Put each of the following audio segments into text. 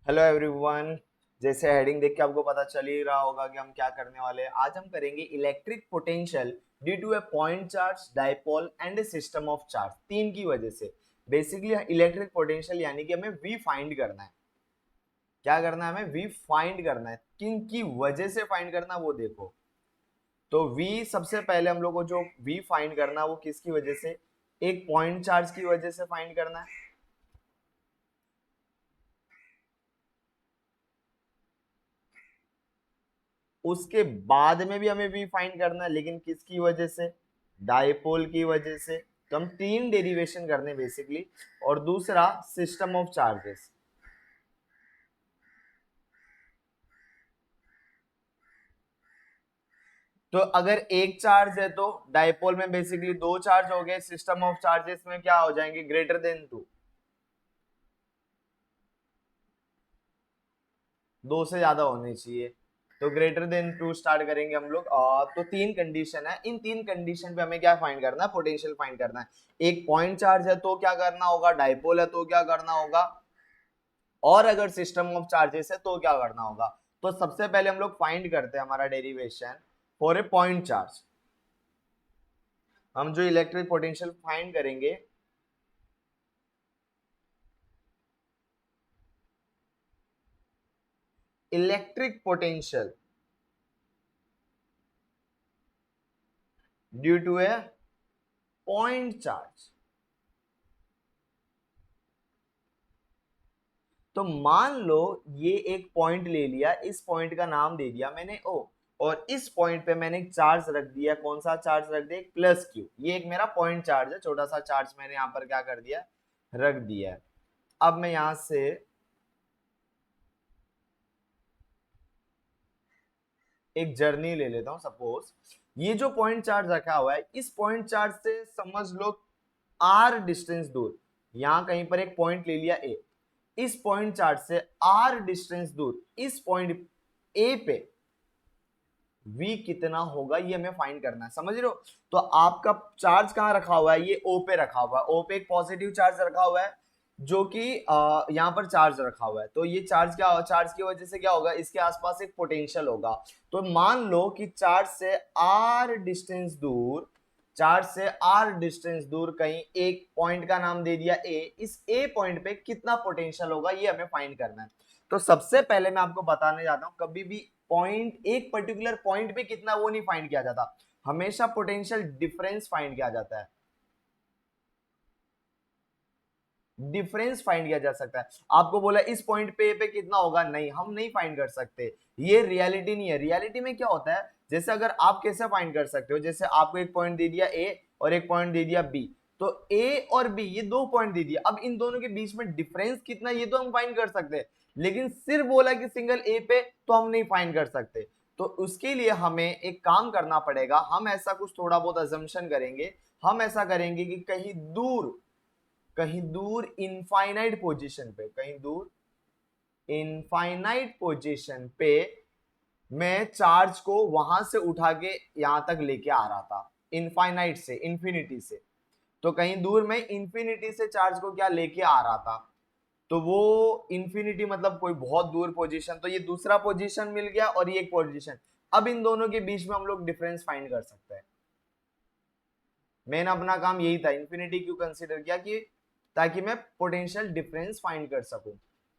Hello everyone. जैसे heading देख के आपको पता चल ही रहा होगा कि हम क्या करने वाले हैं। आज हम करेंगे electric potential due to a point charge, dipole and a system of charge. तीन की वजह से बेसिकली इलेक्ट्रिक पोटेंशियल यानी कि हमें वी फाइंड करना है। क्या करना है? हमें वी फाइंड करना है। किन की वजह से फाइंड करना है वो देखो। तो वी सबसे पहले हम लोग को जो वी फाइंड करना है वो किसकी वजह से? एक पॉइंट चार्ज की वजह से फाइंड करना है। उसके बाद में भी हमें वी फाइंड करना है, लेकिन किसकी वजह से? डाइपोल की वजह से। तो हम तीन डेरिवेशन करने बेसिकली। और दूसरा सिस्टम ऑफ चार्जेस। तो अगर एक चार्ज है तो डाइपोल में बेसिकली दो चार्ज हो गए, सिस्टम ऑफ चार्जेस में क्या हो जाएंगे? Greater than two. दो से ज्यादा होने चाहिए। तो ग्रेटर देन टू स्टार्ट करेंगे हम लोग। तो तीन कंडीशन है, इन तीन कंडीशन पे हमें क्या फाइंड करना है? पोटेंशियल फाइंड करना है। एक पॉइंट चार्ज है तो क्या करना होगा? डाइपोल है तो क्या करना होगा? और अगर सिस्टम ऑफ चार्जेस है तो क्या करना होगा? तो सबसे पहले हम लोग फाइंड करते हैं हमारा derivation for a point charge. हम जो इलेक्ट्रिक पोटेंशियल फाइंड करेंगे, electric potential due to a point charge. तो मान लो ये एक पॉइंट ले लिया, इस पॉइंट का नाम दे दिया मैंने ओ, और इस पॉइंट पे मैंने एक चार्ज रख दिया। कौन सा चार्ज रख दिया? Plus Q. ये एक मेरा पॉइंट चार्ज है, छोटा सा चार्ज मैंने यहां पर क्या कर दिया? रख दिया है। अब मैं यहां से एक जर्नी ले लेता हूं। सपोज ये जो पॉइंट चार्ज रखा हुआ है, इस पॉइंट चार्ज से समझ लो आर डिस्टेंस दूर, यहां कहीं पर एक पॉइंट ले लिया ए। इस पॉइंट चार्ज से आर डिस्टेंस दूर इस पॉइंट ए पे v कितना होगा ये हमें फाइंड करना है। समझ रहे हो? तो आपका चार्ज कहां रखा हुआ है? ये O पे रखा हुआ है। O पे एक पॉजिटिव चार्ज रखा हुआ है, जो कि यहाँ पर चार्ज रखा हुआ है। तो ये चार्ज क्या होगा? चार्ज की वजह से क्या होगा? इसके आसपास एक पोटेंशियल होगा। तो मान लो कि चार्ज से r डिस्टेंस दूर, चार्ज से r डिस्टेंस दूर कहीं एक पॉइंट का नाम दे दिया A। इस A पॉइंट पे कितना पोटेंशियल होगा ये हमें फाइंड करना है। तो सबसे पहले मैं आपको बताने जाता हूं, कभी भी पॉइंट, एक पर्टिकुलर पॉइंट पे कितना वो नहीं फाइंड किया जाता, हमेशा पोटेंशियल डिफरेंस फाइंड किया जाता है। डिफरेंस फाइंड किया जा सकता है। आपको बोला इस पॉइंट पे कितना होगा, नहीं, हम नहीं फाइंड कर सकते। ये रियलिटी नहीं है। रियलिटी में क्या होता है? जैसे अगर आप कैसे फाइंड कर सकते हो, जैसे आपको एक पॉइंट दे दिया ए और एक पॉइंट दे दिया बी। तो ए और बी ये दो पॉइंट दे दिया, अब इन दोनों के बीच में डिफरेंस कितना ये तो हम फाइंड कर सकते हैं, लेकिन सिर्फ बोला कि सिंगल ए पे तो हम नहीं फाइंड कर सकते। तो उसके लिए हमें एक काम करना पड़ेगा। हम ऐसा कुछ थोड़ा बहुत अजम्पशन करेंगे। हम ऐसा करेंगे कि कहीं दूर, कहीं दूर इनफाइनाइट पोजीशन पे, कहीं दूर इनफाइनाइट पोजीशन पे मैं चार्ज को वहां से उठा के यहां तक लेके आ रहा था, इनफाइनाइट से इंफिनिटी से। तो कहीं दूर मैं इंफिनिटी से चार्ज को क्या लेके आ रहा था, तो वो इंफिनिटी मतलब कोई बहुत दूर पोजीशन। तो ये दूसरा पोजीशन मिल गया और ये एक पोजीशन। अब इन दोनों के बीच में हम लोग डिफरेंस फाइंड कर सकते हैं। मेन अपना काम यही था। इंफिनिटी क्यों कंसीडर किया? कि ताकि मैं पोटेंशियल डिफरेंस फाइंड कर सकूं।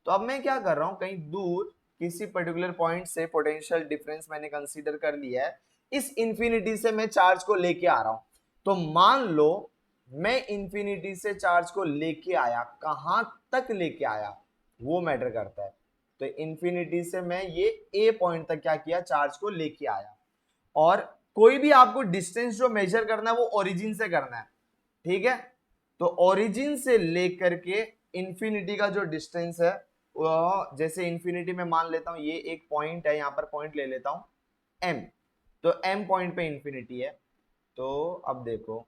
तो अब मैं क्या कर रहा हूं, कहीं दूर किसी पर्टिकुलर पॉइंट से पोटेंशियल डिफरेंस मैंने कंसीडर कर लिया है। इस इंफिनिटी से मैं चार्ज को लेके आ रहा हूं। तो मान लो मैं इंफिनिटी से चार्ज को लेके आया, कहां तक लेके आया वो मैटर करता है। तो इंफिनिटी से मैं ये ए पॉइंट तक क्या किया? चार्ज को लेके आया। और कोई भी आपको डिस्टेंस जो मेजर करना है वो ओरिजिन से करना है। ठीक है? तो ओरिजिन से लेकर के इंफिनिटी का जो डिस्टेंस है, जैसे इंफिनिटी में मान लेता हूं ये एक पॉइंट है, यहां पर पॉइंट ले लेता हूं एम। तो एम पॉइंट पे इंफिनिटी है। तो अब देखो,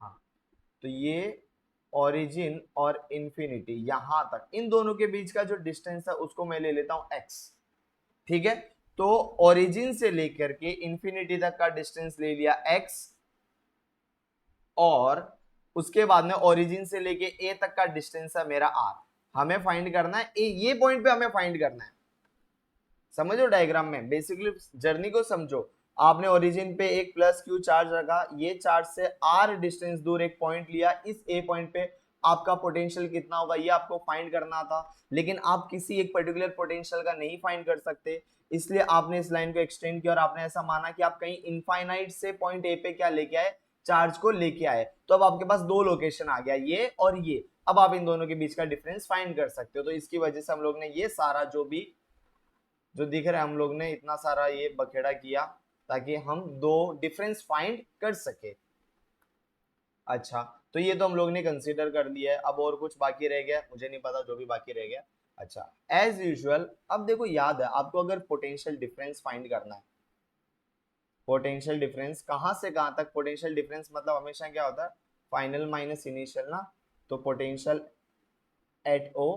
हाँ, तो ये ओरिजिन और इंफिनिटी यहां तक, इन दोनों के बीच का जो डिस्टेंस है उसको मैं ले लेता हूं एक्स। ठीक है? तो ओरिजिन से लेकर के इंफिनिटी तक का डिस्टेंस ले लिया x, और उसके बाद में ओरिजिन से लेके ए तक का डिस्टेंस है मेरा आर, हमें फाइंड करना है ये पॉइंट पे हमें फाइंड करना है। समझो डायग्राम में, बेसिकली जर्नी को समझो। आपने ओरिजिन पे एक प्लस क्यू चार्ज रखा, ये चार्ज से आर डिस्टेंस दूर एक पॉइंट लिया, इस ए पॉइंट पे आपका पोटेंशियल कितना होगा ये आपको फाइंड करना था, लेकिन आप किसी एक पर्टिकुलर पोटेंशियल का नहीं फाइंड कर सकते, इसलिए आपने इस लाइन को एक्सटेंड किया और आपने ऐसा माना कि आप कहीं इनफाइनाइट से पॉइंट ए पे क्या लेके आए, चार्ज को लेके आए। तो अब आपके पास दो लोकेशन आ गया, ये और ये। अब आप इन दोनों के बीच का डिफरेंस फाइंड कर सकते हो। तो इसकी वजह से हम लोग ने ये सारा जो दिख रहा है, हम लोग ने इतना सारा ये बखेड़ा किया ताकि हम दो डिफरेंस फाइंड कर सके। अच्छा, तो ये तो हम लोग ने कंसीडर कर लिया है। अब और कुछ बाकी रह गया, मुझे नहीं पता, जो भी बाकी रह गया। अच्छा, एज यूजुअल अब देखो, याद है आपको, अगर पोटेंशियल डिफरेंस फाइंड करना है, पोटेंशियल डिफरेंस कहां से कहां तक, पोटेंशियल डिफरेंस मतलब हमेशा क्या होता है, फाइनल माइनस इनिशियल ना। तो potential at O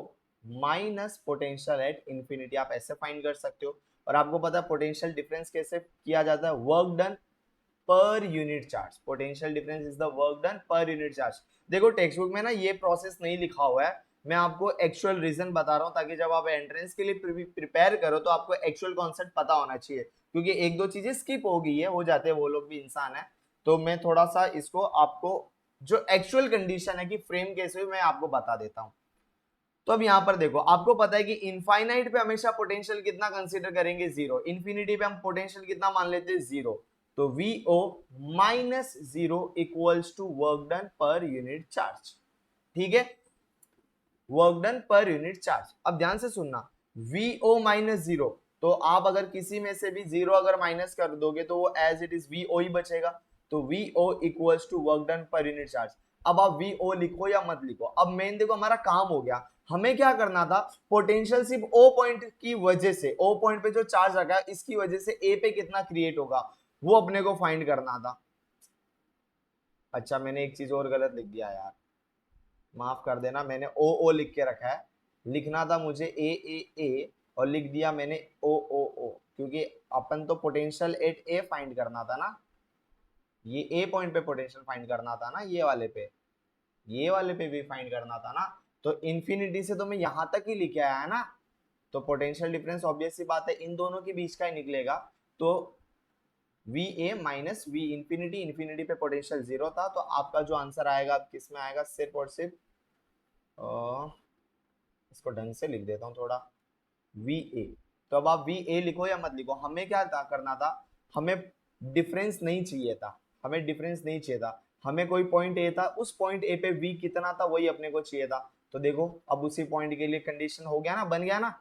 minus potential at infinity, आप ऐसे फाइंड कर सकते हो। और आपको पता है पोटेंशियल डिफरेंस कैसे किया जाता है, work done per unit charge. Potential difference is the work done per unit charge. देखो टेक्स्ट बुक में ना ये प्रोसेस नहीं लिखा हुआ है, मैं आपको एक्चुअल रीजन बता रहा हूँ, ताकि जब आप एंट्रेंस के लिए प्रिपेयर करो तो आपको एक्चुअल कॉन्सेप्ट पता होना चाहिए, क्योंकि एक दो चीजें स्किप हो गई है, हो जाते हैं, वो लोग भी इंसान है। तो मैं थोड़ा सा इसको आपको जो एक्चुअल कंडीशन है कि फ्रेम कैसे हुई, मैं आपको बता देता हूँ। तो अब यहाँ पर देखो, आपको पता है कि इनफाइनाइट पे हमेशा पोटेंशियल कितना कंसीडर करेंगे, जीरो। इन्फिनिटी पे हम पोटेंशियल कितना मान लेते हैं, जीरो। तो VO minus zero equals to work done per unit charge. ठीक है, work done per unit charge. अब ध्यान से सुनना, VO माइनस जीरो, तो आप अगर किसी में से भी जीरो अगर माइनस कर दोगे तो वो एज इट इज VO ही बचेगा। तो VO equals to work done per unit charge. अब आप VO लिखो या मत लिखो, अब मेन देखो हमारा काम हो गया। हमें क्या करना था, पोटेंशियल सिर्फ O पॉइंट की वजह से, O पॉइंट पे जो चार्ज रखा है इसकी वजह से A पे कितना क्रिएट होगा वो अपने को फाइंड करना था। अच्छा, मैंने एक चीज और गलत लिख दिया यार, माफ कर देना, मैंने ओ लिख के रखा है, लिखना था मुझे ए और लिख दिया मैंने ओ, क्योंकि अपन तो पोटेंशियल एट ए फाइंड करना था ना, ये ए पॉइंट पे पोटेंशियल फाइंड करना था ना, ये वाले पे भी फाइंड करना था ना। तो इन्फिनिटी से तो मैं यहां तक ही लिखे आया है ना, तो पोटेंशियल डिफरेंस ऑब्वियस सी बात है इन दोनों के बीच का ही निकलेगा। तो V A minus we infinity, infinity पे पोटेंशियल जीरो था, तो आपका जो आंसर आएगा किस में आएगा, सिर्फ और सिर्फ इसको ढंग से लिख देता हूँ थोड़ा, वी ए। तो अब आप वी ए लिखो या मत लिखो, हमें क्या था करना था, हमें डिफरेंस नहीं चाहिए था, हमें डिफरेंस नहीं चाहिए था, हमें कोई पॉइंट ए था, उस पॉइंट ए पे वी कितना था वही अपने को चाहिए था। तो देखो अब उसी पॉइंट के लिए कंडीशन हो गया ना, बन गया ना,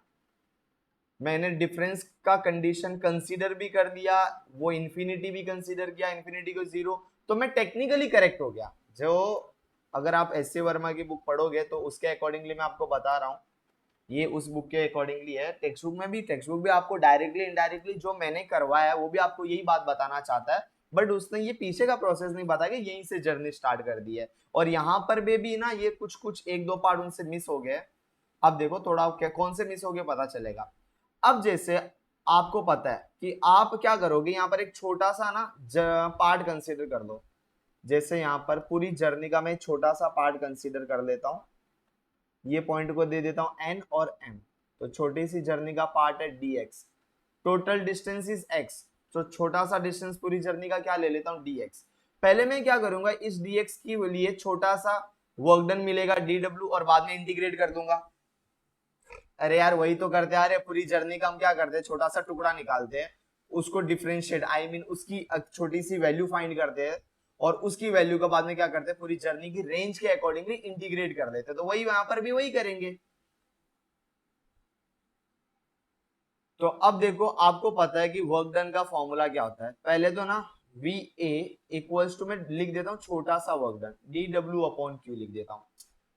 मैंने डिफरेंस का कंडीशन कंसीडर भी कर दिया, वो इंफिनिटी भी कंसीडर किया, इंफिनिटी को जीरो, तो मैं टेक्निकली करेक्ट हो गया। जो अगर आप एस सी वर्मा की बुक पढ़ोगे तो उसके अकॉर्डिंगली मैं आपको बता रहा हूँ, ये उस बुक के अकॉर्डिंगली है। टेक्स्ट बुक भी आपको डायरेक्टली इनडायरेक्टली जो मैंने करवाया है वो भी आपको यही बात बताना चाहता है, बट उसने ये पीछे का प्रोसेस नहीं बताया कि यहीं से जर्नी स्टार्ट कर दी है। और यहाँ पर भी ना ये कुछ कुछ एक दो पार्ट उनसे मिस हो गए। अब देखो थोड़ा क्या कौन से मिस हो गए पता चलेगा। अब जैसे आपको पता है कि आप क्या करोगे, यहाँ पर एक छोटा सा ना पार्ट कंसीडर कर लो। जैसे यहाँ पर पूरी जर्नी का मैं एक छोटा सा पार्ट कंसीडर कर लेता हूँ, ये पॉइंट को दे देता हूं n और m। तो छोटी सी जर्नी का पार्ट है dx, total distance is x, तो छोटा सा डिस्टेंस पूरी जर्नी का क्या ले लेता हूं, dx। पहले मैं क्या करूंगा, इस dx की लिए छोटा सा वर्क डन मिलेगा dw और बाद में इंटीग्रेट कर दूंगा। अरे यार वही तो करते आ रहे, पूरी जर्नी का हम क्या करते हैं, छोटा सा टुकड़ा निकालते हैं, उसको डिफरेंशिएट आई मीन उसकी छोटी सी वैल्यू फाइंड करते हैं, और उसकी वैल्यू का बाद में क्या करते हैं, पूरी जर्नी की रेंज के अकॉर्डिंगली इंटीग्रेट कर देते हैं। तो वही वहां पर भी वही करेंगे। तो अब देखो आपको पता है कि वर्क डन का फॉर्मूला क्या होता है, पहले तो ना वी ए इक्वल्स टू, मैं लिख देता हूँ छोटा सा work done D W upon Q लिख देता हूँ,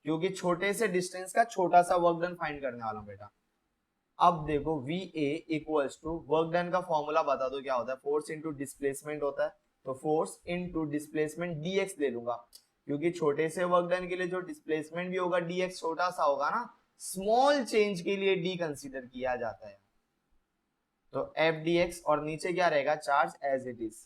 क्योंकि छोटे से डिस्टेंस का छोटा सा वर्क डन फाइंड करने वाला हूँ बेटा। अब देखो V A equals to work done का फॉर्मूला बता दो क्या होता है, फोर्स इंटू डिस्प्लेसमेंट होता है, तो फोर्स इंटू डिस्प्लेसमेंट dx ले लूंगा, क्योंकि छोटे से वर्क डन के लिए जो डिस्प्लेसमेंट भी होगा dx छोटा सा होगा ना, स्मॉल चेंज के लिए d कंसीडर किया जाता है। तो एफ डी एक्स और नीचे क्या रहेगा, charge as it is.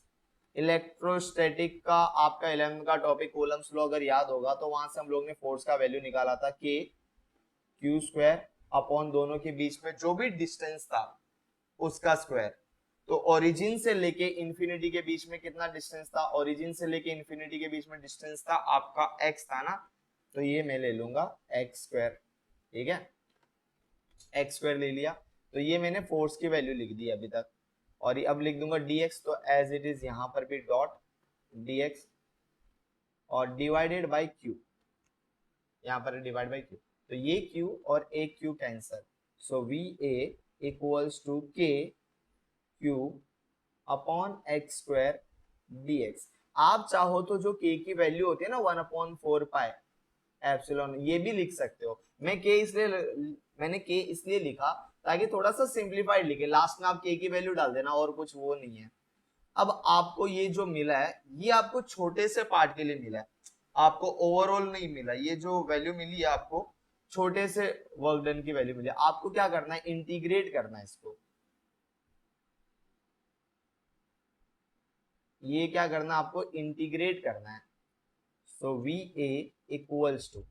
Electrostatic का आपका 11 का टॉपिक कूलम्स लॉ अगर याद होगा तो वहां से हम लोग ने फोर्स का वैल्यू निकाला था के क्यू स्क्वायर अपॉन दोनों के बीच में जो भी डिस्टेंस था उसका स्क्वायर। तो ओरिजिन से लेके इंफिनिटी के बीच में कितना डिस्टेंस था, ओरिजिन से लेके इंफिनिटी के बीच में डिस्टेंस था आपका x था ना, तो ये मैं ले लूंगा एक्स स्क्वायर, ठीक है, एक्स स्क्वायर ले लिया। तो ये मैंने फोर्स की वैल्यू लिख दी अभी तक, और ये अब लिख दूंगा dx, तो एज इट इज यहाँ पर भी डॉट dx और डिवाइडेड बाय q, यहाँ पर डिवाइड बाय q, तो ये q और एक q cancel, so V A equals to K Q upon X square dx। आप चाहो तो जो k की वैल्यू होती है ना 1/4 पाई एप्सिलॉन, ये भी लिख सकते हो। मैंने k इसलिए लिखा ताकि थोड़ा सा सिंप्लीफाइड लिखे, लास्ट में आप k की वैल्यू डाल देना और कुछ वो नहीं है। अब आपको ये जो मिला है ये आपको छोटे से पार्ट के लिए मिला है, आपको ओवरऑल नहीं मिला। ये जो वैल्यू मिली है आपको छोटे से वर्क डन की वैल्यू मिली है। आपको क्या करना है, इंटीग्रेट करना है इसको। ये क्या करना है, आपको इंटीग्रेट करना है। So V A equals to,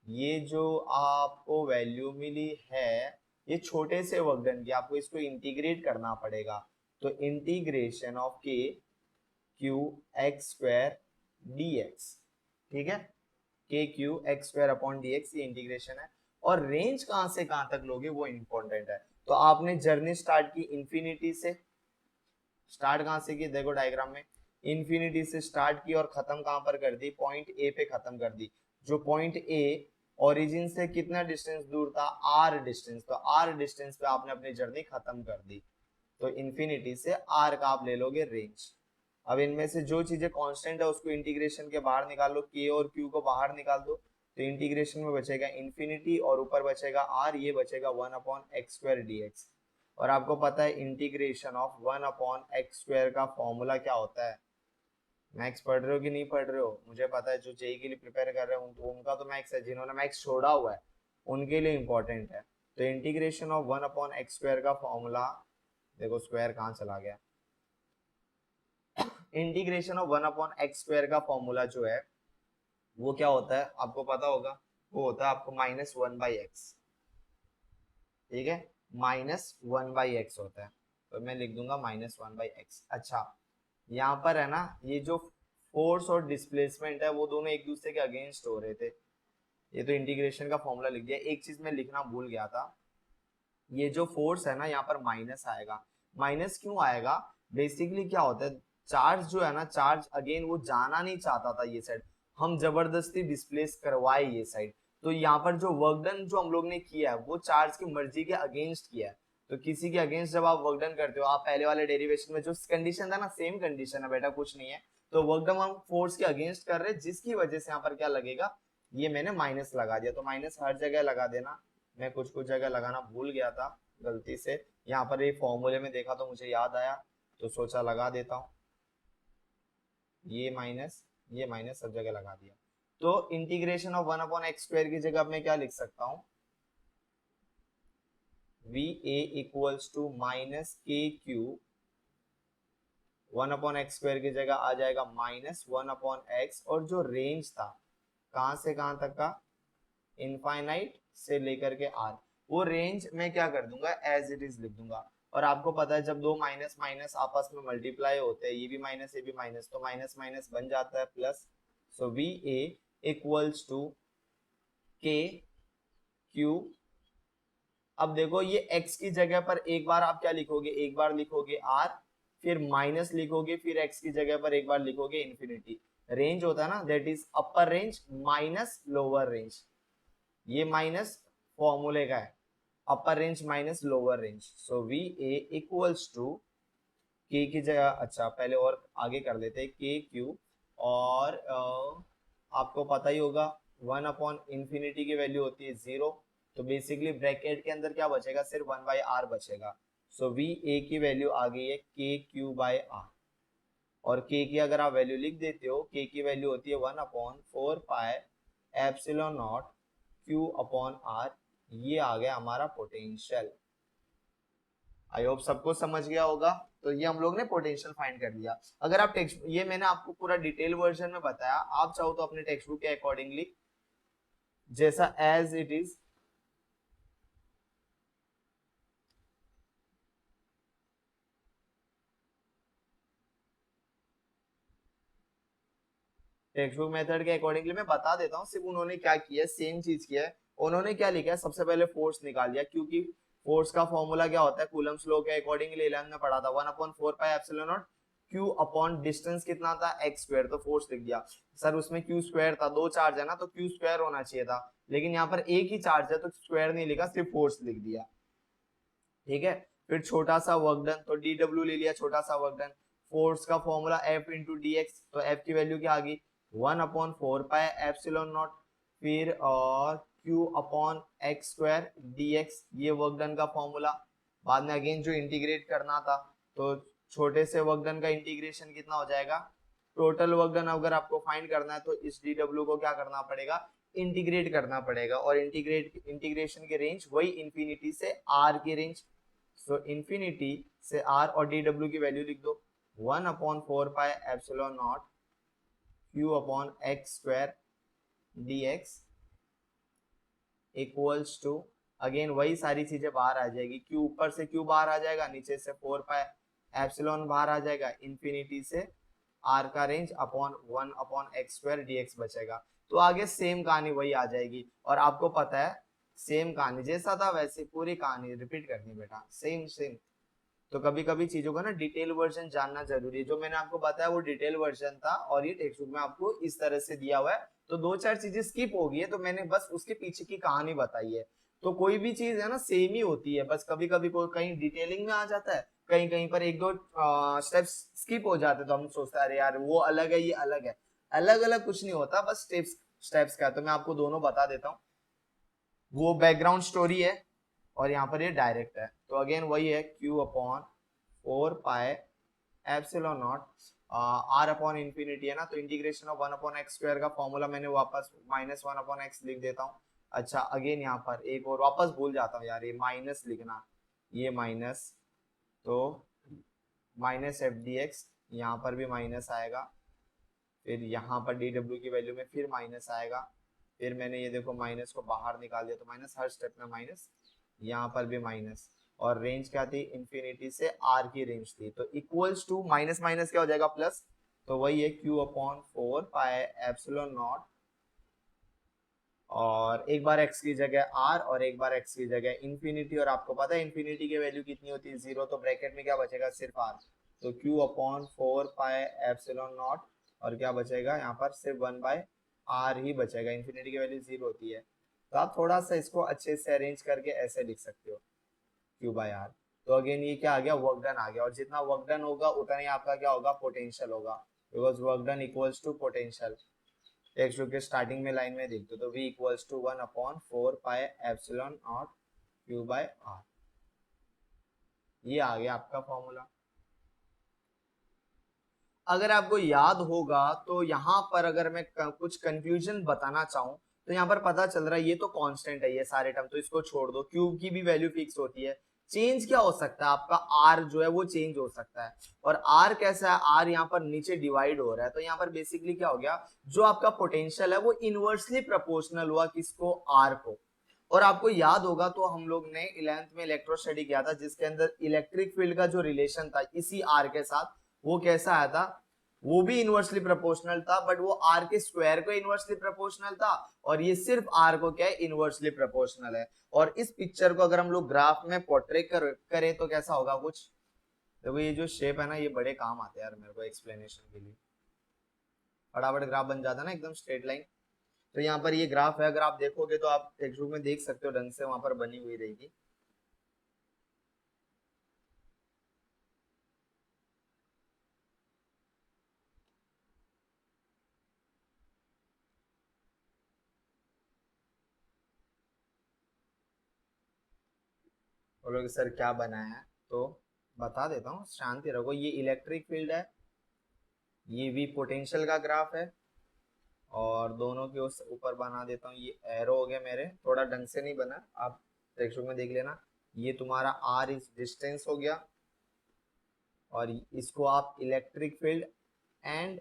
ये जो आपको वैल्यू मिली है ये छोटे से वर्क डन की, आपको इसको इंटीग्रेट करना पड़ेगा। तो इंटीग्रेशन ऑफ के Q x square D x, ठीक है, के Q x square upon D x, ये इंटीग्रेशन है। और रेंज कहां से कहां तक लोगे वो इंपॉर्टेंट है। तो आपने जर्नी स्टार्ट की इंफिनिटी से, स्टार्ट कहां से की, देखो डायग्राम में, इंफिनिटी से स्टार्ट की और खत्म कहां पर कर दी, पॉइंट ए पे खत्म कर दी। जो पॉइंट ए ओरिजिन से कितना डिस्टेंस दूर था, आर डिस्टेंस, तो आर डिस्टेंस पे आपने अपनी जर्नी खत्म कर दी। तो इंफिनिटी से आर का आप ले लोगे रेंज। अब इनमें से जो चीजें कांस्टेंट है उसको इंटीग्रेशन के बाहर निकाल लो, के और क्यू को बाहर निकाल दो, तो इंटीग्रेशन में बचेगा इंफिनिटी और ऊपर बचेगा आर, ये बचेगा 1/x² dx। और आपको पता है इंटीग्रेशन ऑफ 1/x² का फॉर्मूला क्या होता है। मैथ्स पढ़ रहे हो कि नहीं पढ़ रहे हो, मुझे पता है जो जेई के लिए प्रिपेयर कर रहे हैं उनका तो मैथ्स है, जिन्होंने मैथ्स छोड़ा हुआ है उनके लिए इंपॉर्टेंट है। तो इंटीग्रेशन ऑफ 1/x² का फॉर्मूला, देखो स्क्वायर कहाँ चला गया, इंटीग्रेशन ऑफ 1/x² का फॉर्मूला जो है वो क्या होता है आपको पता होगा, वो होता है आपको -1/x, ठीक है, -1/x होता है। तो मैं लिख दूंगा -1/x। अच्छा, यहाँ पर है ना, ये जो फोर्स और डिस्प्लेसमेंट है वो दोनों एक दूसरे के अगेंस्ट हो रहे थे। ये तो इंटीग्रेशन का फॉर्मूला लिख दिया। एक चीज मैं लिखना भूल गया था, ये जो फोर्स है ना यहाँ पर माइनस आएगा। माइनस क्यों आएगा, बेसिकली क्या होता है, चार्ज जो है ना, चार्ज अगेन वो जाना नहीं चाहता था ये साइड, हम जबरदस्ती डिस्प्लेस करवाए ये साइड। तो यहाँ पर जो वर्क डन जो हम लोग ने किया है वो चार्ज की मर्जी के अगेंस्ट किया है। तो किसी के अगेंस्ट जब आप वर्क डन करते हो, आप पहले वाले डेरिवेशन में जो कंडीशन था ना, सेम कंडीशन है बेटा, कुछ नहीं है। तो वर्क डन हम फोर्स के अगेंस्ट कर रहे हैं, जिसकी वजह से यहाँ पर क्या लगेगा, ये मैंने माइनस लगा दिया। तो माइनस हर जगह लगा देना, मैं कुछ कुछ जगह लगाना भूल गया था गलती से, यहाँ पर ये फॉर्मूले में देखा तो मुझे याद आया तो सोचा लगा देता हूँ। ये माइनस सब जगह लगा दिया। तो इंटीग्रेशन ऑफ 1/x² की जगह मैं क्या लिख सकता हूँ, V A equals to minus K Q, 1/x² की जगह आ जाएगा -1/x, और जो रेंज था कहां से कहां तक का, इनफाइनाइट से लेकर के आर, वो रेंज मैं क्या कर दूंगा, एज इट इज लिख दूंगा। और आपको पता है जब दो माइनस माइनस आपस में मल्टीप्लाई होते हैं, ये भी माइनस ये भी माइनस, तो माइनस माइनस बन जाता है plus. So V A equals to K Q. अब देखो ये x की जगह पर एक बार आप क्या लिखोगे, एक बार लिखोगे r, फिर माइनस लिखोगे, फिर x की जगह पर एक बार लिखोगे इंफिनिटी। रेंज होता है ना, that is upper range minus lower range, ये माइनस फॉर्मूले का है, upper range minus lower range. So V A equals to K की जगह, अच्छा पहले और आगे कर लेते हैं, के क्यू, और आपको पता ही होगा 1/इंफिनिटी की वैल्यू होती है 0, तो बेसिकली ब्रैकेट के अंदर क्या बचेगा, सिर्फ 1/r बचेगा। सो वी ए की वैल्यू आ गई है के क्यू बाय आर, और k की अगर आप वैल्यू लिख देते हो, k की वैल्यू होती है 1/4 pi epsilon not q upon r, ये आ गया हमारा पोटेंशियल। आई होप सबको समझ गया होगा। तो ये हम लोग ने पोटेंशियल फाइंड कर लिया। अगर आप टेक्स्ट, ये मैंने आपको पूरा डिटेल वर्जन में बताया, आप चाहो तो अपने टेक्स्ट बुक के अकॉर्डिंगली जैसा as it is textbook method के अकॉर्डिंगली मैं बता देता हूँ। सिर्फ उन्होंने क्या किया है, सेम चीज किया है। उन्होंने क्या लिखा है, सबसे पहले फोर्स निकाल दिया, क्योंकि फोर्स का फॉर्मूला क्या होता है, कूलम्स लॉ के अकॉर्डिंगली 11 में पढ़ा था, 1/4 pi epsilon naught Q upon distance कितना था, एक्स स्क्वायर। तो फोर्स लिख दिया। सर उसमें क्यू स्क्वायर था, दो चार्ज है ना, तो क्यू स्क्वायर होना चाहिए था, लेकिन यहाँ पर एक ही चार्ज है तो स्क्वायर नहीं लिखा, सिर्फ फोर्स लिख दिया। ठीक है। फिर छोटा सा वर्क डन, तो डी डब्ल्यू ले लिया, छोटा सा वर्क डन। फोर्स का formula F into D x, तो एफ की वैल्यू क्या आ गई, 1/4 पाई एप्सिलॉन नॉट, फिर और Q upon X square D x, ये वर्क डन का फॉर्मूला। बाद में अगेन जो इंटीग्रेट करना था, तो छोटे से वर्क डन का इंटीग्रेशन कितना हो जाएगा, टोटल वर्क डन अगर आपको फाइंड करना है तो इस डी डब्ल्यू को क्या करना पड़ेगा, इंटीग्रेट करना पड़ेगा। और इंटीग्रेशन की रेंज वही इंफिनिटी से आर की रेंज। सो इंफिनिटी से आर और डी डब्ल्यू की वैल्यू लिख दो, 1/4 pi epsilon naught Q upon X square D X equals to, again वही सारी चीजें बाहर आ जाएगी, क्यू ऊपर से क्यू बाहर आ जाएगा, नीचे से 4 पाई एप्सिलॉन बाहर आ जाएगा, इंफिनिटी से आर का रेंज अपॉन 1/x² dx बचेगा। तो आगे सेम कहानी वही आ जाएगी। और आपको पता है, सेम कहानी जैसा था वैसे पूरी कहानी रिपीट करनी बेटा, सेम सेम। तो कभी कभी चीजों का ना डिटेल वर्जन जानना जरूरी है। जो मैंने आपको बताया वो डिटेल वर्जन था, और ये टेक्स्ट बुक में आपको इस तरह से दिया हुआ है। तो दो चार चीजें स्किप हो गई है, तो मैंने बस उसके पीछे की कहानी बताई है। तो कोई भी चीज है ना सेम ही होती है, बस कभी कभी कोई कहीं डिटेलिंग में आ जाता है, कहीं कहीं पर एक दो स्टेप्स स्किप हो जाते हैं, तो हम सोचते हैं अरे यार वो अलग है ये अलग है। अलग अलग कुछ नहीं होता, बस स्टेप्स स्टेप्स का। तो मैं आपको दोनों बता देता हूँ। वो बैकग्राउंड स्टोरी है, और यहाँ पर ये डायरेक्ट है। तो अगेन वही है, Q upon 4 pi epsilon naught, R upon infinity है ना, तो इंटीग्रेशन ऑफ 1/x² का फॉर्मूला मैंने वापस -1/x लिख देता हूँ। अच्छा अगेन यहाँ पर एक और वापस भूल जाता हूँ यार, ये माइनस लिखना, ये माइनस, तो माइनस एफ डी एक्स, यहाँ पर भी माइनस आएगा। फिर यहाँ पर डी डब्ल्यू की वैल्यू में फिर माइनस आएगा। फिर मैंने ये देखो माइनस को बाहर निकाल दिया, तो माइनस, हर स्टेप में माइनस, यहाँ पर भी माइनस। और रेंज क्या थी, इंफिनिटी से आर की रेंज थी, तो इक्वल्स टू माइनस माइनस क्या हो जाएगा, प्लस। तो वही है Q upon 4 pi epsilon not, और एक बार x की जगह r और एक बार x की जगह इंफिनिटी। और आपको पता है इंफिनिटी की वैल्यू कितनी होती है, 0, तो ब्रैकेट में क्या बचेगा, सिर्फ r। तो q upon 4 pi epsilon not, और क्या बचेगा यहाँ पर, सिर्फ 1/r ही बचेगा, इंफिनिटी की वैल्यू 0 होती है। तो आप थोड़ा सा इसको अच्छे से अरेंज करके ऐसे लिख सकते हो, q/r। तो अगेन ये क्या आ गया, वर्क डन आ गया, और जितना वर्क डन होगा उतना ही आपका क्या होगा, पोटेंशियल होगा, because work done equals to potential. Textbook के स्टार्टिंग में लाइन में देख दो, तो v equals to 1/4 pi epsilon naught q/r। ये आ गया आपका फॉर्मूला। अगर आपको याद होगा तो यहाँ पर अगर मैं कुछ कंफ्यूजन बताना चाहूँ, तो यहाँ पर पता चल रहा है ये तो कांस्टेंट है ये सारे टर्म, तो इसको छोड़ दो, क्यूब की भी वैल्यू फिक्स होती है। चेंज क्या हो सकता है, आपका आर जो है वो चेंज हो सकता है। और आर कैसा है, आर यहाँ पर नीचे डिवाइड हो रहा है, तो यहाँ पर बेसिकली क्या हो गया, जो आपका पोटेंशियल है वो इनवर्सली प्रोपोर्शनल हुआ किसको, आर को। और आपको याद होगा तो हम लोग ने 11th में इलेक्ट्रो स्टडी किया था, जिसके अंदर इलेक्ट्रिक फील्ड का जो रिलेशन था इसी आर के साथ, वो कैसा आया था, वो भी इनवर्सली प्रोपोर्शनल था, बट वो आर के स्क्वायर को इनवर्सली प्रोपोर्शनल था, और ये सिर्फ आर को क्या है, इनवर्सली प्रोपोर्शनल है। और इस पिक्चर को अगर हम लोग ग्राफ में पोर्ट्रेट करें तो कैसा होगा कुछ, देखो ये जो शेप है ना, ये बड़े काम आते हैं यार मेरे को एक्सप्लेनेशन के लिए। फटाफट ग्राफ बन जाता है ना एकदम स्ट्रेट लाइन। तो यहाँ पर ये ग्राफ है, अगर आप देखोगे तो आप टेक्स्ट बुक में देख सकते हो, ढंग से वहां पर बनी हुई रहेगी। बोलोगे सर क्या बनाया है, तो बता देता हूँ, शांति रखो। ये इलेक्ट्रिक फील्ड है, ये भी पोटेंशियल का ग्राफ है, और दोनों के उस ऊपर बना देता हूँ, ये एरो हो गया मेरे, थोड़ा ढंग से नहीं बना, आप टेक्स्ट बुक में देख लेना। ये तुम्हारा r इज डिस्टेंस हो गया, और इसको आप इलेक्ट्रिक फील्ड एंड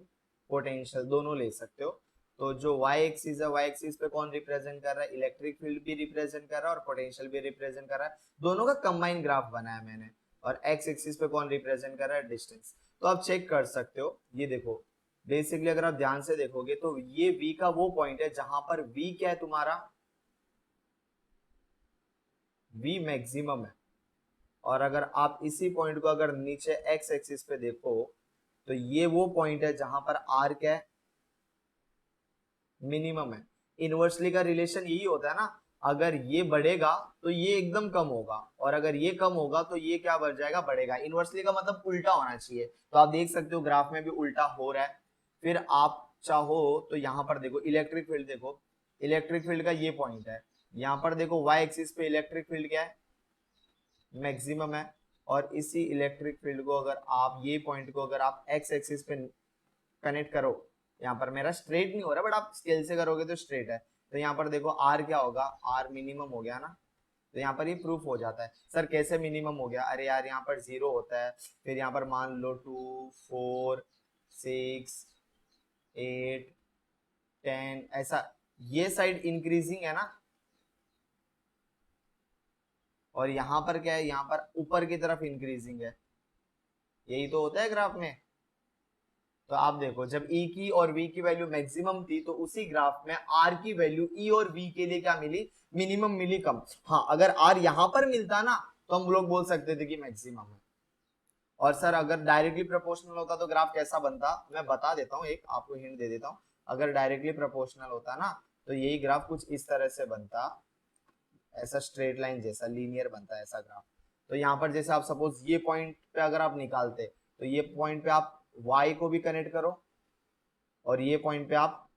पोटेंशियल दोनों ले सकते हो। तो जो y एक्सिस है, y एक्सिस पे कौन रिप्रेजेंट कर रहा है, इलेक्ट्रिक फील्ड भी रिप्रेजेंट कर रहा है और पोटेंशियल भी रिप्रेजेंट कर रहा है, दोनों का कंबाइन ग्राफ बनाया मैंने। और x एक्सिस पे कौन रिप्रेजेंट कर रहा है, डिस्टेंस। तो आप चेक कर सकते हो, ये देखो बेसिकली अगर आप ध्यान से देखोगे तो ये v का वो पॉइंट है जहां पर v क्या है तुम्हारा, v मैक्सिमम है। और अगर आप इसी पॉइंट को अगर नीचे x एक्सिस पे देखो तो ये वो पॉइंट है जहां पर r क्या है, मिनिमम है। इनवर्सली का रिलेशन यही होता है ना, अगर ये बढ़ेगा तो ये एकदम कम होगा, और अगर ये कम होगा तो ये क्या बढ़ जाएगा, बढ़ेगा। इनवर्सली का मतलब उल्टा होना चाहिए। तो आप देख सकते हो ग्राफ में भी उल्टा हो रहा है। फिर आप चाहो तो यहाँ पर देखो इलेक्ट्रिक फील्ड, देखो इलेक्ट्रिक फील्ड का ये पॉइंट है, यहाँ पर देखो y एक्सिस पे इलेक्ट्रिक फील्ड क्या है, मैक्सिमम है। और इसी इलेक्ट्रिक फील्ड को अगर आप ये पॉइंट को अगर आप x एक्सिस पे कनेक्ट करो, यहाँ पर मेरा स्ट्रेट नहीं हो रहा बट आप स्केल से करोगे तो स्ट्रेट है। तो यहाँ पर देखो r क्या होगा, r मिनिमम हो गया ना। तो यहाँ पर ये प्रूफ हो जाता है। सर कैसे मिनिमम हो गया, अरे यार यहाँ पर 0 होता है, फिर यहाँ पर मान लो 2 4 6 8 10 ऐसा, ये साइड इंक्रीजिंग है ना, और यहाँ पर क्या है, यहाँ पर ऊपर की तरफ इंक्रीजिंग है। यही तो होता है ग्राफ में। तो आप देखो जब E की और V की वैल्यू मैक्सिमम थी तो उसी ग्राफ में R की वैल्यू E और V के लिए क्या मिली, मिनिमम मिली, कम। हाँ अगर R यहाँ पर मिलता ना तो हम लोग बोल सकते थे कि मैक्सिमम है। और सर अगर डायरेक्टली प्रोपोर्शनल होता तो ग्राफ कैसा बनता, मैं बता देता हूँ, एक आपको हिंट दे देता हूँ। अगर डायरेक्टली प्रोपोर्शनल होता ना तो यही ग्राफ कुछ इस तरह से बनता, ऐसा स्ट्रेट लाइन जैसा लीनियर बनता है ऐसा ग्राफ। तो यहाँ पर जैसे आप सपोज ये पॉइंट पे अगर आप निकालते तो ये पॉइंट पे आप y को भी कनेक्ट करो और ये पॉइंट पे आप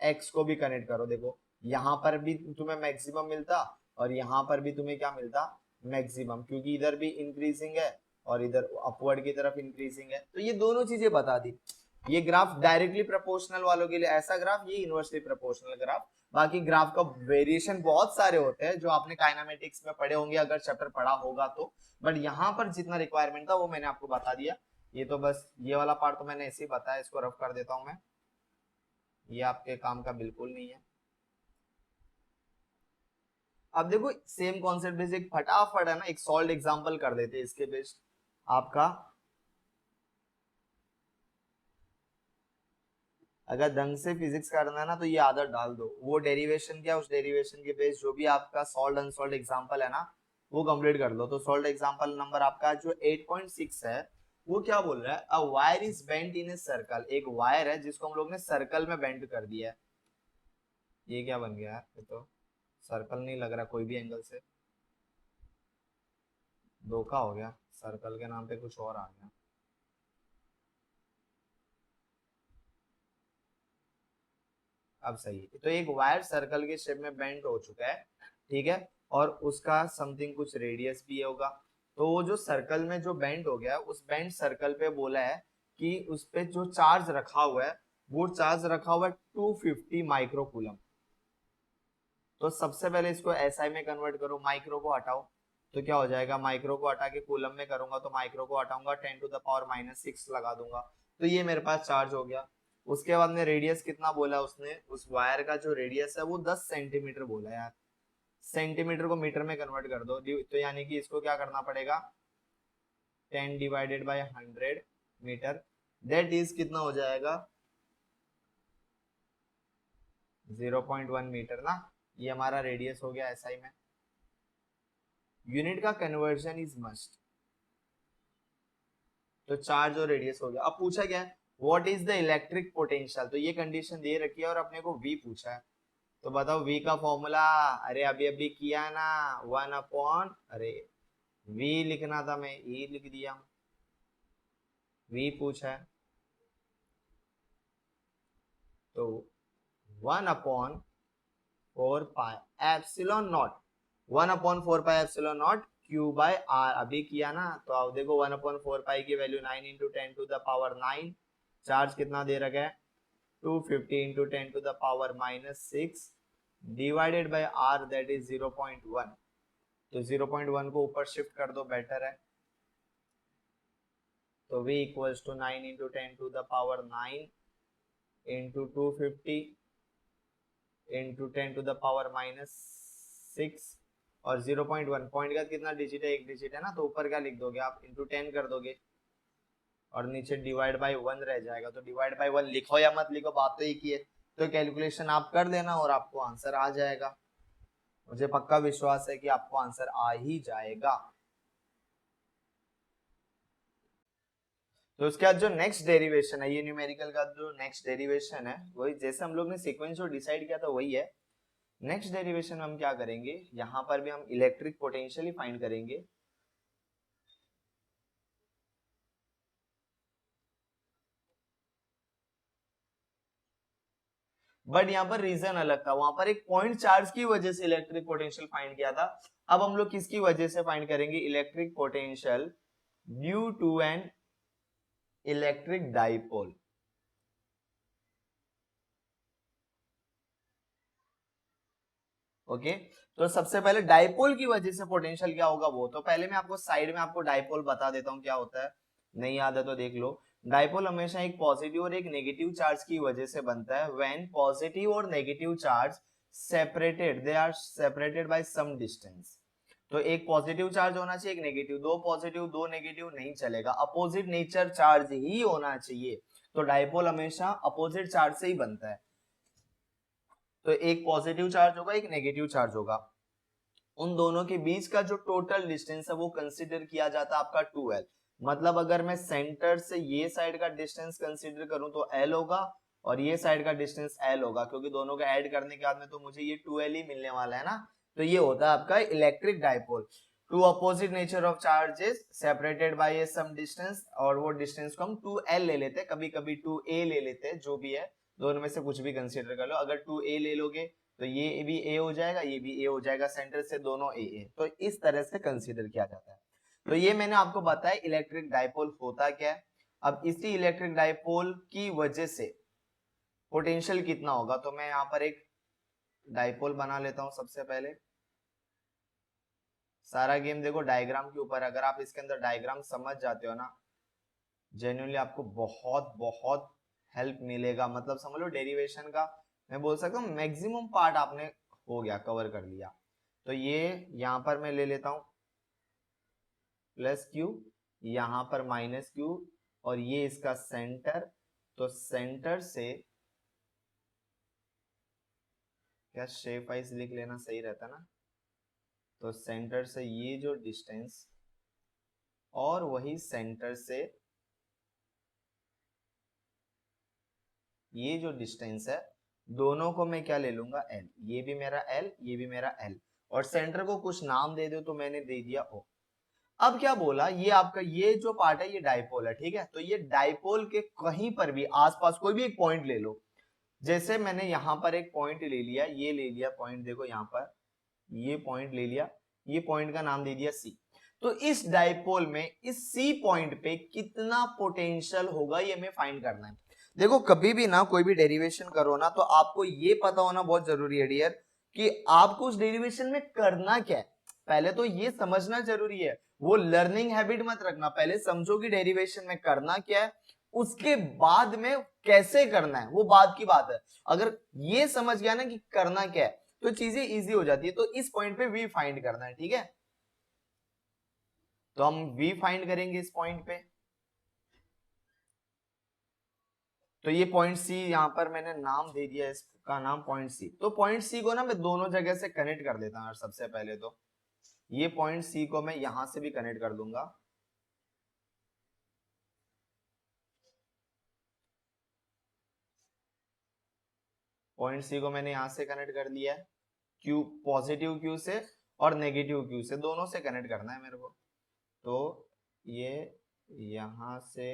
x को भी कनेक्ट करो, देखो यहाँ पर भी तुम्हें मैक्सिमम मिलता और यहाँ पर भी तुम्हें क्या मिलता, मैक्सिमम, क्योंकि इधर भी इंक्रीजिंग है और इधर अपवर्ड की तरफ इंक्रीजिंग है। तो ये दोनों चीजें बता दी। ये ग्राफ डायरेक्टली प्रोपोर्शनल वालों के लिए ऐसा ग्राफ, ये इनवर्सली प्रोपोर्शनल ग्राफ। बाकी ग्राफ का वेरिएशन बहुत सारे होते हैं जो आपने काइनेमेटिक्स में पढ़े होंगे अगर चैप्टर पढ़ा होगा तो, बट यहाँ पर जितना रिक्वायरमेंट था वो मैंने आपको बता दिया। ये तो बस ये वाला पार्ट तो मैंने ऐसे ही बताया, इसको रफ कर देता हूँ मैं, ये आपके काम का बिल्कुल नहीं है। अब देखो सेम कॉन्सेप्ट बेस्ड एक फटाफट है ना एक सॉल्व एग्जांपल कर देते हैं इसके बेस्ड आपका। अगर ढंग से फिजिक्स करना है ना तो ये आदत डाल दो, वो डेरिवेशन क्या, उस डेरिवेशन के बेस जो भी आपका सॉल्व अनसॉल्व एग्जांपल है ना वो कंप्लीट कर लो। तो सॉल्व एग्जांपल नंबर आपका जो 8.6 है वो क्या बोल रहा है, a wire is bent in a circle, एक वायर है जिसको हम लोग ने सर्कल में बेंट कर दिया है। ये क्या बन गया है, ये तो सर्कल नहीं लग रहा कोई भी एंगल से, धोखा हो गया, सर्कल के नाम पे कुछ और आ गया। अब सही है, तो एक वायर सर्कल के शेप में बेंड हो चुका है, ठीक है, और उसका समथिंग कुछ रेडियस भी होगा। तो वो जो सर्कल में जो बेंड हो गया उस बेंड सर्कल पे बोला है कि उस पे जो चार्ज रखा हुआ है वो चार्ज रखा हुआ है 250 माइक्रोकूलम। तो सबसे पहले इसको एसआई में कन्वर्ट करो, माइक्रो को हटाओ तो क्या हो जाएगा, माइक्रो को हटा के कूलम में करूंगा तो माइक्रो को हटाऊंगा 10⁻⁻6 लगा दूंगा। तो ये मेरे पास चार्ज हो गया। उसके बाद में रेडियस कितना बोला उसने, उस वायर का जो रेडियस है वो 10 सेंटीमीटर बोला यार। सेंटीमीटर को मीटर में कन्वर्ट कर दो, तो यानी कि इसको क्या करना पड़ेगा, 10/100 मीटर, दैट इज कितना हो जाएगा 0.1 मीटर ना। ये हमारा रेडियस हो गया एसआई में। यूनिट का कन्वर्जन इज मस्ट। तो चार्ज और रेडियस हो गया। अब पूछा क्या है, what is the electric potential, तो ये कंडीशन दे रखी है और अपने को V पूछा है। तो बताओ V का फॉर्मूला, अरे अभी अभी किया ना, 1 अरे V लिखना था मैं E लिख दिया, V पूछा है तो 1/4 pi epsilon not, 1/4 pi epsilon naught Q/R अभी किया ना। तो अब देखो 1/4 पाई की वैल्यू 9 इंटू 10⁻⁹, चार्ज कितना दे रखा है 250 into 10⁻⁻6 divided by R that is 0.1। तो 0.1 को ऊपर शिफ्ट कर दो, बेटर है। तो v equals to 9 into 10 to the power 9 into 250 into 10 to the power -6 और 0.1 पॉइंट का कितना डिजिट है, एक डिजिट है ना, तो ऊपर क्या लिख दोगे आप, इंटू 10 कर दोगे और नीचे डिवाइड बाय 1 रह जाएगा। तो डिवाइड बाय 1 लिखो या मत लिखो, बात तो एक ही है। तो कैलकुलेशन आप कर लेना और आपको आंसर आ जाएगा। मुझे पक्का विश्वास है कि आपको आंसर आ ही जाएगा। तो उसके बाद जो नेक्स्ट डेरिवेशन है, ये न्यूमेरिकल का जो नेक्स्ट डेरिवेशन है, वही जैसे हम लोग ने सीक्वेंस जो डिसाइड किया था वही है। नेक्स्ट डेरिवेशन में हम क्या करेंगे, यहां पर भी हम इलेक्ट्रिक पोटेंशियल ही फाइंड करेंगे। बट यहाँ पर रीजन अलग था, वहां पर एक पॉइंट चार्ज की वजह से इलेक्ट्रिक पोटेंशियल फाइंड किया था। अब हम लोग किसकी वजह से फाइंड करेंगे, electric potential due to an electric dipole. Okay तो सबसे पहले डाइपोल की वजह से पोटेंशियल क्या होगा, वो तो पहले मैं आपको साइड में आपको डाइपोल बता देता हूँ क्या होता है, नहीं याद है तो देख लो। डाइपोल हमेशा एक पॉजिटिव और एक नेगेटिव चार्ज की वजह से बनता है। व्हेन पॉजिटिव और negative charge separated, they are separated by some distance. तो एक पॉजिटिव चार्ज होना चाहिए, एक नेगेटिव, दो पॉजिटिव दो नेगेटिव नहीं चलेगा, अपोजिट नेचर चार्ज ही होना चाहिए। तो डाइपोल हमेशा अपोजिट चार्ज से ही बनता है। तो एक पॉजिटिव चार्ज होगा, एक नेगेटिव चार्ज होगा, उन दोनों के बीच का जो टोटल डिस्टेंस है वो कंसीडर किया जाता है आपका 2l। मतलब अगर मैं सेंटर से ये साइड का डिस्टेंस कंसीडर करूं तो l होगा और ये साइड का डिस्टेंस l होगा, क्योंकि दोनों को ऐड करने के बाद में तो मुझे ये 2l ही मिलने वाला है ना। तो ये होता है आपका electric dipole. Two opposite nature of charges separated by a some distance, और वो डिस्टेंस को हम 2l ले लेते हैं, कभी कभी 2a ले लेते हैं, जो भी है दोनों में से कुछ भी कंसीडर कर लो। अगर 2a ले लोगे तो ये भी a हो जाएगा, ये भी a हो जाएगा, सेंटर से दोनों a। तो इस तरह से कंसीडर किया जाता है। तो ये मैंने आपको बताया इलेक्ट्रिक डाइपोल होता क्या है। अब इसी इलेक्ट्रिक डाइपोल की वजह से पोटेंशियल कितना होगा, तो मैं यहाँ पर एक डाइपोल बना लेता हूं सबसे पहले। सारा गेम देखो डायग्राम के ऊपर, अगर आप इसके अंदर डायग्राम समझ जाते हो ना, जेन्युइनली आपको बहुत बहुत हेल्प मिलेगा। मतलब समझ लो डेरिवेशन का मैं बोल सकता हूँ मैक्सिमम पार्ट आपने हो गया, कवर कर लिया। तो ये यहां पर मैं ले लेता हूं प्लस क्यू, यहां पर माइनस क्यू, और ये इसका सेंटर। तो सेंटर से क्या शेप वाइज लिख लेना सही रहता ना। तो सेंटर से ये जो डिस्टेंस और वही सेंटर से ये जो डिस्टेंस है, दोनों को मैं क्या ले लूंगा l। ये भी मेरा l, ये भी मेरा l, और सेंटर को कुछ नाम दे दो, तो मैंने दे दिया o। अब क्या बोला, ये आपका ये जो पार्ट है ये डाइपोल है, ठीक है। तो ये डाइपोल के कहीं पर भी आसपास कोई भी एक पॉइंट ले लो। जैसे मैंने यहां पर एक पॉइंट ले लिया, ये ले लिया पॉइंट, देखो यहां पर ये पॉइंट ले लिया, ये पॉइंट का नाम दे दिया C। तो इस डाइपोल में इस C पॉइंट पे कितना पोटेंशियल होगा ये हमें फाइंड करना है। देखो कभी भी ना कोई भी डेरिवेशन करो ना, तो आपको ये पता होना बहुत जरूरी है डियर कि आपको उस डेरिवेशन में करना क्या है। पहले तो ये समझना जरूरी है, वो लर्निंग हैबिट मत रखना, पहले समझो कि डेरिवेशन में करना क्या है, उसके बाद में कैसे करना है वो बात की बात है। अगर ये समझ गया ना कि करना क्या है तो चीजें इजी हो जाती है। तो इस पॉइंट पे v फाइंड करना है, ठीक है। तो हम v फाइंड करेंगे इस पॉइंट पे। तो ये पॉइंट C यहां पर मैंने नाम दे दिया, इसका नाम पॉइंट C। तो पॉइंट C को ना मैं दोनों जगह से कनेक्ट कर देता हूं। सबसे पहले तो ये पॉइंट C को मैं यहां से भी कनेक्ट कर दूंगा। पॉइंट C को मैंने यहां से कनेक्ट कर दिया है, Q पॉजिटिव Q से और नेगेटिव Q से, दोनों से कनेक्ट करना है मेरे को। तो ये यहां से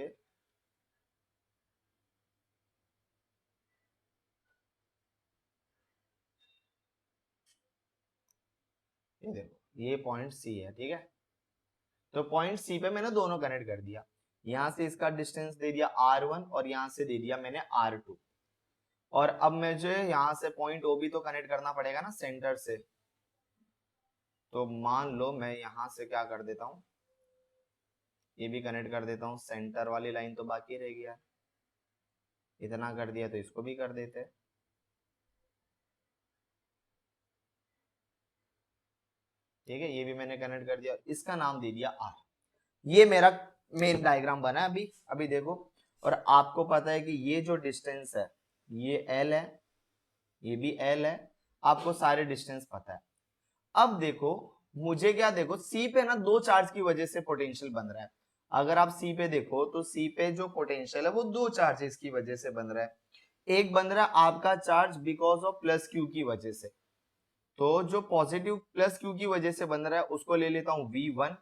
ये देखो ये पॉइंट C है, ठीक है। तो पॉइंट C पे मैंने दोनों कनेक्ट कर दिया, यहां से इसका डिस्टेंस दे दिया R1 और यहां से दे दिया मैंने R2। और अब मुझे यहां से पॉइंट O भी तो कनेक्ट करना पड़ेगा ना सेंटर से। तो मान लो मैं यहां से क्या कर देता हूं, ये भी कनेक्ट कर देता हूँ, सेंटर वाली लाइन तो बाकी रह गया, इतना कर दिया तो इसको भी कर देते हैं। ठीक है, ये भी मैंने कनेक्ट कर दिया, इसका नाम दे दिया आर। ये मेरा मेन डायग्राम बना है अभी अभी देखो। और आपको पता है कि ये जो डिस्टेंस है ये एल है, ये भी एल है, आपको सारे डिस्टेंस पता है। अब देखो मुझे क्या, देखो सी पे ना दो चार्ज की वजह से पोटेंशियल बन रहा है। अगर आप सी पे देखो तो सी पे जो पोटेंशियल है वो दो चार्जेस की वजह से बन रहा है। एक बन रहा है आपका charge because of plus Q की वजह से, तो जो पॉजिटिव प्लस क्यू की वजह से बन रहा है उसको ले लेता हूं V1,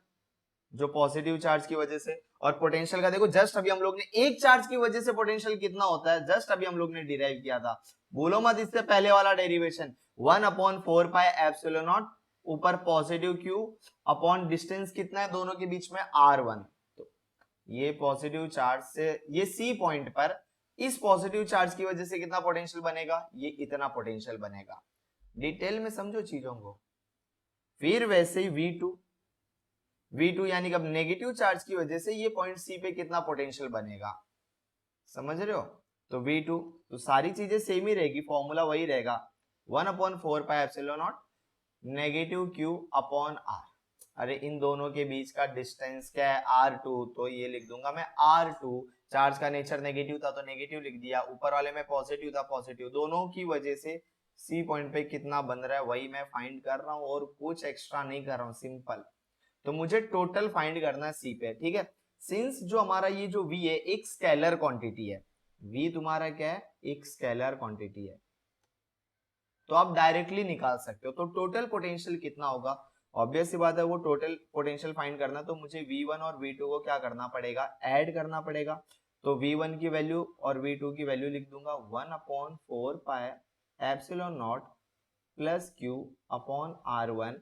जो पॉजिटिव चार्ज की वजह से। और पोटेंशियल का देखो, जस्ट अभी हम लोग ने एक चार्ज की वजह से पोटेंशियल कितना होता है, जस्ट अभी हम लोग ने डिराइव किया था, बोलो मत इससे पहले वाला डेरिवेशन, 1/4πε0, ऊपर पॉजिटिव क्यू अपॉन डिस्टेंस कितना है दोनों के बीच में R1। तो ये पॉजिटिव चार्ज से ये सी पॉइंट पर इस पॉजिटिव चार्ज की वजह से कितना पोटेंशियल बनेगा, ये इतना पोटेंशियल बनेगा। डिटेल में समझो चीजों को। फिर वैसे ही V2 यानी कि अब नेगेटिव चार्ज की वजह से ये पॉइंट सी पे कितना पोटेंशियल बनेगा, समझ रहे हो। तो V2, तो सारी चीजें सेम ही रहेगी, फॉर्मूला वही रहेगा, 1/4πε0 नेगेटिव क्यू अपॉन आर। अरे इन दोनों के बीच का डिस्टेंस क्या है, R2, तो ये लिख दूंगा मैं R2। चार्ज का नेचर नेगेटिव था तो नेगेटिव लिख दिया, ऊपर वाले में पॉजिटिव था पॉजिटिव, दोनों की वजह से सी पॉइंट पे कितना बन रहा है वही मैं फाइंड कर रहा हूँ, और कुछ एक्स्ट्रा नहीं कर रहा हूँ, सिंपल। तो मुझे टोटल फाइंड करना है सी पे, ठीक है। सिंस जो हमारा ये जो V है एक स्केलर क्वांटिटी है, V तुम्हारा क्या है, एक स्केलर क्वांटिटी है, तो आप डायरेक्टली निकाल सकते हो। तो टोटल पोटेंशियल कितना होगा, ऑब्वियस सी बात है, वो टोटल पोटेंशियल फाइंड करना, तो मुझे V1 और V2 को क्या करना पड़ेगा, ऐड करना पड़ेगा। तो V1 की वैल्यू और V2 की वैल्यू लिख दूंगा 1/4πε0 प्लस क्यू अपॉन R1,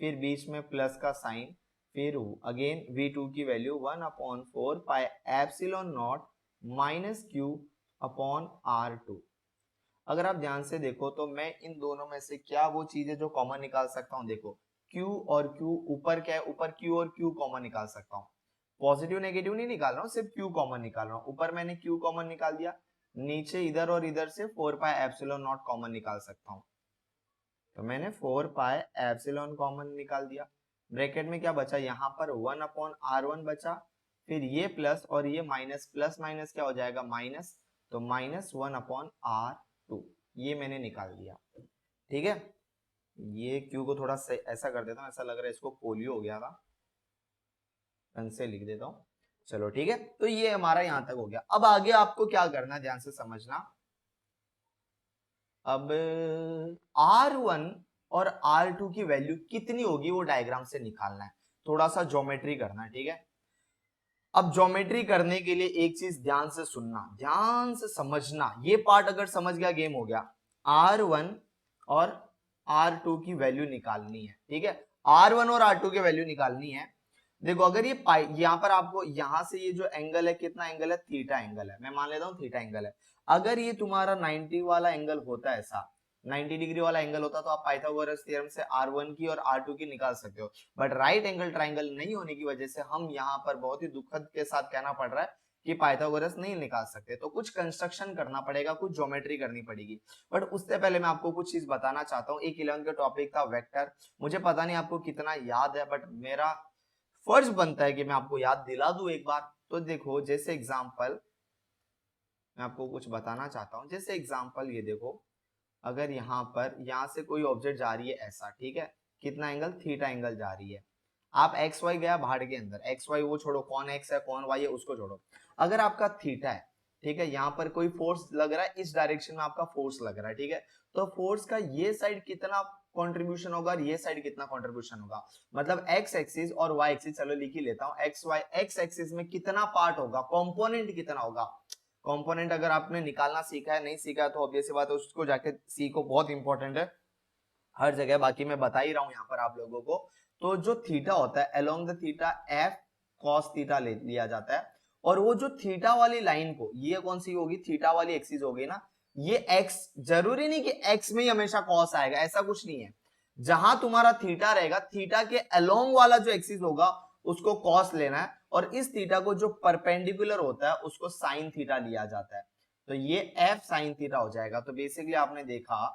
फिर बीच में प्लस का साइन, फिर अगेन V2 की value 1/4πε0 minus Q upon R2। अगर आप ध्यान से देखो तो मैं इन दोनों में से क्या वो चीजें जो कॉमन निकाल सकता हूँ, देखो Q और Q, ऊपर क्या है, ऊपर Q और Q कॉमन निकाल सकता हूँ, पॉजिटिव नेगेटिव नहीं निकाल रहा हूँ, सिर्फ Q कॉमन निकाल रहा हूँ। ऊपर मैंने Q कॉमन निकाल दिया, नीचे इधर और इधर से 4πε0 कॉमन निकाल सकता हूँ, तो मैंने 4πε कॉमन निकाल दिया। ब्रैकेट में क्या बचा, यहाँ पर 1/R1 बचा, फिर ये प्लस और ये माइनस, प्लस माइनस क्या हो जाएगा, माइनस, तो -1/R2, ये मैंने निकाल दिया। ठीक है, ये क्यू को थोड़ा ऐसा कर देता हूँ, ऐसा लग रहा है इसको पोलियो हो गया था, ढंग से लिख देता हूँ। चलो ठीक है, तो ये हमारा यहां तक हो गया। अब आगे आपको क्या करना है, ध्यान से समझना। अब R1 और R2 की वैल्यू कितनी होगी वो डायग्राम से निकालना है, थोड़ा सा ज्योमेट्री करना है, ठीक है। अब ज्योमेट्री करने के लिए एक चीज ध्यान से सुनना, ध्यान से समझना, ये पार्ट अगर समझ गया गेम हो गया। R1 और R2 की वैल्यू निकालनी है, ठीक है। R1 और R2 की वैल्यू निकालनी है। देखो अगर ये यहाँ पर आपको यहाँ से ये जो एंगल है, कितना एंगल है, थीटा एंगल है, मैं मान लेता हूँ थीटा एंगल है। अगर ये तुम्हारा 90 वाला एंगल होता है, ऐसा 90 डिग्री वाला एंगल होता, तो आप पाइथागोरस थ्योरम से R1 की और R2 की निकाल सकते हो। बट राइट एंगल ट्राइंगल नहीं होने की वजह से हम यहाँ पर बहुत ही दुखद के साथ कहना पड़ रहा है कि पाइथागोरस नहीं निकाल सकते, तो कुछ कंस्ट्रक्शन करना पड़ेगा, कुछ ज्योमेट्री करनी पड़ेगी। बट उससे पहले मैं आपको कुछ चीज बताना चाहता हूँ। एक 11th का टॉपिक था वेक्टर, मुझे पता नहीं आपको कितना याद है, बट मेरा फर्ज बनता है कि मैं आपको याद दिला दूं एक बार। तो देखो जैसे एग्जांपल मैं आपको कुछ बताना चाहता हूं, जैसे एग्जांपल ये देखो, अगर यहाँ पर यहाँ से कोई ऑब्जेक्ट जा रही है ऐसा, ठीक है, कितना एंगल, थीटा एंगल जा रही है। आप एक्स वाई गया भाड़ के अंदर, एक्स वाई वो छोड़ो, कौन एक्स है कौन वाई है उसको छोड़ो, अगर आपका थीटा है, ठीक है, यहाँ पर कोई फोर्स लग रहा है, इस डायरेक्शन में आपका फोर्स लग रहा है, ठीक है, तो फोर्स का ये साइड कितना कंट्रीब्यूशन होगा और ये साइड कितना कंट्रीब्यूशन होगा, मतलब एक्स एक्सिस और वाई एक्सिस, चलो लिख ही लेता हूँ, एक्स वाई, एक्स एक्सिस में कितना पार्ट होगा, कंपोनेंट कितना होगा। कंपोनेंट अगर आपने निकालना सीखा है, नहीं सीखा है तो ऑब्वियस सी बात है उसको जाके सीखो, बहुत इंपॉर्टेंट है हर जगह, बाकी मैं बता ही रहा हूं यहाँ पर आप लोगों को। तो जो थीटा होता है, along the theta F cos theta ले लिया जाता है, और वो जो थीटा वाली लाइन को, ये कौन सी होगी, थीटा वाली एक्सिस होगी ना, ये एक्स, जरूरी नहीं कि एक्स में ही हमेशा कॉस आएगा, ऐसा कुछ नहीं है। जहां तुम्हारा थीटा रहेगा, थीटा के अलोंग वाला जो एक्सिस होगा उसको कॉस लेना है, और इस थीटा को जो परपेंडिकुलर होता है उसको साइन थीटा लिया जाता है। तो ये एफ साइन थीटा हो जाएगा। तो बेसिकली आपने देखा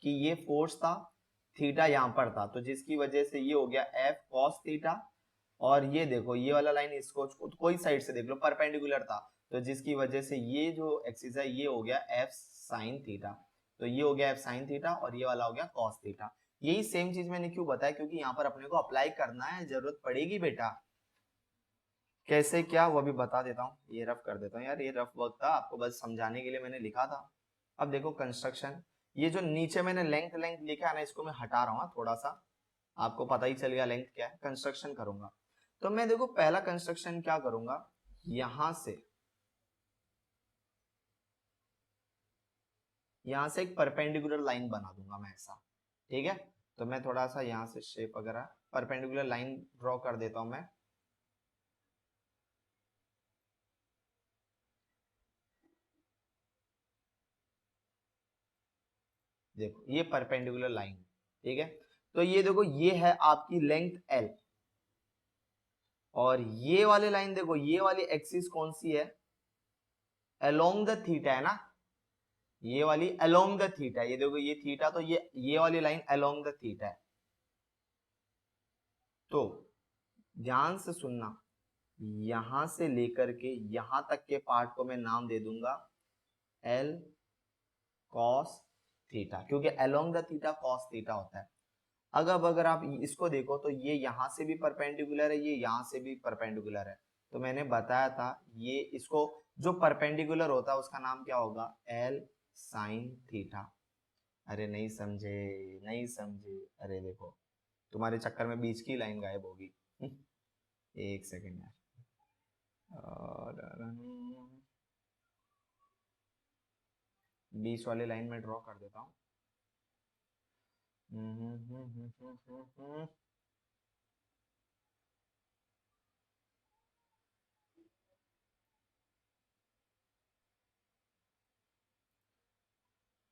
कि ये फोर्स था, थीटा यहां पर था, तो जिसकी वजह से ये हो गया एफ कॉस थीटा, और ये देखो ये वाला लाइन इसको कोई साइड से देख लो परपेंडिकुलर था, तो जिसकी वजह से ये जो एक्सिस है ये हो गया एफ साइन थीटा। तो ये हो गया एफ साइन थीटा और ये वाला हो गया कॉस थीटा। यही सेम चीज मैंने क्यों बताया, क्योंकि यहाँ पर अपने को अप्लाई करना है, जरूरत पड़ेगी बेटा। कैसे क्या वो भी बता देता हूँ, ये रफ कर देता हूँ यार, ये रफ वर्क था, आपको बस समझाने के लिए मैंने लिखा था। अब देखो कंस्ट्रक्शन, ये जो नीचे मैंने लेंथ लेंथ लिखा है ना, इसको मैं हटा रहा हूँ थोड़ा सा, आपको पता ही चल गया लेंथ क्या है। कंस्ट्रक्शन करूंगा तो मैं देखो पहला कंस्ट्रक्शन क्या करूंगा, यहां से एक परपेंडिकुलर लाइन बना दूंगा मैं ऐसा, ठीक है। तो मैं थोड़ा सा यहां से शेप वगैरह परपेंडिकुलर लाइन ड्रॉ कर देता हूं मैं। देखो ये परपेंडिकुलर लाइन, ठीक है। तो ये देखो ये है आपकी लेंथ एल, और ये वाली लाइन देखो, ये वाली एक्सिस कौन सी है, अलोंग द थीटा है ना, ये वाली अलोंग द थीटा, ये देखो ये थीटा, तो ये वाली लाइन अलोंग द थीटा है। तो ध्यान से सुनना, यहां से लेकर के यहां तक के पार्ट को मैं नाम दे दूंगा एल कॉस थीटा, क्योंकि along the theta cos theta होता है। अगर आप इसको देखो तो ये यहां से भी परपेंडिकुलर है, ये यहां से भी परपेंडिकुलर है। तो मैंने बताया था ये इसको जो परपेंडिकुलर होता है उसका नाम क्या होगा, एल साइन थीटा। अरे नहीं समझे, नहीं समझे, अरे देखो तुम्हारे चक्कर में बीच की लाइन गायब होगी। एक सेकेंड यार, और बीच वाली लाइन में ड्रॉ कर देता हूँ।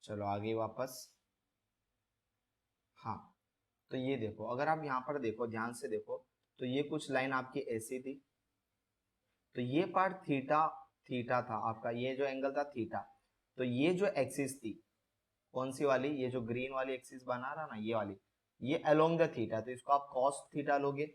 चलो आगे वापस। हाँ, तो ये देखो अगर आप यहाँ पर देखो ध्यान से देखो, तो ये कुछ लाइन आपकी ऐसी थी, तो ये पार्ट थीटा, थीटा था आपका, ये जो एंगल था थीटा। तो ये जो एक्सिस थी कौन सी वाली, ये जो ग्रीन वाली एक्सिस बना रहा ना ये वाली, ये अलोंग द थीटा, तो इसको आप कॉस थीटा लोगे।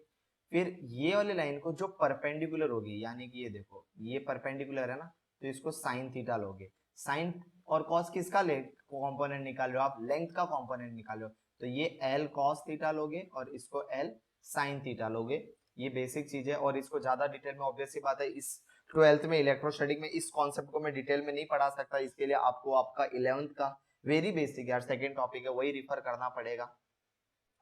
फिर ये वाली लाइन को जो परपेंडिकुलर होगी, यानी कि ये देखो ये परपेंडिकुलर है ना, तो इसको साइन थीटा लोगे। साइन और कॉस किसका ले कंपोनेंट निकाल रहे हो आप, लेंथ का कंपोनेंट निकाल रहे हो, तो ये एल कॉस थीटा लोगे और इसको एल साइन थीटा लोगे। ये बेसिक चीज है, और इसको ज्यादा डिटेल में ऑब्वियसली बात है इस 12th में इलेक्ट्रोस्टैटिक में इस कॉन्सेप्ट को मैं डिटेल में नहीं पढ़ा सकता, इसके लिए आपको आपका 11th का वेरी बेसिक यार सेकंड टॉपिक है वही रिफर करना पड़ेगा।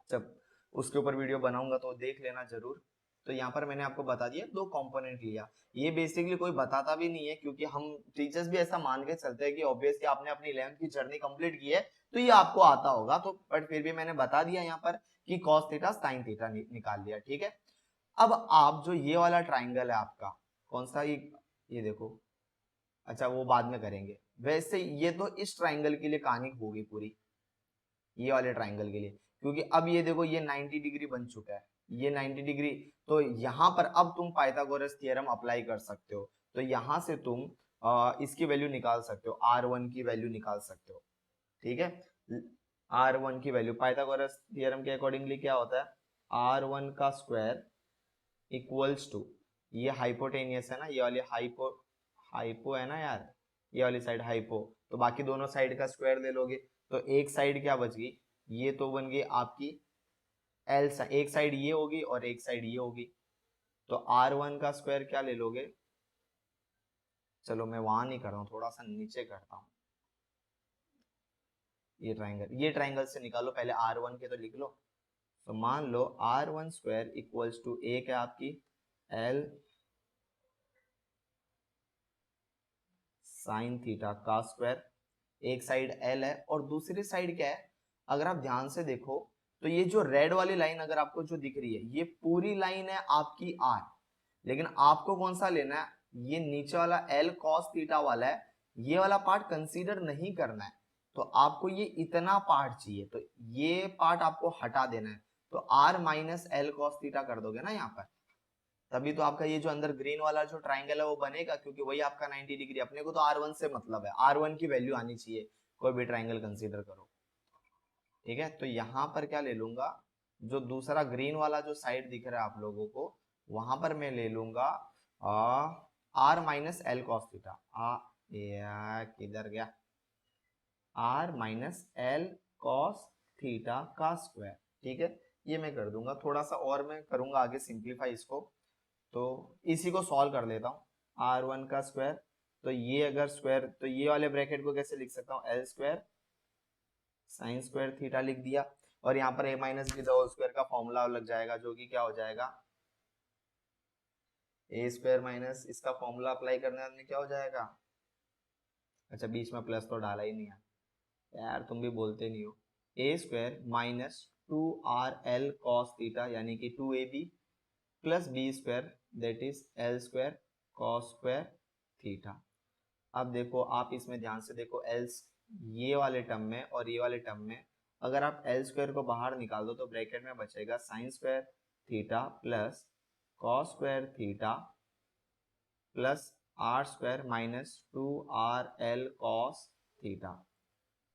जब उसके ऊपर वीडियो बनाऊंगा तो देख लेना जरूर। तो यहाँ पर मैंने आपको बता दिया दो कंपोनेंट लिया, ये बेसिकली कोई बताता भी नहीं है, क्योंकि हम टीचर्स भी ऐसा मान के चलते हैं कि ऑब्वियसली आपने अपनी 11th की जर्नी कंप्लीट की है तो ये आपको आता होगा, तो बट फिर भी मैंने बता दिया यहाँ पर कि कॉस थीटा साइन थीटा निकाल लिया, ठीक है। अब आप जो ये वाला ट्राइंगल है आपका कौन सा, ये देखो, अच्छा वो बाद में करेंगे। वैसे ये तो इस ट्राइंगल के लिए कहानी होगी पूरी, ये वाले ट्राइंगल के लिए, क्योंकि अब ये देखो ये 90 डिग्री बन चुका है, ये 90 डिग्री, तो यहां पर अब तुम पाइथागोरस थ्योरम अप्लाई कर सकते हो। तो यहां से तुम इसकी वैल्यू निकाल सकते हो, R1 की वैल्यू निकाल सकते हो, ठीक है। R1 की वैल्यू पाइथागोरस थ्योरम के अकॉर्डिंगली क्या होता है, R1 का स्क्वायर इक्वल्स टू, ये हाइपोटेनियस है ना, ये वाली हाइपो, हाइपो है ना यार, ये वाली साइड हाइपो, तो बाकी दोनों साइड का स्क्वायर ले लोगे, तो एक साइड क्या बच गई, ये तो बन गई आपकी एल, एक साइड ये होगी और एक साइड ये होगी, तो R1 का स्क्वायर क्या ले लोगे, चलो मैं वहां नहीं कर रहा हूँ, थोड़ा सा नीचे करता हूँ। ये ट्राइंगल से निकालो, पहले R1 के तो लिख लो। तो मान लो R1 स्क्वायर इक्वल्स टू एक है आपकी एल साइन थीटा का स्क्वायर, एक साइड एल है और दूसरी साइड क्या है, अगर आप ध्यान से देखो तो ये जो रेड वाली लाइन अगर आपको जो दिख रही है ये पूरी लाइन है आपकी आर, लेकिन आपको कौन सा लेना है, ये नीचे वाला एल कॉस थीटा वाला है, ये वाला पार्ट कंसीडर नहीं करना है, तो आपको ये इतना पार्ट चाहिए, तो ये पार्ट आपको हटा देना है, तो r minus L cos theta कर दोगे ना यहाँ पर, तभी तो आपका ये जो अंदर ग्रीन वाला जो ट्राइंगल है वो बनेगा, क्योंकि वही आपका 90 डिग्री। अपने को तो R1 से मतलब है, R1 की वैल्यू आनी चाहिए कोई भी ट्राइंगल कंसीडर करो, ठीक है। तो यहाँ पर क्या ले लूंगा, जो दूसरा ग्रीन वाला जो साइड दिख रहा है आप लोगों को, वहां पर मैं ले लूंगा r minus L cos theta. किधर गया, r minus L cos theta का स्क्वायर, ठीक है। ये मैं कर दूंगा, थोड़ा सा और मैं करूंगा आगे सिंप्लीफाई इसको, तो इसी को सॉल्व कर लेता हूँ। r1 का स्क्वायर, तो ये अगर स्क्वायर, तो ये वाले ब्रैकेट को कैसे लिख सकता हूँ, L square sine square theta लिख दिया, और यहाँ पर a minus B the whole square का फॉर्मूला लग जाएगा, जो कि क्या हो जाएगा, ए स्क्वायर माइनस इसका फॉर्मूला अप्लाई करने में क्या हो जाएगा, अच्छा बीच में प्लस तो डाला ही नहीं है यार, तुम भी बोलते नहीं हो, A square minus 2rl cos theta यानी कि 2ab plus B square that is L square cos square theta. अब देखो आप इसमें ध्यान से देखो, एल ये वाले टर्म में और ये वाले टर्म में अगर आप एल स्क्वायर को बाहर निकाल दो तो ब्रैकेट में बचेगा sine square theta plus cos square theta plus R square minus 2rl cos theta.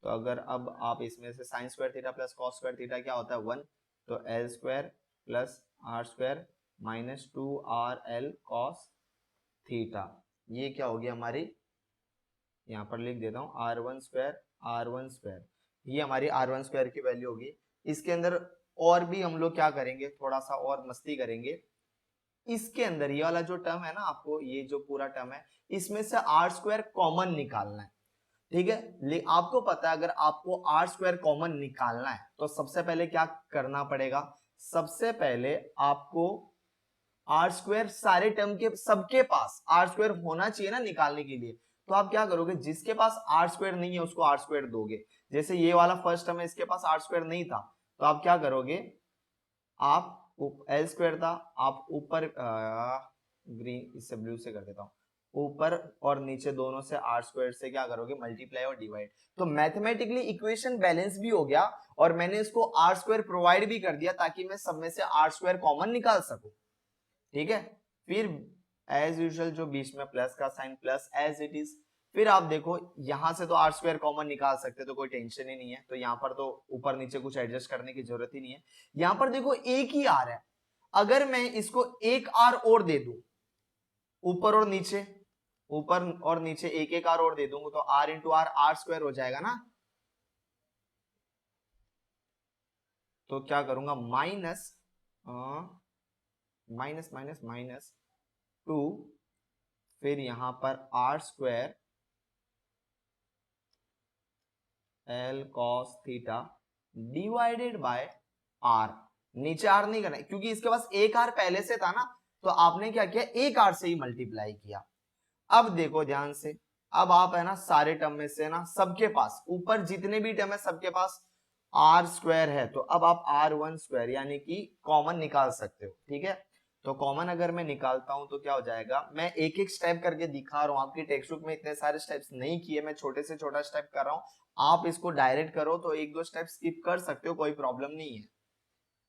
तो अगर अब आप इसमें से sine square theta plus cos square theta क्या होता है 1, तो L square plus R square minus 2rl cos theta, ये क्या होगी हमारी, यहाँ पर लिख देता हूँ r1 स्क्वायर, ये हमारी r1 स्क्वायर की वैल्यू होगी। इसके अंदर और भी हम लोग क्या करेंगे, थोड़ा सा और मस्ती करेंगे, इसके अंदर ये वाला जो टर्म है ना, आपको ये जो पूरा टर्म है इसमें से आर स्क्वायर कॉमन निकालना है, ठीक है। आपको पता है अगर आपको आर स्क्वायर कॉमन निकालना है तो सबसे पहले क्या करना पड़ेगा, सबसे पहले आपको आर स्क्वायर सारे टर्म के सबके पास आर स्क्वायर होना चाहिए ना निकालने के लिए। तो आप क्या करोगे, जिसके पास आर स्क्वायर नहीं है उसको आर स्क्वायर दोगे, जैसे ये वाला फर्स्ट टर्म है इसके पास आर स्क्वायर नहीं था, तो आप क्या करोगे, आप एल स्क्वायर था, आप ऊपर ग्रीन इससे ब्लू से कर देता हूँ, ऊपर और नीचे दोनों से आर स्क्वायर से क्या करोगे, मल्टीप्लाई और डिवाइड। तो मैथमेटिकली इक्वेशन बैलेंस भी हो गया और मैंने इसको आर स्क्वायर प्रोवाइड भी कर दिया ताकि मैं सब में से आर स्क्वायर कॉमन निकाल सकूं, ठीक है। फिर एज यूजुअल जो बीच में प्लस का sine plus as it is, फिर आप देखो यहां से तो आर स्क्वायर कॉमन निकाल सकते तो कोई टेंशन ही नहीं है, तो यहाँ पर तो ऊपर नीचे कुछ एडजस्ट करने की जरूरत ही नहीं है। यहाँ पर देखो एक ही आर है, अगर मैं इसको एक आर और दे दूं, ऊपर और नीचे, ऊपर और नीचे एक एक आर और दे दूंगा तो R into R R square हो जाएगा ना। तो क्या करूंगा, माइनस माइनस माइनस माइनस 2, फिर यहां पर R square L cos theta divided by R, नीचे आर नहीं करना क्योंकि इसके पास एक आर पहले से था ना, तो आपने क्या किया, एक आर से ही मल्टीप्लाई किया। अब देखो ध्यान से, अब आप है ना सारे टर्म में से ना सबके पास ऊपर जितने भी टर्म है सबके पास आर स्क्वायर है, तो अब आप R1 स्क्वायर यानी कि कॉमन निकाल सकते हो, ठीक है। तो कॉमन अगर मैं निकालता हूं तो क्या हो जाएगा, मैं एक एक स्टेप करके दिखा रहा हूं, आपकी टेक्स्ट बुक में इतने सारे स्टेप्स नहीं किए, मैं छोटे से छोटा स्टेप कर रहा हूं। आप इसको डायरेक्ट करो तो एक दो स्टेप स्किप कर सकते हो, कोई प्रॉब्लम नहीं है,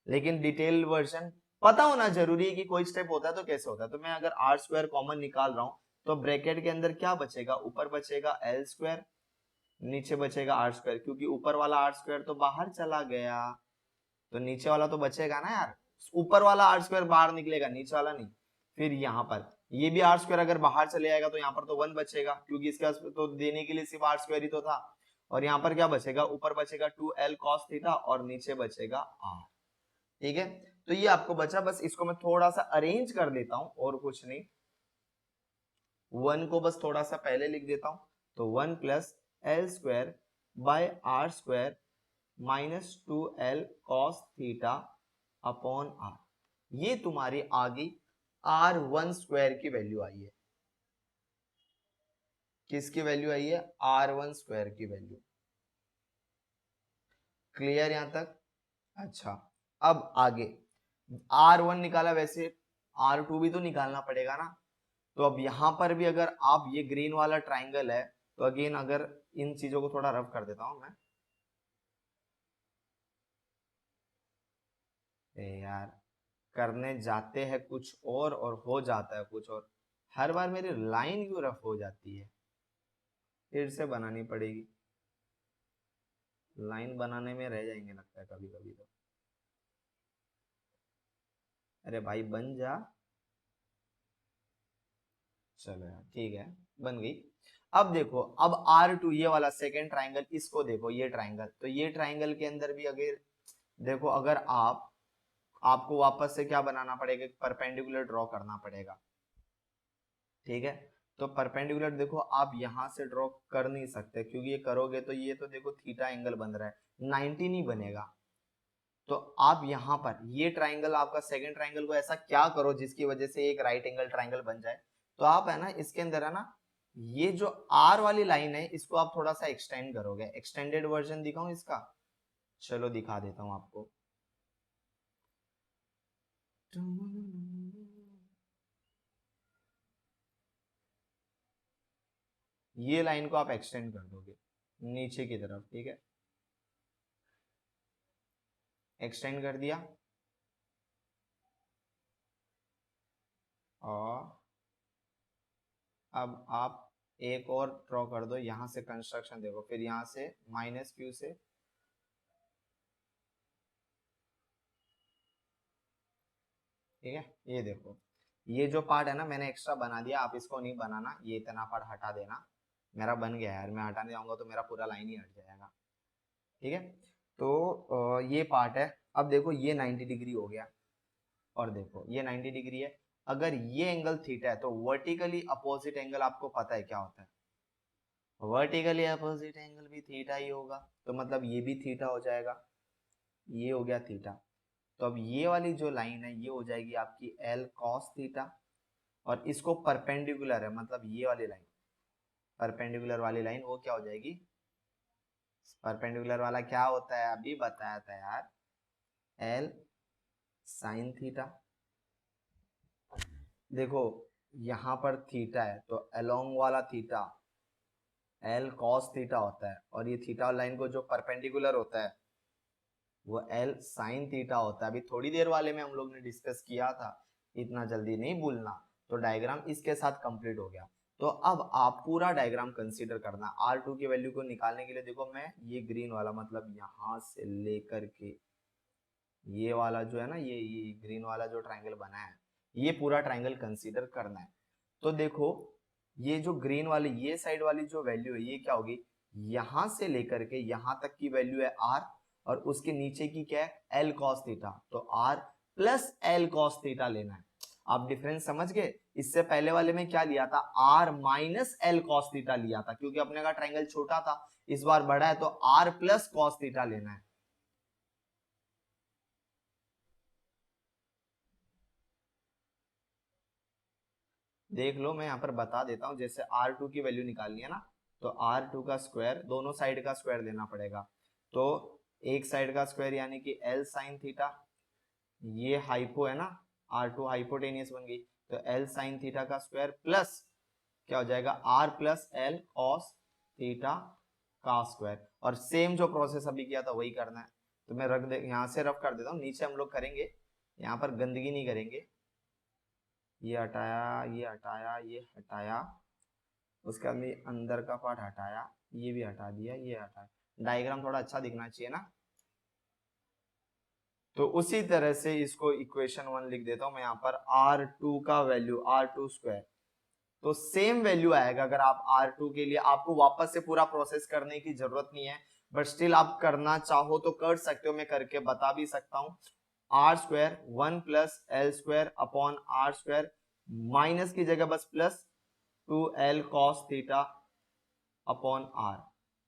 लेकिन डिटेल वर्जन पता होना जरूरी है कि कोई स्टेप होता है तो कैसे होता है। तो मैं अगर आर स्क्वायर कॉमन निकाल रहा हूं तो ब्रैकेट के अंदर क्या बचेगा, ऊपर बचेगा एल स्क्वायर, नीचे बचेगा आर स्क्वायर, क्योंकि ऊपर वाला आर स्क्वायर तो बाहर चला गया, तो नीचे वाला तो बचेगा ना यार, ऊपर वाला आर स्क्वायर बाहर निकलेगा, नीचे वाला नहीं। फिर यहाँ पर ये भी आर स्क्वायर अगर बाहर चले जाएगा तो यहाँ पर तो 1 बचेगा, क्योंकि इसका तो देने के लिए सिर्फ आर स्क्वायर ही तो था। और यहाँ पर क्या बचेगा, ऊपर बचेगा 2l cos थीटा और नीचे बचेगा r, ठीक है। तो ये आपको बचा, बस इसको मैं थोड़ा सा अरेंज कर लेता हूं और कुछ नहीं, 1 को बस थोड़ा सा पहले लिख देता हूं, तो 1 plus L square by R square minus 2l cos theta upon R, ये तुम्हारी आ गई R1 स्क्वायर की वैल्यू आई है। किसकी वैल्यू आई है, R1 स्क्वायर की वैल्यू। क्लियर यहां तक, अच्छा। अब आगे R1 निकाला, वैसे R2 भी तो निकालना पड़ेगा ना। तो अब यहां पर भी अगर आप ये ग्रीन वाला ट्राइंगल है तो अगेन अगर इन चीजों को थोड़ा रफ कर देता हूं मैं, यार करने जाते हैं कुछ और हो जाता है कुछ और। हर बार मेरी लाइन क्यों रफ हो जाती है, फिर से बनानी पड़ेगी। लाइन बनाने में रह जाएंगे लगता है कभी कभी तो। अरे भाई बन जा। चलो यार ठीक है, बन गई। अब देखो, अब R2 ये वाला सेकेंड ट्राइंगल, इसको देखो, ये ट्राइंगल, तो ये ट्राइंगल के अंदर भी अगर देखो, अगर आपको वापस से क्या बनाना पड़ेगा, परपेंडिकुलर ड्रॉ करना पड़ेगा। ठीक है, तो परपेंडिकुलर देखो आप यहां से ड्रॉ कर नहीं सकते, क्योंकि ये करोगे तो ये तो देखो थीटा एंगल बन रहा है, 90 नहीं बनेगा। तो आप यहाँ पर ये ट्राइंगल, आपका सेकंड ट्राइंगल को ऐसा क्या करो जिसकी वजह से एक राइट एंगल ट्राइंगल बन जाए। तो आप है ना इसके अंदर है ना, ये जो आर वाली लाइन है इसको आप थोड़ा सा एक्सटेंड करोगे। एक्सटेंडेड वर्जन दिखाऊं इसका, चलो दिखा देता हूं आपको। ये लाइन को आप एक्सटेंड कर दोगे नीचे की तरफ, ठीक है, एक्सटेंड कर दिया। और अब आप एक और ड्रॉ कर दो, यहां से कंस्ट्रक्शन देखो, फिर यहां से माइनस क्यू से, ठीक है। ये देखो, ये जो पार्ट है ना मैंने एक्स्ट्रा बना दिया, आप इसको नहीं बनाना, ये इतना पार्ट हटा देना। मेरा बन गया यार, मैं हटाने जाऊंगा तो मेरा पूरा लाइन ही हट जाएगा। ठीक है, तो ये पार्ट है। अब देखो ये 90 डिग्री हो गया, और देखो ये 90 डिग्री है। अगर ये एंगल थीटा है तो वर्टिकली अपोजिट एंगल आपको पता है क्या होता है, वर्टिकली अपोजिट एंगल भी थीटा ही होगा। तो मतलब ये भी थीटा हो जाएगा, ये हो गया थीटा। तो अब ये वाली जो लाइन है ये हो जाएगी आपकी एल कॉस थीटा, और इसको परपेंडिकुलर है, मतलब ये वाली लाइन, परपेंडिकुलर वाली लाइन वो क्या हो जाएगी, परपेंडिकुलर वाला क्या होता है अभी बताया था यार, एल साइन थीटा। देखो यहाँ पर थीटा है तो अलोंग वाला थीटा एल कॉस थीटा होता है, और ये थीटा लाइन को जो परपेंडिकुलर होता है वो एल साइन थीटा होता है। अभी थोड़ी देर वाले में हम लोग ने डिस्कस किया था, इतना जल्दी नहीं भूलना। तो डायग्राम इसके साथ कंप्लीट हो गया। तो अब आप पूरा डायग्राम कंसीडर करना। R2 की वैल्यू को निकालने के लिए देखो, मैं ये ग्रीन वाला मतलब यहां से लेकर के ये वाला जो है ना, ये ग्रीन वाला जो ट्राइंगल बना है, ये पूरा ट्राइंगल कंसीडर करना है। तो देखो ये जो ग्रीन वाली ये साइड वाली जो वैल्यू है ये क्या होगी, यहां से लेकर के यहां तक की वैल्यू है R, और उसके नीचे की क्या है L cos थीटा। तो R plus L cos theta लेना है। आप डिफरेंस समझ गए। इससे पहले वाले में क्या लिया था, R minus L cos theta लिया था, क्योंकि अपने का ट्राइंगल छोटा था, इस बार बड़ा है तो R प्लस cos थीटा लेना है। देख लो मैं यहाँ पर बता देता हूँ, जैसे R2 की वैल्यू निकालनी है ना, तो R2 का स्क्वायर, दोनों साइड का स्क्वायर देना पड़ेगा। तो एक साइड का स्क्वायर यानी कि L साइन थीटा, ये हाइपो है ना, R2 हाइपोटेनियस बन गई, तो L साइन थीटा का स्क्वायर प्लस क्या हो जाएगा R plus L cos theta का स्क्वायर। और सेम जो प्रोसेस अभी किया था वही करना है। तो मैं रख दे, यहाँ से रफ कर देता हूँ, नीचे हम लोग करेंगे, यहाँ पर गंदगी नहीं करेंगे। ये हटाया, ये हटाया, ये हटाया, उसके बाद में अंदर का पार्ट हटाया, ये भी हटा दिया, ये हटाया। डायग्राम थोड़ा अच्छा दिखना चाहिए ना। तो उसी तरह से इसको इक्वेशन 1 लिख देता हूं मैं यहाँ पर, R2 का वैल्यू R2 स्क्वायर, तो सेम वैल्यू आएगा। अगर आप R2 के लिए, आपको वापस से पूरा प्रोसेस करने की जरूरत नहीं है, बट स्टिल आप करना चाहो तो कर सकते हो, मैं करके बता भी सकता हूँ। R square 1 plus L square upon R square, minus की जगह बस plus 2L cos theta upon R,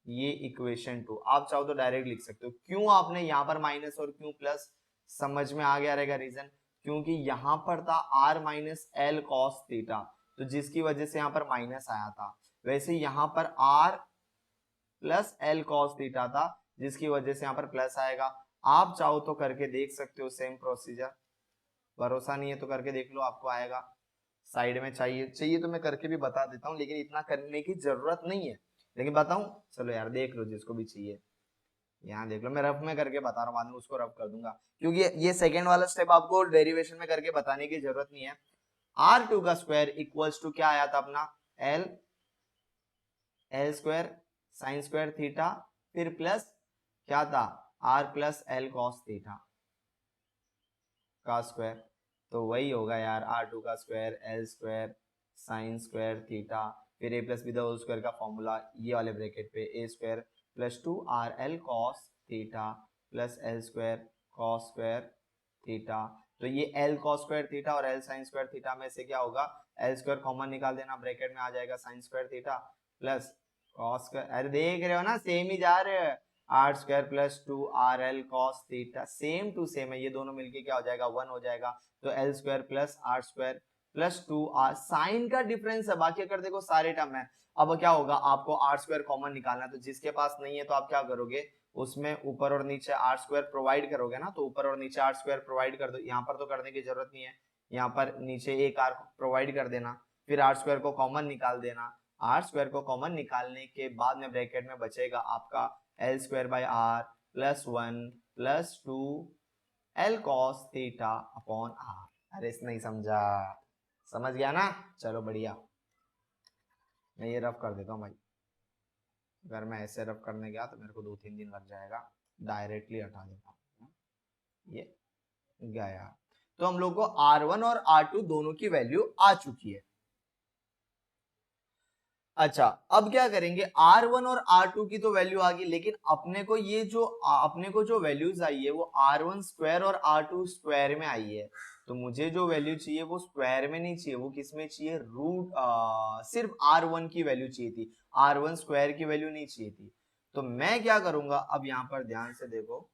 ये इक्वेशन 2। आप चाहो तो डायरेक्ट लिख सकते हो। क्यों आपने यहाँ पर माइनस और क्यों प्लस, समझ में आ गया रहेगा रीजन, क्योंकि यहाँ पर था R minus L cos theta, तो जिसकी वजह से यहाँ पर माइनस आया था। वैसे यहाँ पर R plus L cos theta था, जिसकी वजह से यहाँ पर प्लस आएगा। आप चाहो तो करके देख सकते हो सेम प्रोसीजर, भरोसा नहीं है तो करके देख लो, आपको आएगा। साइड में चाहिए चाहिए तो मैं करके भी बता देता हूँ, लेकिन इतना करने की जरूरत नहीं है। लेकिन बताऊं, चलो यार देख लो जिसको भी चाहिए, यहाँ देख लो, मैं रफ में करके बता रहा हूँ, बाद में उसको रफ कर दूंगा, क्योंकि ये सेकंड वाला स्टेप आपको डेरिवेशन में करके बताने की जरूरत नहीं है। R2 का स्क्वायर इक्वल्स टू क्या आया था अपना, L L square sine square theta, फिर प्लस क्या था, R plus L cos theta का स्क्वायर। तो वही होगा यार, R2 का square L square sine square theta, फिर A plus B the whole square का फॉर्मूला ये वाले ब्रैकेट पे A square plus 2 RL cos theta plus L square cos square theta. तो ये एल कॉस स्क्वायर थीटा और L sine square theta में से क्या होगा, एल स्क्वायर कॉमन निकाल देना, ब्रैकेट में आ जाएगा sign square theta plus cos square, अरे देख रहे हो ना सेम ही जा रहे हैं, R square plus 2 RL cos theta, same to same है, ये दोनों मिलके क्या हो जाएगा, 1 हो जाएगा। तो L square plus R square plus 2R, sine का डिफरेंस है, बाकी अगर देखो सारे टर्म है। अब क्या होगा, आपको आर स्क्वायर कॉमन निकालना है, तो जिसके पास नहीं है तो आप क्या करोगे, उसमें ऊपर और नीचे आर स्क्वायर प्रोवाइड करोगे ना, तो ऊपर और नीचे आर स्क्वायर प्रोवाइड कर दो, यहाँ पर तो करने की जरूरत नहीं है, यहाँ पर नीचे एक आर प्रोवाइड कर देना, फिर आर स्क्वायर को कॉमन निकाल देना। आर स्क्वायर को कॉमन निकालने के बाद में ब्रैकेट में बचेगा आपका L square by R plus 1 plus 2 L cos theta upon R. अरे नहीं समझा, समझ गया ना, चलो बढ़िया। मैं ये रफ कर देता हूँ भाई, अगर मैं ऐसे रफ करने गया तो मेरे को 2-3 दिन लग जाएगा, डायरेक्टली हटा देता हूँ, ये गया। तो हम लोग को R1 और R2 दोनों की वैल्यू आ चुकी है। अच्छा, अब क्या करेंगे, R1 और R2 की तो वैल्यू आ गई, लेकिन अपने को जो वैल्यूज आई है वो R1 स्क्वायर और R2 स्क्वायर में आई है। तो मुझे जो वैल्यू चाहिए वो स्क्वायर में नहीं चाहिए, वो किस में चाहिए, सिर्फ R1 की वैल्यू चाहिए थी, R1 स्क्वायर की वैल्यू नहीं चाहिए थी। तो मैं क्या करूंगा, अब यहां पर ध्यान से देखो,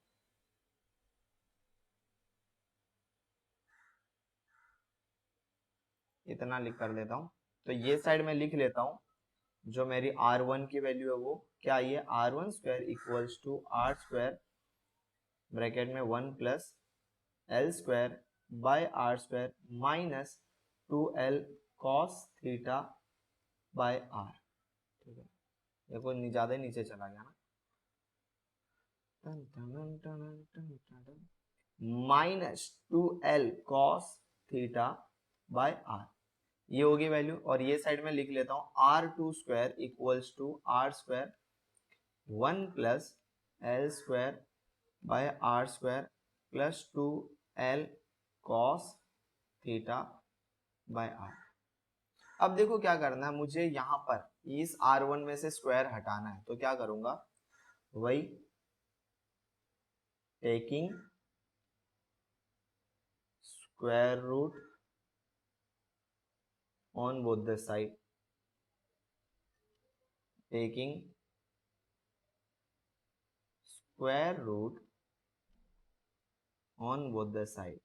इतना लिख कर लेता हूं, तो ये साइड में लिख लेता हूं, जो मेरी R1 की वैल्यू है वो क्या आई है, R1 square equals to R square bracket में 1 plus L square by R square minus 2L cos theta by R. ठीक है, देखो ज्यादा ही नीचे चला गया ना, minus 2L cos theta by R, ये होगी वैल्यू। और ये साइड में लिख लेता हूं, R2 square equals to R square 1 plus L square by R square plus 2L cos theta by R. अब देखो क्या करना है, मुझे यहाँ पर इस R1 में से स्क्वायर हटाना है, तो क्या करूंगा, वही taking square root on both the side, taking square root on both the side.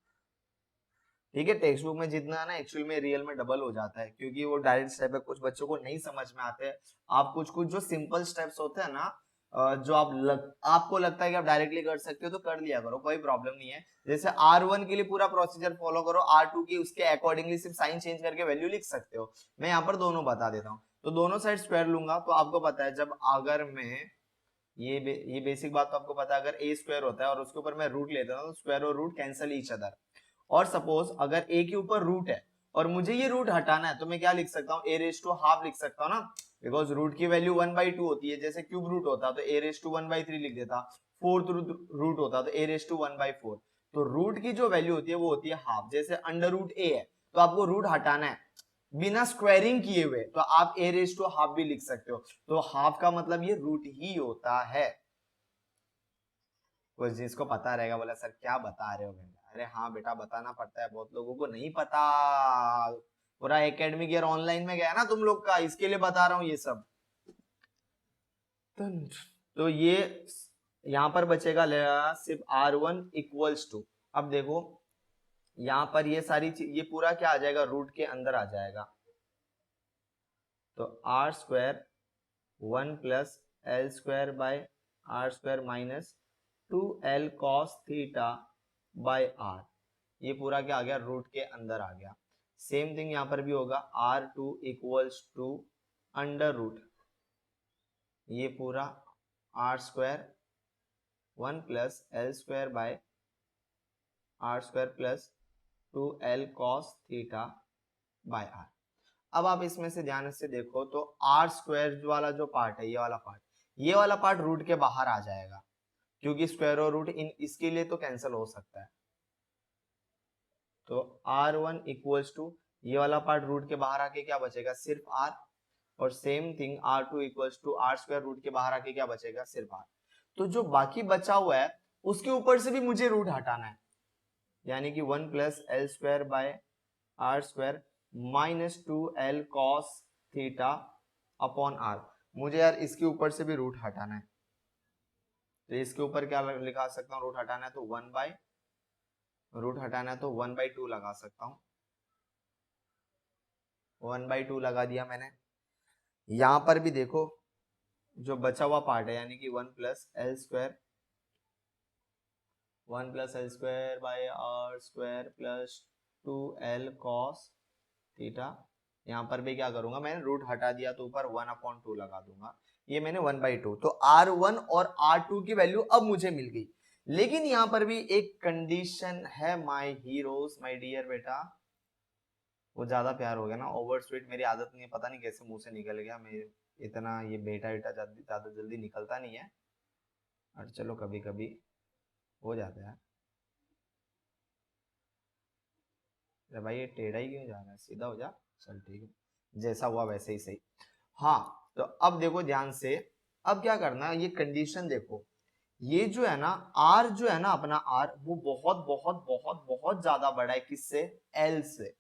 ठीक है, टेक्स्ट बुक में जितना है ना, एक्चुअल में रियल में डबल हो जाता है, क्योंकि वो डायरेक्ट स्टेप है, कुछ बच्चों को नहीं समझ में आते हैं। आप कुछ कुछ जो सिंपल स्टेप्स होते हैं ना, जो आपको लगता है कि आप डायरेक्टली कर सकते हो तो कर लिया करो, कोई प्रॉब्लम नहीं है। जैसे R1 के लिए पूरा प्रोसीजर फॉलो करो, R2 की उसके अकॉर्डिंगली सिर्फ साइन चेंज करके वैल्यू लिख सकते हो। मैं यहाँ पर दोनों बता देता हूँ, तो दोनों साइड स्क्वायर लूंगा, तो आपको पता है जब अगर मैं ये बेसिक बात तो आपको पता है, अगर ए स्क्वायर होता है और उसके ऊपर मैं रूट लेता हूँ तो स्क्वायर और रूट कैंसिल ईच अदर। और सपोज अगर ए के ऊपर रूट है और मुझे ये रूट हटाना है, तो मैं क्या लिख सकता हूँ, ए रेस टू हाफ लिख सकता हूँ ना, बिकॉज रूट की वैल्यू 1/2 होती है। जैसे क्यूब रूट होता तो ए रेस टू 1/3 लिख देता, फोर्थ रूट होता तो ए रेस टू 1/4। तो रूट की जो वैल्यू होती है वो होती है हाफ। जैसे अंडर रूट ए है तो आपको रूट हटाना है बिना स्क्वायरिंग किए हुए, तो आप ए रेस टू हाफ भी लिख सकते हो। तो हाफ का मतलब ये रूट ही होता है। कुछ जिसको पता रहेगा बोला सर क्या बता रहे हो बेटा, अरे हाँ बेटा बताना पड़ता है, बहुत लोगों को नहीं पता, पूरा एकेडमिक ईयर ऑनलाइन में गया ना तुम लोग का, इसके लिए बता रहा हूँ ये सब। तो ये यहाँ पर बचेगा सिर्फ R1 इक्वल्स टू, अब देखो यहाँ पर ये सारी चीज, ये पूरा क्या आ जाएगा, रूट के अंदर आ जाएगा। तो R square 1 plus L square by R square minus 2L cos theta by R, ये पूरा क्या आ गया, रूट के अंदर आ गया। सेम थिंग यहाँ पर भी होगा, R2 equals to under root ये पूरा R square 1 plus L square by R square plus 2l cos theta by R. अब आप इसमें से ध्यान से देखो तो आर स्क्वायर वाला जो पार्ट है, ये वाला पार्ट रूट के बाहर आ जाएगा, क्योंकि स्क्वायर और रूट इन इसके लिए तो कैंसिल हो सकता है। तो r1 इक्वल्स टू ये वाला पार्ट रूट के बाहर आके क्या बचेगा, सिर्फ r। और same thing r2 equals to R square root के बाहर आके क्या बचेगा, सिर्फ r। तो जो बाकी बचा हुआ है उसके ऊपर से भी मुझे रूट हटाना है, यानी कि 1 plus L square by R square minus 2l cos theta upon R. मुझे यार इसके ऊपर से भी रूट हटाना है, तो इसके ऊपर क्या लिखा सकता हूँ, रूट हटाना है तो 1/2 लगा सकता हूँ। 1/2 लगा दिया मैंने। यहां पर भी देखो जो बचा हुआ पार्ट है, यानी कि 1 plus L square by R square plus 2l cos theta. यहाँ पर भी क्या करूंगा, मैंने रूट हटा दिया तो ऊपर 1/2 लगा दूंगा। ये मैंने 1/2। तो R1 और R2 की वैल्यू अब मुझे मिल गई, लेकिन यहाँ पर भी एक कंडीशन है माय हीरोज, माय डियर बेटा। वो ज्यादा प्यार हो गया ना, ओवर स्वीट मेरी आदत नहीं है, पता नहीं कैसे मुंह से निकल गया। मैं इतना ये बेटा बेटा ज्यादा जल्दी निकलता नहीं है, और चलो कभी कभी हो जाता है। अरे भाई ये टेढ़ा ही क्यों जा रहा है, सीधा हो जा। चल ठीक है, जैसा हुआ वैसे ही सही। हाँ तो अब देखो ध्यान से, अब क्या करना है, ये कंडीशन देखो। ये जो है ना आर, जो है ना अपना आर, वो बहुत बहुत बहुत बहुत ज्यादा बड़ा है किससे, एल से।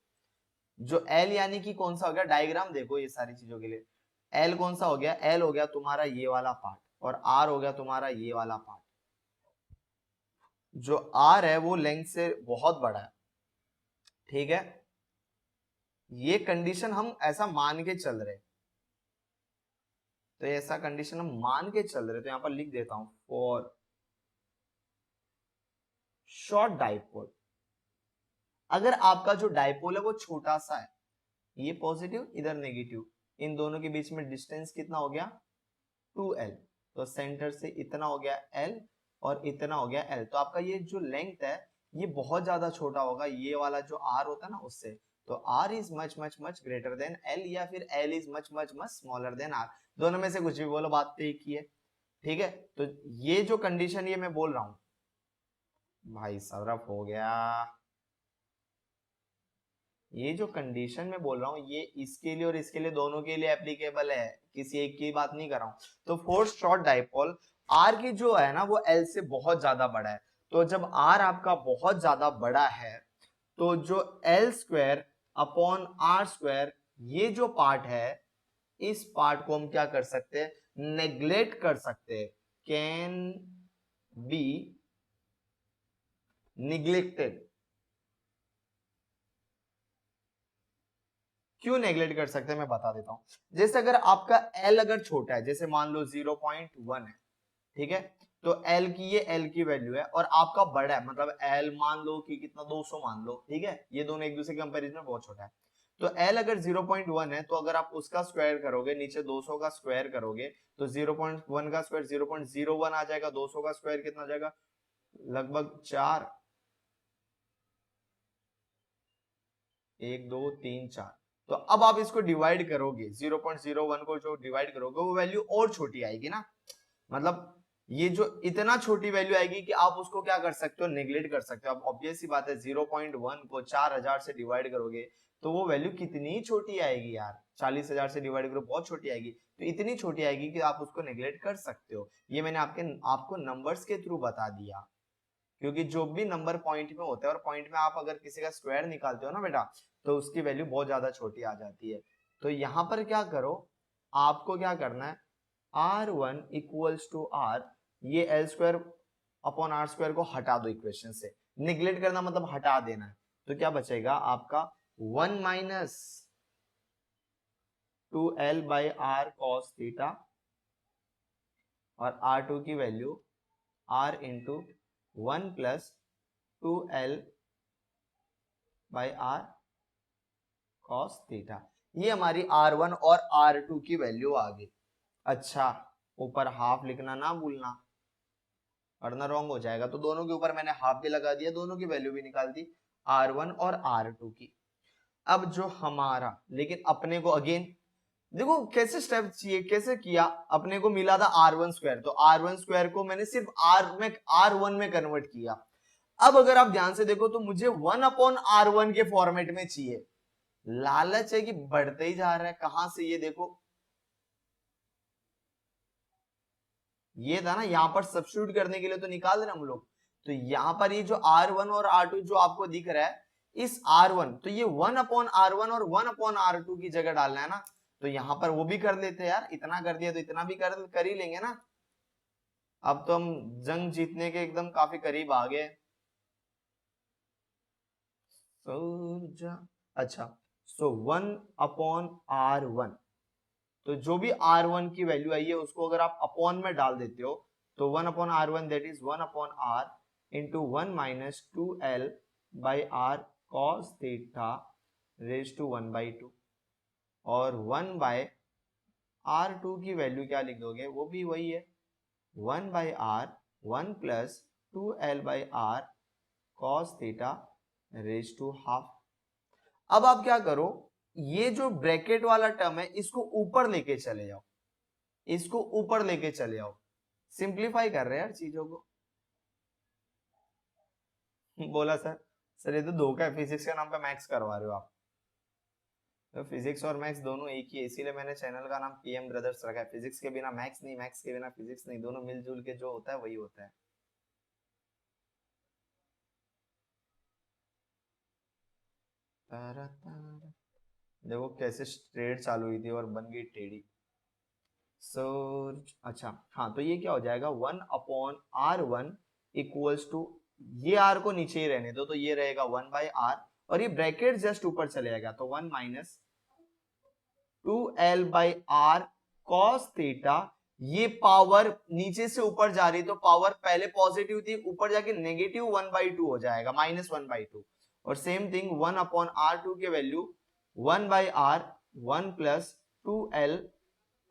जो एल यानी कि कौन सा हो गया, डायग्राम देखो ये सारी चीजों के लिए। एल कौन सा हो गया, एल हो गया तुम्हारा ये वाला पार्ट, और आर हो गया तुम्हारा ये वाला पार्ट। जो आर है वो लेंथ से बहुत बड़ा है, ठीक है। ये कंडीशन हम ऐसा मान के चल रहे, तो ऐसा कंडीशन हम मान के चल रहे, तो यहां पर लिख देता हूं फॉर शॉर्ट डाइपोल। अगर आपका जो डाइपोल है वो छोटा सा है, ये पॉजिटिव इधर नेगेटिव, इन दोनों के बीच में डिस्टेंस कितना हो गया, 2l। तो सेंटर से इतना हो गया l और इतना हो गया l। तो आपका ये जो लेंथ है ये बहुत ज्यादा छोटा होगा ये वाला जो r होता है ना उससे। तो r is much much much greater than l, या फिर l is much much much smaller than r। दोनों में से कुछ भी बोलो, बात तो एक ही है, ठीक है। तो ये जो कंडीशन ये मैं बोल रहा हूं, भाई सौरभ हो गया। ये जो कंडीशन में बोल रहा हूँ ये इसके लिए और इसके लिए, दोनों के लिए एप्लीकेबल है, किसी एक की बात नहीं कर रहा हूँ। तो फोर्स शॉर्ट डाइपोल आर की जो है ना वो एल से बहुत ज्यादा बड़ा है। तो जब आर आपका बहुत ज्यादा बड़ा है तो जो L square upon R square ये जो पार्ट है, इस पार्ट को हम क्या कर सकते हैं, नेग्लेक्ट कर सकते हैं, कैन बी निग्लेक्टेड। क्यों नेग्लेक्ट कर सकते हैं मैं बता देता हूं। जैसे अगर आपका एल अगर छोटा है, जैसे मान लो 0.1 है, ठीक है। तो एल की, ये एल की वैल्यू है, और आपका बड़ा है, मतलब एल मान लो कि कितना, 200 मान लो, ठीक है। ये दोनों एक दूसरे के कंपैरिजन में बहुत छोटा है। तो एल अगर 0.1 है, तो अगर आप उसका स्क्वायर करोगे, नीचे 200 का स्क्वायर करोगे, तो 0.1 का स्क्वायर 0.01 आ जाएगा, 200 का स्क्वायर कितना आ जाएगा, लगभग 4, 1 2 3 4। तो अब आप इसको डिवाइड करोगे, 0.01 को जो डिवाइड करोगे वो वैल्यू और छोटी आएगी ना, मतलब ये जो इतना छोटी वैल्यू आएगी कि आप उसको क्या कर सकते हो, नेग्लेक्ट कर सकते हो। अब ऑब्वियस सी बात है 0.1 को 4000 से डिवाइड करोगे तो वो वैल्यू कितनी छोटी आएगी यार, 40,000 से डिवाइड करो बहुत छोटी आएगी। तो इतनी छोटी आएगी कि आप उसको नेग्लेक्ट कर सकते हो। ये मैंने आपको नंबर्स के थ्रू बता दिया, क्योंकि जो भी नंबर पॉइंट में होता है, और पॉइंट में आप अगर किसी का स्क्वायर निकालते हो ना बेटा, तो उसकी वैल्यू बहुत ज्यादा छोटी आ जाती है। तो यहां पर क्या करो, आपको क्या करना है, R1 इक्वल्स टू R, ये L square upon R square को हटा दो इक्वेशन से। निग्लेक्ट करना मतलब हटा देना है। तो क्या बचेगा आपका 1 minus 2l by R cos theta, और R2 की value R into 1 plus 2l by R cos theta. ये हमारी R1 और R2 की वैल्यू आ गई। अच्छा ऊपर हाफ लिखना ना भूलना, वरना रॉन्ग हो जाएगा। तो दोनों के ऊपर मैंने हाफ भी लगा दिया, दोनों की वैल्यू भी निकाल दी, R1 और R2 की। अब जो हमारा, लेकिन अपने को अगेन देखो कैसे स्टेप चाहिए, कैसे किया, अपने को मिला था R1 स्क्वायर, तो R1 स्क्वायर को मैंने सिर्फ R1 में कन्वर्ट किया। अब अगर आप ध्यान से देखो तो मुझे 1/R1 के फॉर्मेट में चाहिए। लालच है कि बढ़ते ही जा रहा है, कहां से ये देखो, ये था ना, यहां पर सब्स्टिट्यूट करने के लिए तो निकाल रहे हम लोग। तो यहां पर ये जो R1 और R2 जो आपको दिख रहा है, इस R1 तो ये 1/R1 और 1/R2 की जगह डालना है ना, तो यहां पर वो भी कर लेते हैं यार, इतना कर दिया तो इतना भी कर ही लेंगे ना। अब तो हम जंग जीतने के एकदम काफी करीब आ गए। अच्छा, सो 1/R1, तो जो भी R1 की वैल्यू आई है उसको अगर आप अपॉन में डाल देते हो, तो 1/R1 that is 1/R into 1 minus 2L by R cos theta raise to 1/2, और 1/R2 की वैल्यू क्या लिख दोगे, वो भी वही है 1/R 1 plus 2L by R cos theta raise to half. अब आप क्या करो, ये जो ब्रैकेट वाला टर्म है इसको ऊपर लेके चले जाओ, इसको ऊपर लेके चले आओ, सिंप्लीफाई कर रहे हैं यार चीजों को। बोला सर, सर ये तो धोखा है, फिजिक्स के नाम पे मैथ्स करवा रहे हो आप। तो फिजिक्स और मैथ्स दोनों एक ही है, इसीलिए मैंने चैनल का नाम पीएम ब्रदर्स रखा है। फिजिक्स के बिना मैथ्स नहीं, मैथ्स के बिना फिजिक्स नहीं, दोनों मिलजुल के जो होता है वही होता है। तारा तारा, देखो कैसे स्ट्रेट चालू हुई थी और बन गई टेढ़ी। सो अच्छा हाँ, तो ये क्या हो जाएगा 1/R1 इक्वल्स टू, ये R को नीचे ही रहने दो, तो ये रहेगा 1/R, और ये ब्रैकेट जस्ट ऊपर चले जाएगा, तो 1 minus 2L by R cos theta, ये पावर नीचे से ऊपर जा रही, तो पावर पहले पॉजिटिव थी, ऊपर जाके नेगेटिव 1/2 हो जाएगा, -1/2, और सेम थिंग 1/R2 के value 1/R 1 plus 2L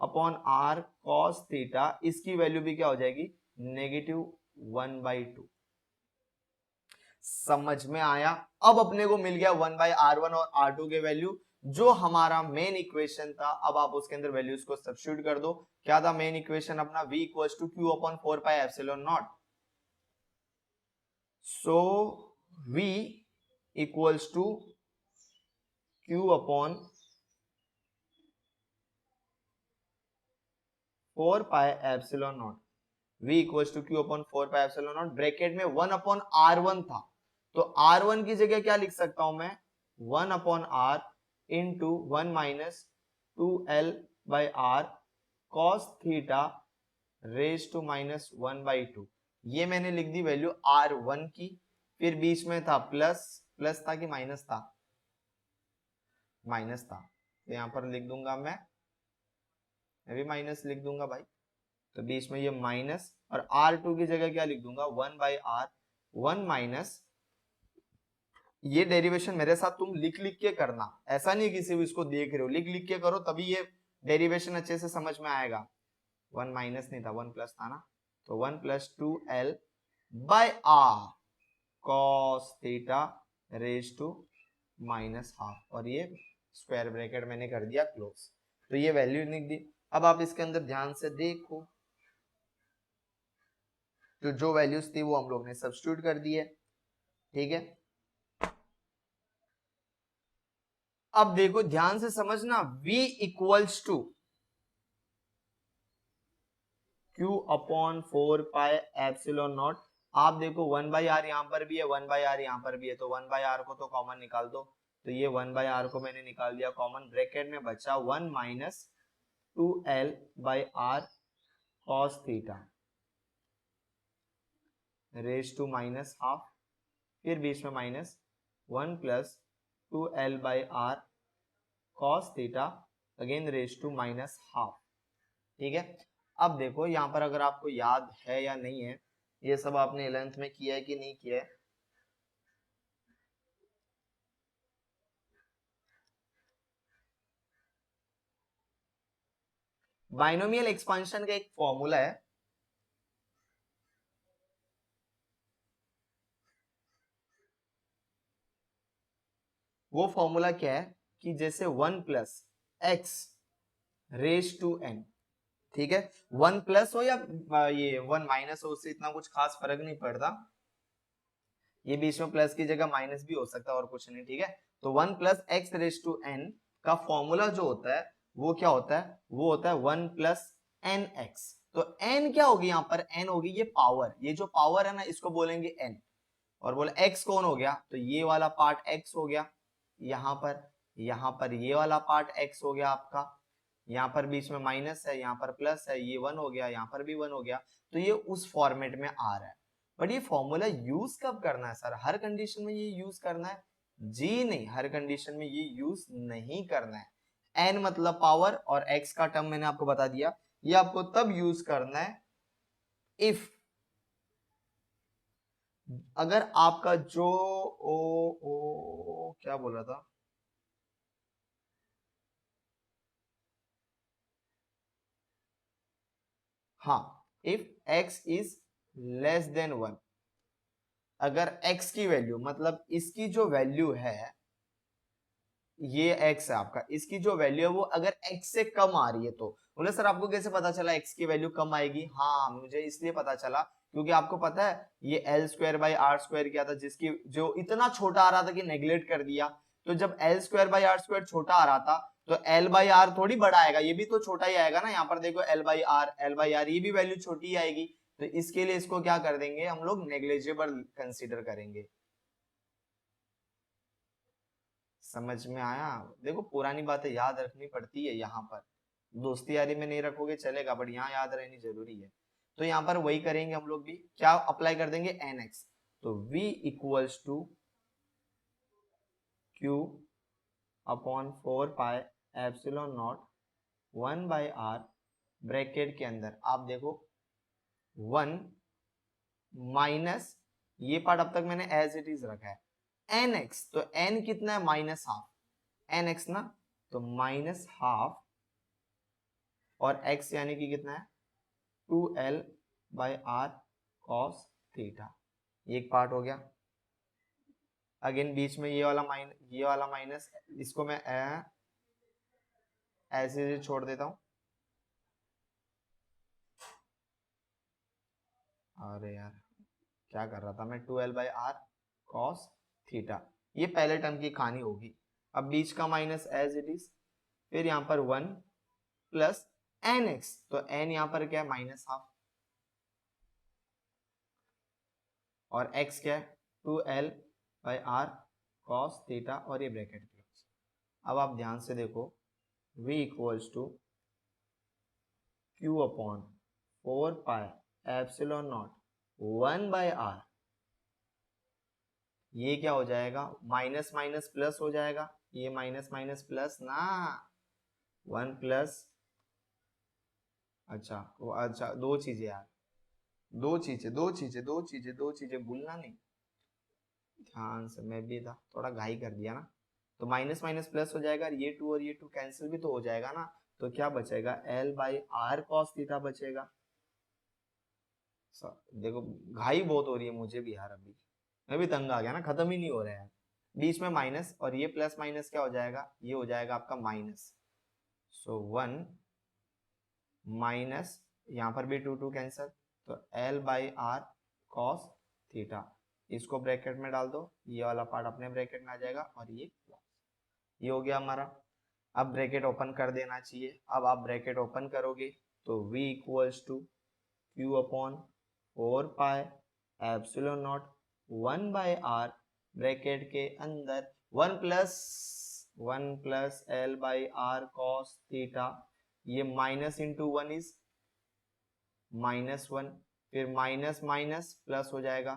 upon R cos theta, इसकी वैल्यू भी क्या हो जाएगी, -1/2। समझ में आया। अब अपने को मिल गया 1/R1 और R2 के वैल्यू, जो हमारा मेन इक्वेशन था। अब आप उसके अंदर वैल्यूज को सब्स्टिट्यूट कर दो। क्या था मेन इक्वेशन अपना, V equals to Q upon 4πε0। So V equals to Q upon 4πε0, V equals to Q upon 4πε0, bracket में 1/R1 था, तो R1 की जगह क्या लिख सकता हूं मैं, 1/R into 1 minus 2L by R cos theta raise to -1/2। ये मैंने लिख दी वैल्यू R1 की, फिर बीच में था प्लस, प्लस था कि माइनस था, माइनस था, तो यहां पर लिख दूंगा मैं भी माइनस लिख दूंगा भाई, तो बीच में ये माइनस, और R2 की जगह क्या लिख दूंगा 1/R 1 माइनस, ये डेरिवेशन मेरे साथ तुम लिख लिख के करना, ऐसा नहीं किसी भी इसको देख रहे हो, लिख लिख के करो तभी ये डेरिवेशन अच्छे से समझ में आएगा। 1 माइनस नहीं था, 1 प्लस था ना, तो 1 plus 2L by R cos theta raise to -half, और ये स्क्वायर ब्रैकेट मैंने कर दिया क्लोज, तो ये वैल्यू लिख दी। अब आप इसके अंदर ध्यान से देखो, तो जो वैल्यूज थी वो हम लोग ने सब्स्टिट्यूट कर दी है, ठीक है। अब देखो ध्यान से समझना, V equals to Q upon 4πε0। आप देखो 1/R यहां पर भी है, 1/R यहां पर भी है, तो 1/R को तो कॉमन निकाल दो, तो ये 1/R को मैंने निकाल दिया कॉमन, ब्रैकेट में बचा 1 minus 2L by R cos theta raise to -half, फिर बीच में minus 1 plus 2L by R cos theta again raise to -half, ठीक है। अब देखो यहाँ पर अगर आपको याद है या नहीं है, ये सब आपने 11th में किया है कि नहीं किया है, बाइनोमियल एक्सपांशन का एक फॉर्मूला है, वो फॉर्मूला क्या है कि जैसे 1 plus X raise to N, ठीक है, 1 प्लस हो या ये 1 माइनस हो, उससे इतना कुछ खास फर्क नहीं पड़ता, ये बीच में प्लस की जगह माइनस भी हो सकता है और कुछ नहीं, ठीक है। तो 1 plus X raise to N का फॉर्मूला जो होता है वो क्या होता है, वो होता है 1 प्लस एन एक्स। तो एन क्या होगी यहाँ पर, एन होगी ये पावर, ये जो पावर है ना इसको बोलेंगे एन, और बोले एक्स कौन हो गया, तो ये वाला पार्ट एक्स हो गया, यहाँ पर ये वाला पार्ट एक्स हो गया आपका, यहाँ पर बीच में माइनस है, यहाँ पर प्लस है, ये 1 हो गया, यहाँ पर भी 1 हो गया। तो ये उस फॉर्मेट में आ रहा है। बट ये फॉर्मूला यूज कब करना है सर, हर कंडीशन में ये यूज करना है? जी नहीं, हर कंडीशन में ये यूज नहीं करना है। एन मतलब पावर और एक्स का टर्म मैंने आपको बता दिया, ये आपको तब यूज करना है इफ अगर आपका जो ओ क्या बोल रहा था, हाँ, if x is less than 1, अगर x की वैल्यू मतलब इसकी जो वैल्यू है, ये x है आपका, इसकी जो वैल्यू है वो अगर x से कम आ रही है, तो बोले सर आपको कैसे पता चला x की वैल्यू कम आएगी, हाँ मुझे इसलिए पता चला क्योंकि आपको पता है ये L square by R square क्या था, जिसकी जो इतना छोटा आ रहा था कि नेग्लेक्ट कर दिया। तो जब L square by R square छोटा आ रहा था तो एल बाई आर थोड़ी बड़ा आएगा, ये भी तो छोटा ही आएगा ना, यहाँ पर देखो L by R, L by R, ये भी वैल्यू छोटी ही आएगी। तो इसके लिए इसको क्या कर देंगे हम लोग, नेग्लिजिबल कंसीडर करेंगे। समझ में आया? देखो पुरानी बातें याद रखनी पड़ती है यहाँ पर, दोस्ती यारी में नहीं रखोगे चलेगा बट यहाँ याद रहनी जरूरी है। तो यहाँ पर वही करेंगे हम लोग भी, क्या अप्लाई कर देंगे, एन एक्स। तो v equals to Q upon 4 pi epsilon naught 1 by R, bracket के अंदर आप देखो 1 माइनस, ये पार्ट अब तक मैंने एज इट इज रखा है, एन एक्स, तो एन कितना है, माइनस हाफ, एन एक्स ना, तो माइनस हाफ, और x यानी कि कितना है 2l by R cos theta, ये एक पार्ट हो गया। अगेन बीच में ये वाला माइनस, इसको मैं ऐसे छोड़ देता हूं, अरे यार क्या कर रहा था मैं, 2l by R cos theta, ये पहले टर्म की कहानी होगी। अब बीच का माइनस एज इट इज, फिर यहाँ पर 1 प्लस एन एक्स, तो एन यहाँ पर क्या है, माइनस हाफ, और x क्या है 2l by R cos theta, और ये ब्रैकेट क्लोज। अब आप ध्यान से देखो v equals to Q upon 4 pi epsilon naught 1 by R, ये क्या हो जाएगा, माइनस माइनस प्लस हो जाएगा, ये माइनस माइनस प्लस ना, 1 प्लस, अच्छा वो अच्छा दो चीजें यार, दो चीजें भूलना नहीं, ध्यान से, मैं भी था थोड़ा घाई कर दिया ना। तो माइनस माइनस प्लस हो जाएगा, और ये टू कैंसिल भी तो हो जाएगा ना, तो क्या बचेगा, L by R cos theta बचेगा। देखो घाई बहुत हो रही है मुझे भी यार, अभी मैं भी तंग आ गया ना, खत्म ही नहीं हो रहा है। बीच में माइनस, और ये प्लस माइनस क्या हो जाएगा, ये हो जाएगा आपका माइनस, सो 1 माइनस, यहाँ पर भी टू कैंसिल, तो L by R cos theta, इसको ब्रैकेट में डाल दो, ये वाला पार्ट अपने ब्रैकेट में आ जाएगा, और ये हो गया हमारा। अब ब्रैकेट ओपन कर देना चाहिए, अब आप ब्रैकेट ओपन करोगे तो v equals to Q upon 4 pi epsilon naught 1 by R, bracket के अंदर 1 plus L by R cos theta, ये माइनस इंटू 1 इज -1, फिर माइनस माइनस प्लस हो जाएगा,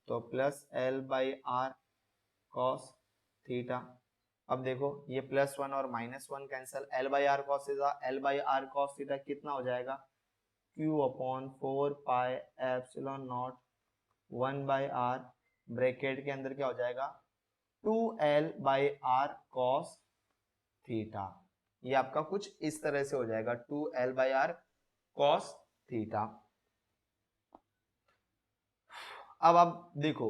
तो plus L by R cos theta. अब देखो ये +1 और -1 cancel, L by R cos theta, L by R cos theta कितना हो जाएगा, Q upon 4 pi epsilon naught 1 by R, bracket के अंदर क्या हो जाएगा 2l by R cos theta. ये आपका कुछ इस तरह से हो जाएगा 2L/r cos थीटा। अब आप देखो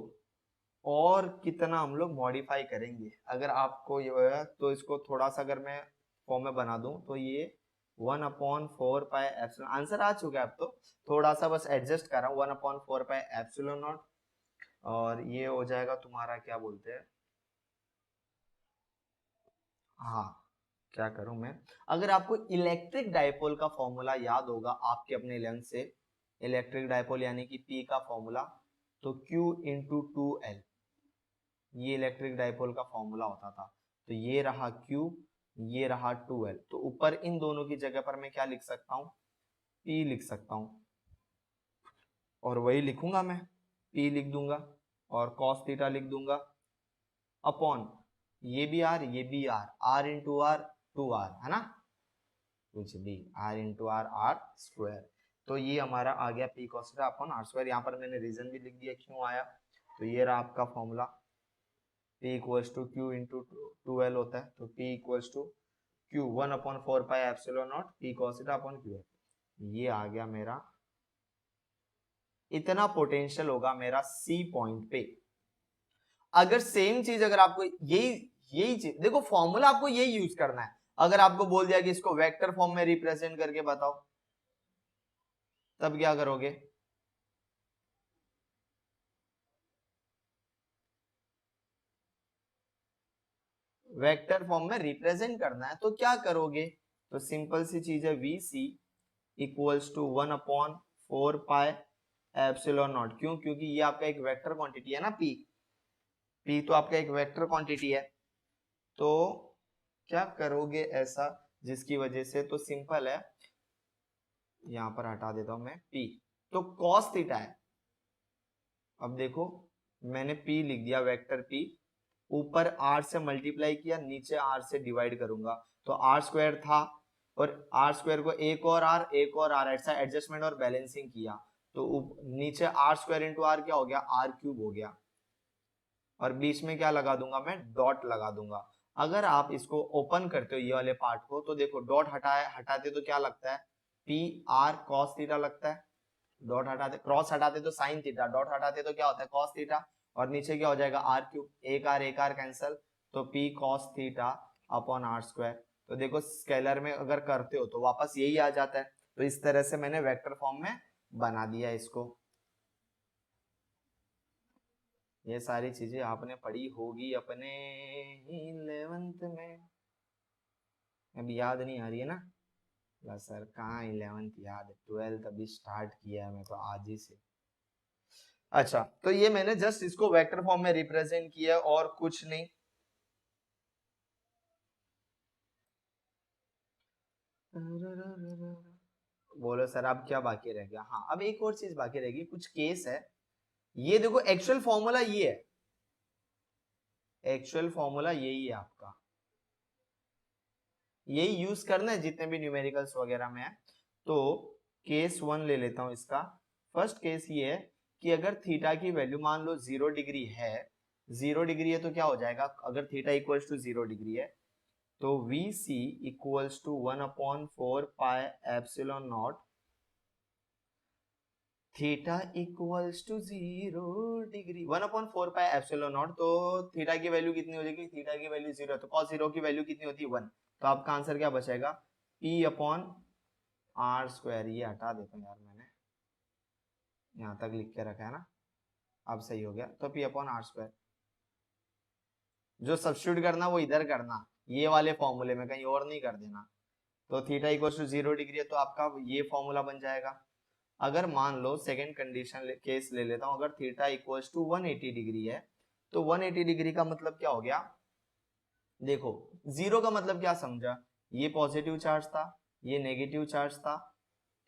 और कितना हम लोग मॉडिफाई करेंगे। अगर आपको ये है तो इसको थोड़ा सा अगर मैं फॉर्म में बना दूं तो ये 1/4 पाई एप्सिलॉन, आंसर आ चुका है अब तो, थोड़ा सा बस एडजस्ट कर रहा हूँ। 1/4 पाई एप्सिलॉन नॉट, और ये हो जाएगा तुम्हारा क्या बोलते हैं, हाँ क्या करूं मैं, अगर आपको इलेक्ट्रिक डाइपोल का फॉर्मूला याद होगा आपके अपने 11th से, इलेक्ट्रिक डाइपोल यानी कि P का फॉर्मूला, तो Q इंटू 2L, ये इलेक्ट्रिक डाइपोल का फॉर्मूला होता था। तो ये रहा Q, ये रहा 2L, तो ऊपर इन दोनों की जगह पर मैं क्या लिख सकता हूँ, P लिख सकता हूँ, और वही लिखूंगा मैं, P लिख दूंगा और cos थीटा लिख दूंगा अपॉन ये भी आर, ये भी are, are into are 2r है ना, कुछ भी R into R, R square. तो ये हमारा आ गया P cos theta upon R square. यहाँ पर मैंने रीजन भी लिख दिया क्यों आया। तो ये रहा आपका formula, P equals to Q into 2L होता है, तो P equals to Q 1/4 pi epsilon naught P cos theta upon Q. ये आ गया मेरा, इतना पोटेंशियल होगा मेरा सी पॉइंट पे। अगर सेम चीज अगर आपको यही यही चीज देखो, फॉर्मूला आपको यही यूज करना है। अगर आपको बोल दिया कि इसको वेक्टर फॉर्म में रिप्रेजेंट करके बताओ, तब क्या करोगे, वेक्टर फॉर्म में रिप्रेजेंट करना है तो क्या करोगे, तो सिंपल सी चीज है, V C equals to 1/4 pi epsilon naught. क्यों, क्योंकि ये आपका एक वेक्टर क्वांटिटी है ना, पी, पी तो आपका एक वेक्टर क्वांटिटी है। तो क्या करोगे ऐसा जिसकी वजह से, तो सिंपल है, यहां पर हटा देता हूं मैं पी, तो कॉस थीटा है। अब देखो मैंने पी लिख दिया, वेक्टर पी, ऊपर आर से मल्टीप्लाई किया, नीचे आर से डिवाइड करूंगा, तो आर स्क्वायर था, और आर स्क्वायर को एक और आर ऐसा एडजस्टमेंट और बैलेंसिंग किया, तो नीचे आर स्क्वायर इंटू आर क्या हो गया, आर क्यूब हो गया, और बीच में क्या लगा दूंगा मैं, डॉट लगा दूंगा। अगर आप इसको ओपन करते हो ये वाले पार्ट को, तो देखो डॉट हटाते तो क्या लगता है, पी आर कॉस थीटा लगता है, डॉट हटाते, क्रॉस हटाते तो साइन थीटा, डॉट हटाते तो क्या होता है, कॉस थीटा, और नीचे क्या हो जाएगा, आर क्यूब, एक आर कैंसल, तो P cos theta upon R square. तो देखो स्केलर में अगर करते हो तो वापस यही आ जाता है। तो इस तरह से मैंने वेक्टर फॉर्म में बना दिया इसको। ये सारी चीजें आपने पढ़ी होगी अपने 11th में, अभी याद नहीं आ रही है ना, बस सर कहाँ 11th याद है, 12th अभी स्टार्ट किया है मैं तो आज ही से। अच्छा, तो ये मैंने जस्ट इसको वेक्टर फॉर्म में रिप्रेजेंट किया और कुछ नहीं। बोलो सर अब क्या बाकी रह गया, हाँ अब एक और चीज बाकी रहेगी, कुछ केस है। ये देखो एक्चुअल फॉर्मूला ये है, एक्चुअल फॉर्मूला यही है आपका, यही यूज करना है जितने भी न्यूमेरिकल्स वगैरह में है। तो केस 1 ले लेता हूं इसका। फर्स्ट केस ये है कि अगर थीटा की वैल्यू मान लो 0 डिग्री है, 0 डिग्री है तो क्या हो जाएगा, अगर थीटा इक्वल्स टू 0 डिग्री है, तो V C equals to 1/4 pi epsilon naught theta equals to 0 degree, 1/4 pi epsilon naught. तो थीटा की वैल्यू कितनी हो जाएगी, थीटा की वैल्यू 0 है, तो cos 0 की वैल्यू कितनी होती है, 1। तो आपका आंसर क्या बचेगा, P अपॉन आर स्क्वायर। ये हटा देता हूँ यार, मैंने यहाँ तक लिख के रखा है ना, अब सही हो गया। तो P अपॉन आर स्क्वायर, जो सब्स्टिट्यूट करना वो इधर करना, ये वाले फॉर्मूले में, कहीं और नहीं कर देना। तो थीटा इक्वल टू 0 डिग्री है तो आपका ये फॉर्मूला बन जाएगा। अगर मान लो सेकंड कंडीशन केस ले लेता हूं, अगर थीटा इक्वल्स टू 180 डिग्री है, तो 180 डिग्री का मतलब क्या हो गया, देखो जीरो का मतलब क्या समझा, ये पॉजिटिव चार्ज था, ये नेगेटिव चार्ज था,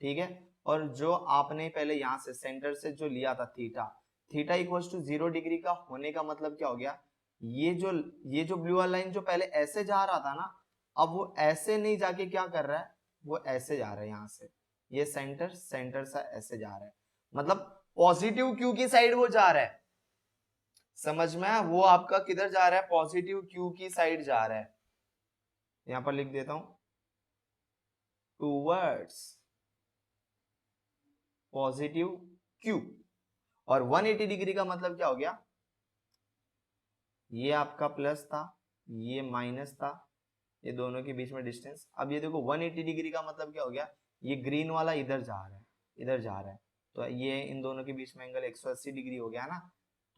ठीक है। और जो आपने पहले यहां से सेंटर से जो लिया था theta, theta equals to 0 degree का होने का मतलब क्या हो गया, ये जो ब्लू वाला लाइन जो पहले ऐसे जा रहा था ना, अब वो ऐसे नहीं जाके क्या कर रहा है, वो ऐसे जा रहा है यहाँ से, ये सेंटर सेंटर से ऐसे जा रहा है, मतलब पॉजिटिव क्यू की साइड वो जा रहा है। समझ में, वो आपका किधर जा रहा है, पॉजिटिव क्यू की साइड जा रहा है। यहां पर लिख देता हूं, टूवर्ड्स पॉजिटिव क्यू। और 180 डिग्री का मतलब क्या हो गया, ये आपका प्लस था, ये माइनस था, ये दोनों के बीच में डिस्टेंस। अब ये देखो 180 डिग्री का मतलब क्या हो गया, ये ग्रीन वाला इधर जा रहा है, इधर जा रहा है, तो ये इन दोनों के बीच में एंगल 180 डिग्री हो गया ना।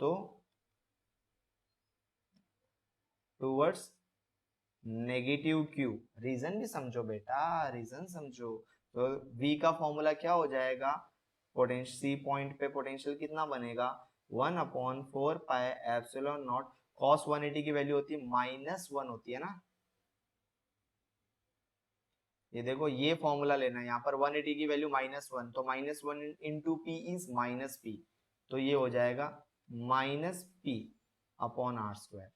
तो टूवर्ड्स नेगेटिव क्यू। रीजन भी समझो बेटा, रीजन समझो। तो v का फॉर्मूला क्या हो जाएगा, पोटेंशियल सी पॉइंट पे पोटेंशियल कितना बनेगा, 1/4 पाई एप्सिलॉन नॉट। कॉस 180 की वैल्यू होती है -1 होती है ना, ये देखो ये फॉर्मूला लेना है, यहाँ पर 180 की वैल्यू -1, तो -1 इंटू पी इज -p, तो ये हो जाएगा -p/r²।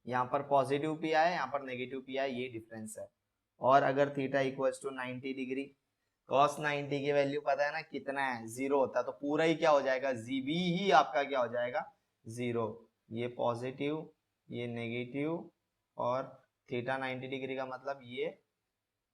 यहाँ पर पॉजिटिव पी आया, यहाँ पर नेगेटिव पी आया, ये डिफरेंस है। और अगर theta equals to 90 degree, cos 90 की वैल्यू पता है ना कितना है, 0 होता है, तो पूरा ही क्या हो जाएगा, जीबी ही आपका क्या हो जाएगा, 0। ये पॉजिटिव, ये नेगेटिव, और थीटा 90 डिग्री का मतलब ये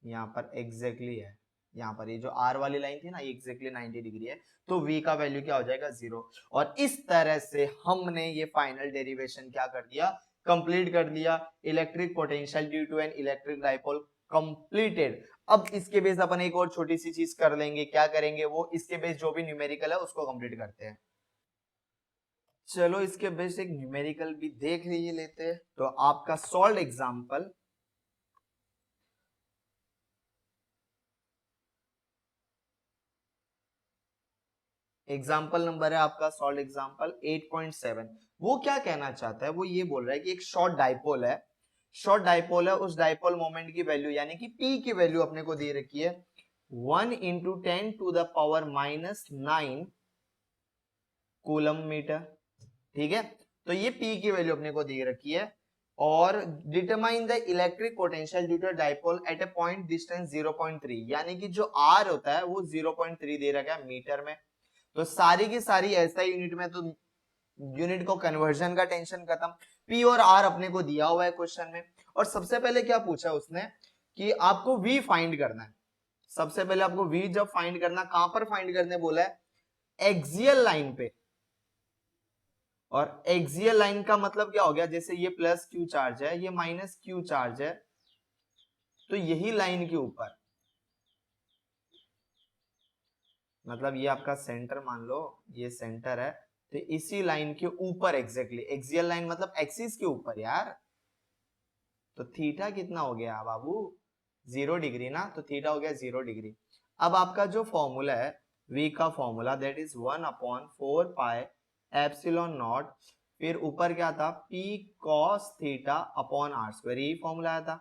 यहाँ पर एग्जैक्टली है, यहाँ पर ये जो आर वाली लाइन थी ना, ये एग्जैक्टली 90 डिग्री है, तो v का वैल्यू क्या हो जाएगा, 0। और इस तरह से हमने ये फाइनल डेरिवेशन क्या कर दिया, कंप्लीट कर दिया। Electric potential due to an electric dipole completed. अब इसके बेस अपन एक और छोटी सी चीज कर लेंगे, क्या करेंगे वो, इसके बेस जो भी न्यूमेरिकल है उसको कंप्लीट करते हैं। चलो इसके बेस एक न्यूमेरिकल भी देख लीजिए लेते हैं। तो आपका सॉल्व एग्जांपल, एग्जाम्पल नंबर है आपका सॉल्व एग्जाम्पल 8.7। वो क्या कहना चाहता है, वो ये बोल रहा है कि एक शॉर्ट डाइपोल है, शॉर्ट डाइपोल है, उस डाइपोल मोमेंट की वैल्यू यानी कि P की वैल्यू अपने को दे रखी है 1 इंटू 10⁻⁹ कूलम मीटर। ठीक है, तो ये P की वैल्यू अपने को दे रखी है। और determine the electric potential due to dipole at a point distance 0.3, यानी कि जो R होता है वो 0.3 दे रखा है मीटर में। तो सारी की सारी ऐसा यूनिट में, तो यूनिट को कन्वर्जन का टेंशन खत्म। पी और आर अपने को दिया हुआ है क्वेश्चन में। और सबसे पहले क्या पूछा उसने कि आपको वी फाइंड करना है। सबसे पहले आपको वी जब फाइंड करना, कहां पर फाइंड करने बोला है, एक्सियल लाइन पे। और एक्सियल लाइन का मतलब क्या हो गया, जैसे ये प्लस क्यू चार्ज है, ये माइनस क्यू चार्ज है, तो यही लाइन के ऊपर, मतलब ये आपका सेंटर मान लो, ये सेंटर है, तो इसी लाइन के ऊपर एग्जैक्टली, एक्सियल लाइन मतलब एक्सिस के ऊपर यार। तो थीटा कितना हो गया बाबू, 0 डिग्री ना, तो थीटा हो गया 0 डिग्री। अब आपका जो फॉर्मूला है v का formula, that is 1/4 pi epsilon not, फिर ऊपर क्या था, p cos theta upon r², यही फॉर्मूला आया था।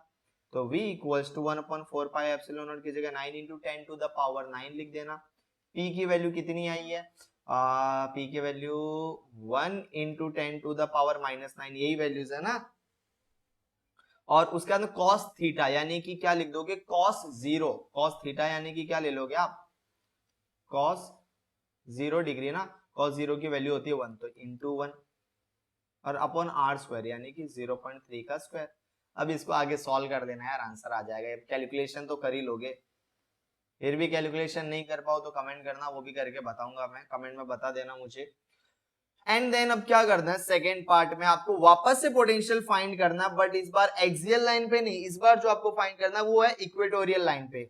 तो v equals to 1/4 pi epsilon naught की जगह 9 इंटू 10⁻⁹ लिख देना। p की वैल्यू कितनी आई है, p की वैल्यू 1 इंटू 10⁻⁻⁹, यही वैल्यूज है ना। और उसके अंदर cos थीटा यानी कि क्या लिख दोगे, cos 0, cos थीटा यानी कि क्या ले लोगे आप, cos 0 डिग्री ना, cos 0 की वैल्यू होती है 1, तो इंटू 1, और अपॉन r² यानी कि 0.3 का स्क्वायर। अब इसको आगे सॉल्व कर देना यार, आंसर आ जाएगा। कैलकुलेशन तो कर ही लोगे, फिर भी कैलकुलेशन नहीं कर पाओ तो कमेंट करना, वो भी करके बताऊंगा मैं, कमेंट में बता देना मुझे। एंड देन अब क्या करना है, सेकेंड पार्ट में आपको वापस से पोटेंशियल फाइंड करना, बट इस बार एक्सियल लाइन पे नहीं, इस बार जो आपको फाइंड करना है वो है इक्वेटोरियल लाइन पे।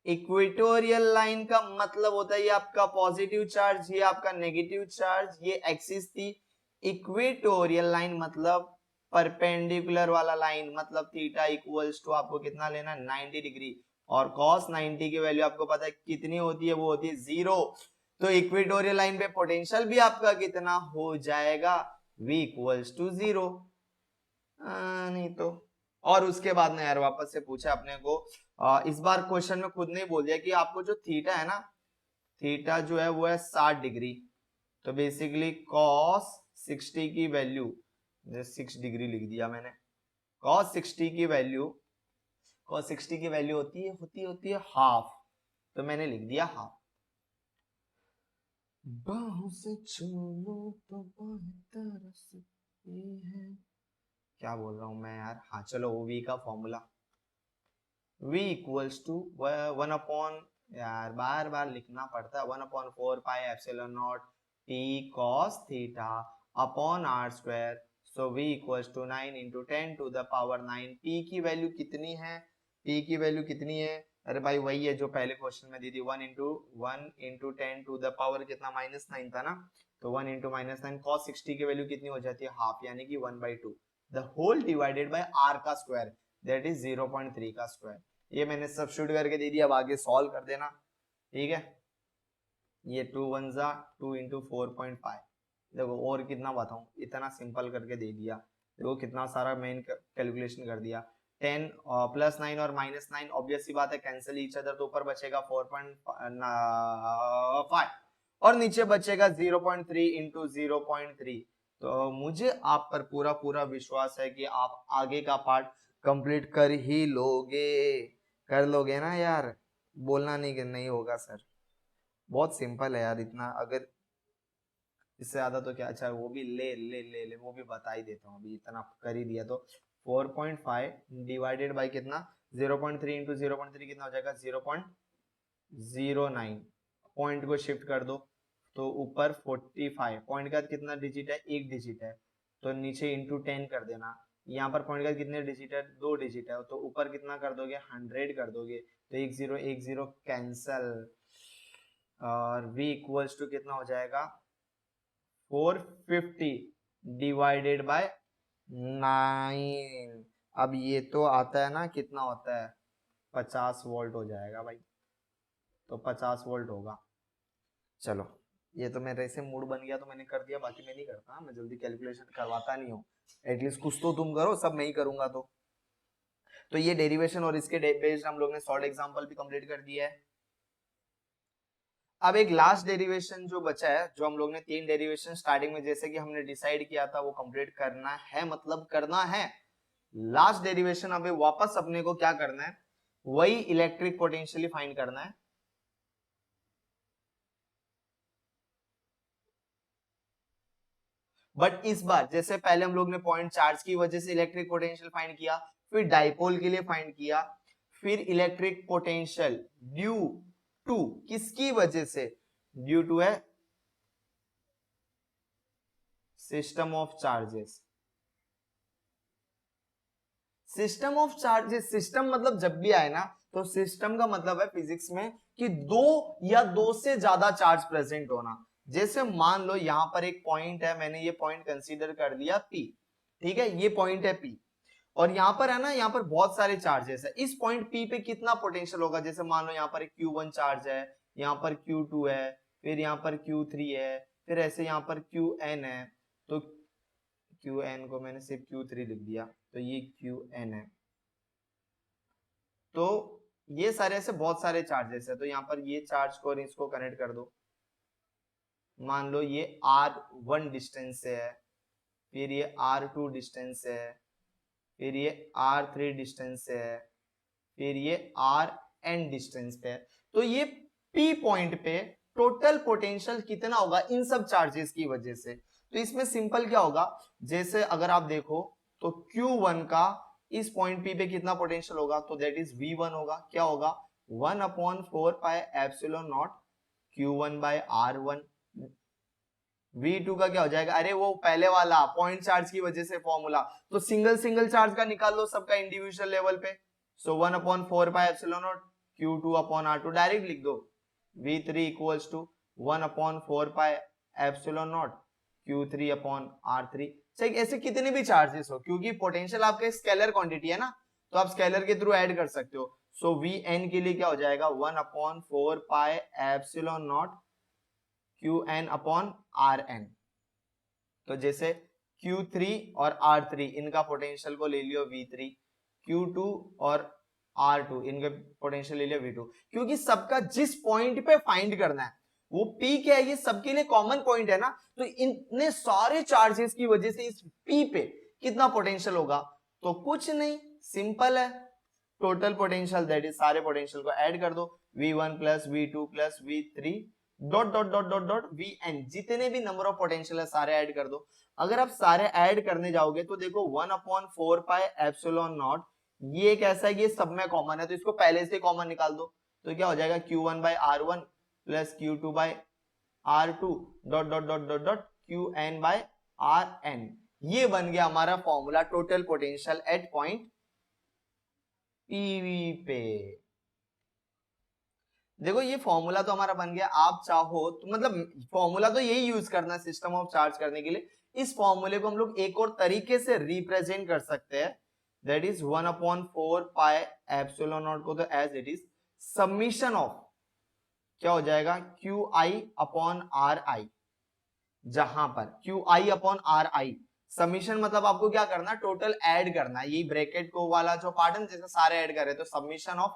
इक्वेटोरियल लाइन का मतलब होता है ये आपका पॉजिटिव चार्ज, ये आपका नेगेटिव चार्ज, ये एक्सिस थी। इक्वेटोरियल लाइन मतलब परपेंडिकुलर वाला लाइन, मतलब थीटा इक्वल्स टू आपको कितना लेना, 90 डिग्री। और cos 90 की वैल्यू आपको पता है कितनी होती है, वो होती है 0। तो इक्वेटोरियल लाइन पे पोटेंशियल भी आपका कितना हो जाएगा, v इक्वल्स टू 0। नहीं तो। और उसके बाद ना यार वापस से पूछा अपने को, इस बार क्वेश्चन में खुद ने बोल दिया कि आपको जो थीटा है ना, थीटा जो है वो है 60 डिग्री। तो बेसिकली cos 60 की वैल्यू, 6 डिग्री लिख दिया मैंने, cos 60 की वैल्यू, cos 60 की वैल्यू होती है हाफ, तो मैंने लिख दिया हाफ। बाहों से छू लो तो बाहें तरसती है, क्या बोल रहा हूँ मैं यार, हाँ चलो वो V का formula V equals to 1 upon, यार बार बार लिखना पड़ता है, 1/4 pi epsilon naught P cos theta upon R square. So V equals to 9 into 10⁻⁹। P की वैल्यू कितनी है, P की वैल्यू कितनी है, अरे भाई वही है जो पहले क्वेश्चन में दी थी, 1 इंटू 10⁻⁹ कितना -9 था ना, तो 1 इंटू -9 cos 60 की वैल्यू कितनी हो जाती है, हाफ, यानी कि 1/2 the whole divided by R का स्क्वायर, दैट इज 0.3 का स्क्वायर। ये मैंने सब्स्टिट्यूट करके दे दिया, अब आगे सॉल्व कर देना, ठीक है। ये 2 1 जा 2 इंटू 4.5, देखो और कितना बताऊं, इतना सिंपल करके दे दिया, देखो कितना सारा मेन कैलकुलेशन कर दिया। 10 +9 और -9 ऑब्वियस सी बात है कैंसिल ईच अदर, तो ऊपर बचेगा 4.5 और नीचे बचेगा 0.3 इंटू 0.3। तो मुझे आप पर पूरा पूरा विश्वास है कि आप आगे का पार्ट कंप्लीट कर ही लोगे, कर लोगे ना यार, बोलना नहीं कि नहीं होगा सर, बहुत सिंपल है यार, इतना अगर इससे ज्यादा तो क्या, अच्छा वो भी ले वो भी बता ही देता हूँ, अभी इतना कर ही दिया तो 4.5 डिवाइडेड बाई कितना 0.3 इंटू 0.3 कितना हो जाएगा 0.09, पॉइंट को शिफ्ट कर दो तो ऊपर 45, पॉइंट का कितना डिजिट है, एक डिजिट है, तो नीचे इंटू 10 कर देना, यहाँ पर पॉइंट का कितने डिजिट है, 2 डिजिट है, तो ऊपर कितना कर दोगे 100 कर दोगे, तो 1 0 कैंसल, और v इक्वल्स टू कितना हो जाएगा 450 डिवाइडेड बाय 9। अब ये तो आता है ना, कितना होता है 50 वोल्ट हो जाएगा भाई, तो 50 वोल्ट होगा। चलो ये तो मेरे से मूड बन गया तो मैंने कर दिया, बाकी मैं नहीं करता, मैं जल्दी कैलकुलेशन करवाता नहीं हूँ, एटलीस्ट कुछ तो तुम करो, सब मैं ही करूंगा। तो ये डेरिवेशन और इसके बेस्ड हम लोग ने सॉल्व एग्जांपल भी कंप्लीट कर दिया है। अब एक लास्ट डेरिवेशन जो बचा है, जो हम लोग ने 3 डेरिवेशन स्टार्टिंग में जैसे कि हमने डिसाइड किया था वो कंप्लीट करना है, मतलब करना है। लास्ट डेरिवेशन अभी वापस अपने को क्या करना है, वही इलेक्ट्रिक पोटेंशियली फाइंड करना है। बट इस बार जैसे पहले हम लोग ने पॉइंट चार्ज की वजह से इलेक्ट्रिक पोटेंशियल फाइंड किया, फिर डाइपोल के लिए फाइंड किया, फिर इलेक्ट्रिक पोटेंशियल ड्यू टू किसकी वजह से, ड्यू टू है system of charges. System of charges, system मतलब जब भी आए ना तो सिस्टम का मतलब है फिजिक्स में कि दो या दो से ज्यादा चार्ज प्रेजेंट होना। जैसे मान लो यहां पर एक पॉइंट है, मैंने ये पॉइंट कंसीडर कर लिया P, ठीक है, ये पॉइंट है P, और यहाँ पर है ना, यहाँ पर बहुत सारे चार्जेस है, इस पॉइंट P पे कितना पोटेंशियल होगा, जैसे मान लो यहाँ पर एक Q1 चार्ज है, यहाँ पर Q2 है, फिर यहाँ पर Q3 है, फिर ऐसे यहाँ पर Qn है, तो Qn को मैंने सिर्फ Q3 लिख दिया, तो ये Qn है। तो ये सारे ऐसे बहुत सारे चार्जेस है, तो यहाँ पर ये चार्ज को और इसको कनेक्ट कर दो, मान लो ये R1 डिस्टेंस से है, फिर ये R2 डिस्टेंस से है, फिर ये R3 डिस्टेंस से है, फिर ये Rn डिस्टेंस पे है। तो ये P पॉइंट पे टोटल पोटेंशियल कितना होगा इन सब चार्जेस की वजह से। तो इसमें सिंपल क्या होगा, जैसे अगर आप देखो तो Q1 का इस पॉइंट P पे कितना पोटेंशियल होगा, तो दैट इज V1 होगा, क्या होगा 1/4 pi epsilon naught Q1 bye R1। V2 का क्या हो जाएगा, अरे वो पहले वाला पॉइंट चार्ज की वजह से फॉर्मूला, तो सिंगल सिंगल चार्ज का निकाल लो सबका इंडिविजुअल लेवल पे, so 1/4 pi epsilon naught Q2/R2 direct लिख दो, V3 equals to 1/4 pi epsilon naught Q3/R3। चाहे ऐसे कितने भी चार्जेस हो, क्योंकि पोटेंशियल आपके स्केलर क्वांटिटी है ना, तो आप स्केलर के थ्रू ऐड कर सकते हो। सो Vn के लिए क्या हो जाएगा 1/4 पाई एप्सिलॉन नॉट Qn/Rn। तो जैसे Q3 और R3 इनका पोटेंशियल को ले लियो V3, Q2 और R2 इनका पोटेंशियल ले लियो V2, क्योंकि सबका जिस पॉइंट पे फाइंड करना है वो P क्या है, ये सबके लिए कॉमन पॉइंट है ना, तो इतने सारे चार्जेस की वजह से इस P पे कितना पोटेंशियल होगा, तो कुछ नहीं, सिंपल है, टोटल पोटेंशियल दैट इज सारे पोटेंशियल को ऐड कर दो, V1 plus V2 plus V3 dot dot dot dot dot V N, जितने भी नंबर ऑफ पोटेंशियल है सारे ऐड कर दो। अगर आप सारे ऐड करने जाओगे तो देखो 1/4 पाई एप्सिलॉन नॉट, ये एक ऐसा है कि ये सब में कॉमन है तो इसको पहले से कॉमन निकाल दो, तो क्या हो जाएगा Q1/R1 plus Q2/R2 dot dot dot dot dot Qn/Rn। ये बन गया हमारा formula total potential at point PV पे। देखो ये फॉर्मूला तो हमारा बन गया, आप चाहो तो मतलब फॉर्मूला तो यही यूज करना सिस्टम ऑफ चार्ज करने के लिए। इस फॉर्मूले को हम लोग एक और तरीके से रिप्रेजेंट कर सकते हैं, that is 1/4 pi epsilon naught को तो as it is summation of क्या हो जाएगा QI/RI, जहां पर QI/RI समीशन मतलब आपको क्या करना है, टोटल ऐड करना है, यही ब्रैकेट को वाला जो पार्ट है जैसे सारे ऐड कर रहे, तो समीशन ऑफ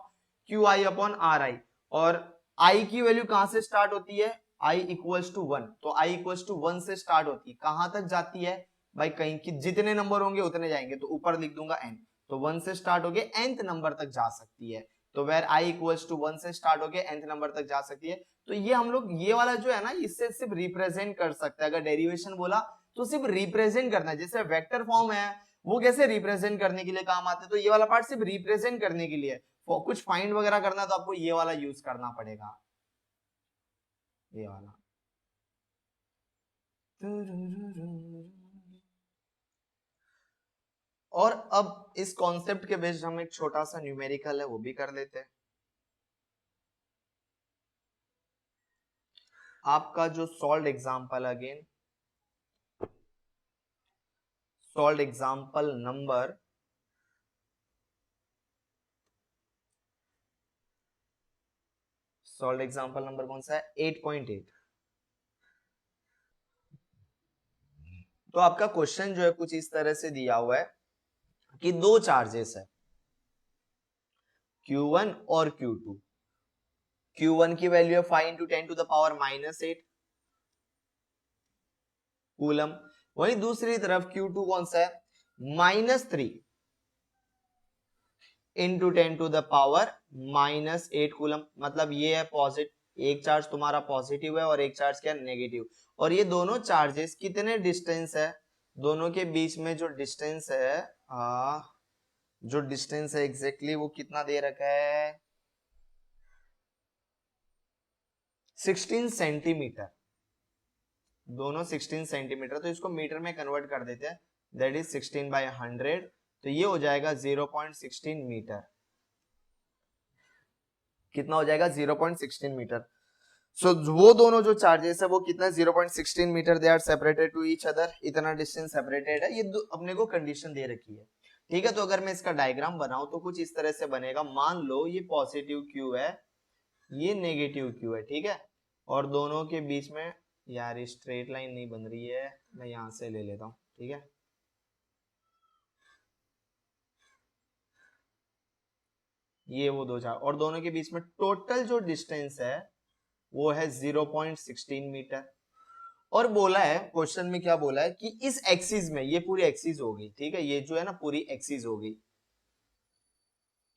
QI/RI। और I की वैल्यू कहां से स्टार्ट होती है, I इक्वल्स टू 1, तो I इक्वल्स टू 1 से स्टार्ट होती है, कहां तक जाती है भाई, कहीं की जितने नंबर होंगे उतने जाएंगे, तो ऊपर लिख दूंगा n, तो 1 से स्टार्ट होके nth नंबर तक जा सकती है, तो वेर I इक्वल्स टू 1 से स्टार्ट होके nth नंबर तक जा सकती है। तो ये हम लोग ये वाला जो है ना, इससे सिर्फ रिप्रेजेंट कर सकते हैं, अगर डेरिवेशन बोला तो सिर्फ रिप्रेजेंट करना है, जैसे वेक्टर फॉर्म है वो कैसे रिप्रेजेंट करने के लिए काम आते हैं, तो ये वाला पार्ट सिर्फ रिप्रेजेंट करने के लिए, कुछ फाइंड वगैरह करना तो आपको ये वाला यूज करना पड़ेगा, ये वाला। और अब इस कॉन्सेप्ट के बेस्ड हम एक छोटा सा न्यूमेरिकल है वो भी कर लेते हैं। आपका जो solve example again, solve example number कौन सा है, 8.8। तो आपका क्वेश्चन जो है कुछ इस तरह से दिया हुआ है कि दो चार्जेस है Q1 और Q2, Q1 की वैल्यू है 5 × 10⁻⁻8 कूलम, वही दूसरी तरफ Q2 कौन सा है, -3 × 10⁻⁻8 कूलम, मतलब ये है पॉजिटिव, एक चार्ज तुम्हारा पॉजिटिव है और एक चार्ज क्या नेगेटिव, और ये दोनों चार्जेस कितने डिस्टेंस है, दोनों के बीच में जो डिस्टेंस है एग्जैक्टली वो कितना दे रखा है, 16 सेंटीमीटर, दोनों 16 सेंटीमीटर, तो इसको मीटर में कन्वर्ट कर देते हैं, दैट इज 16/100, तो ये हो जाएगा 0.16 मीटर, कितना हो जाएगा 0.16 मीटर। सो वो दोनों जो चार्जेस है वो कितना 0.16 meter, they are separated to each other, इतना डिस्टेंस सेपरेटेड है, ये अपने को कंडीशन दे रखी है, ठीक है। तो अगर मैं इसका डायग्राम बनाऊं तो कुछ इस तरह से बनेगा, मान लो ये पॉजिटिव Q है, ये नेगेटिव Q है, ठीक है, और दोनों के बीच में, यार स्ट्रेट लाइन नहीं बन रही है, मैं यहां से ले लेता हूं, ठीक है, ये वो दो चार, और दोनों के बीच में टोटल जो डिस्टेंस है वो है 0.16 मीटर। और बोला है क्वेश्चन में, क्या बोला है कि इस एक्सिस में, ये पूरी एक्सिस हो गई, ठीक है, ये जो है ना पूरी एक्सिस हो गई,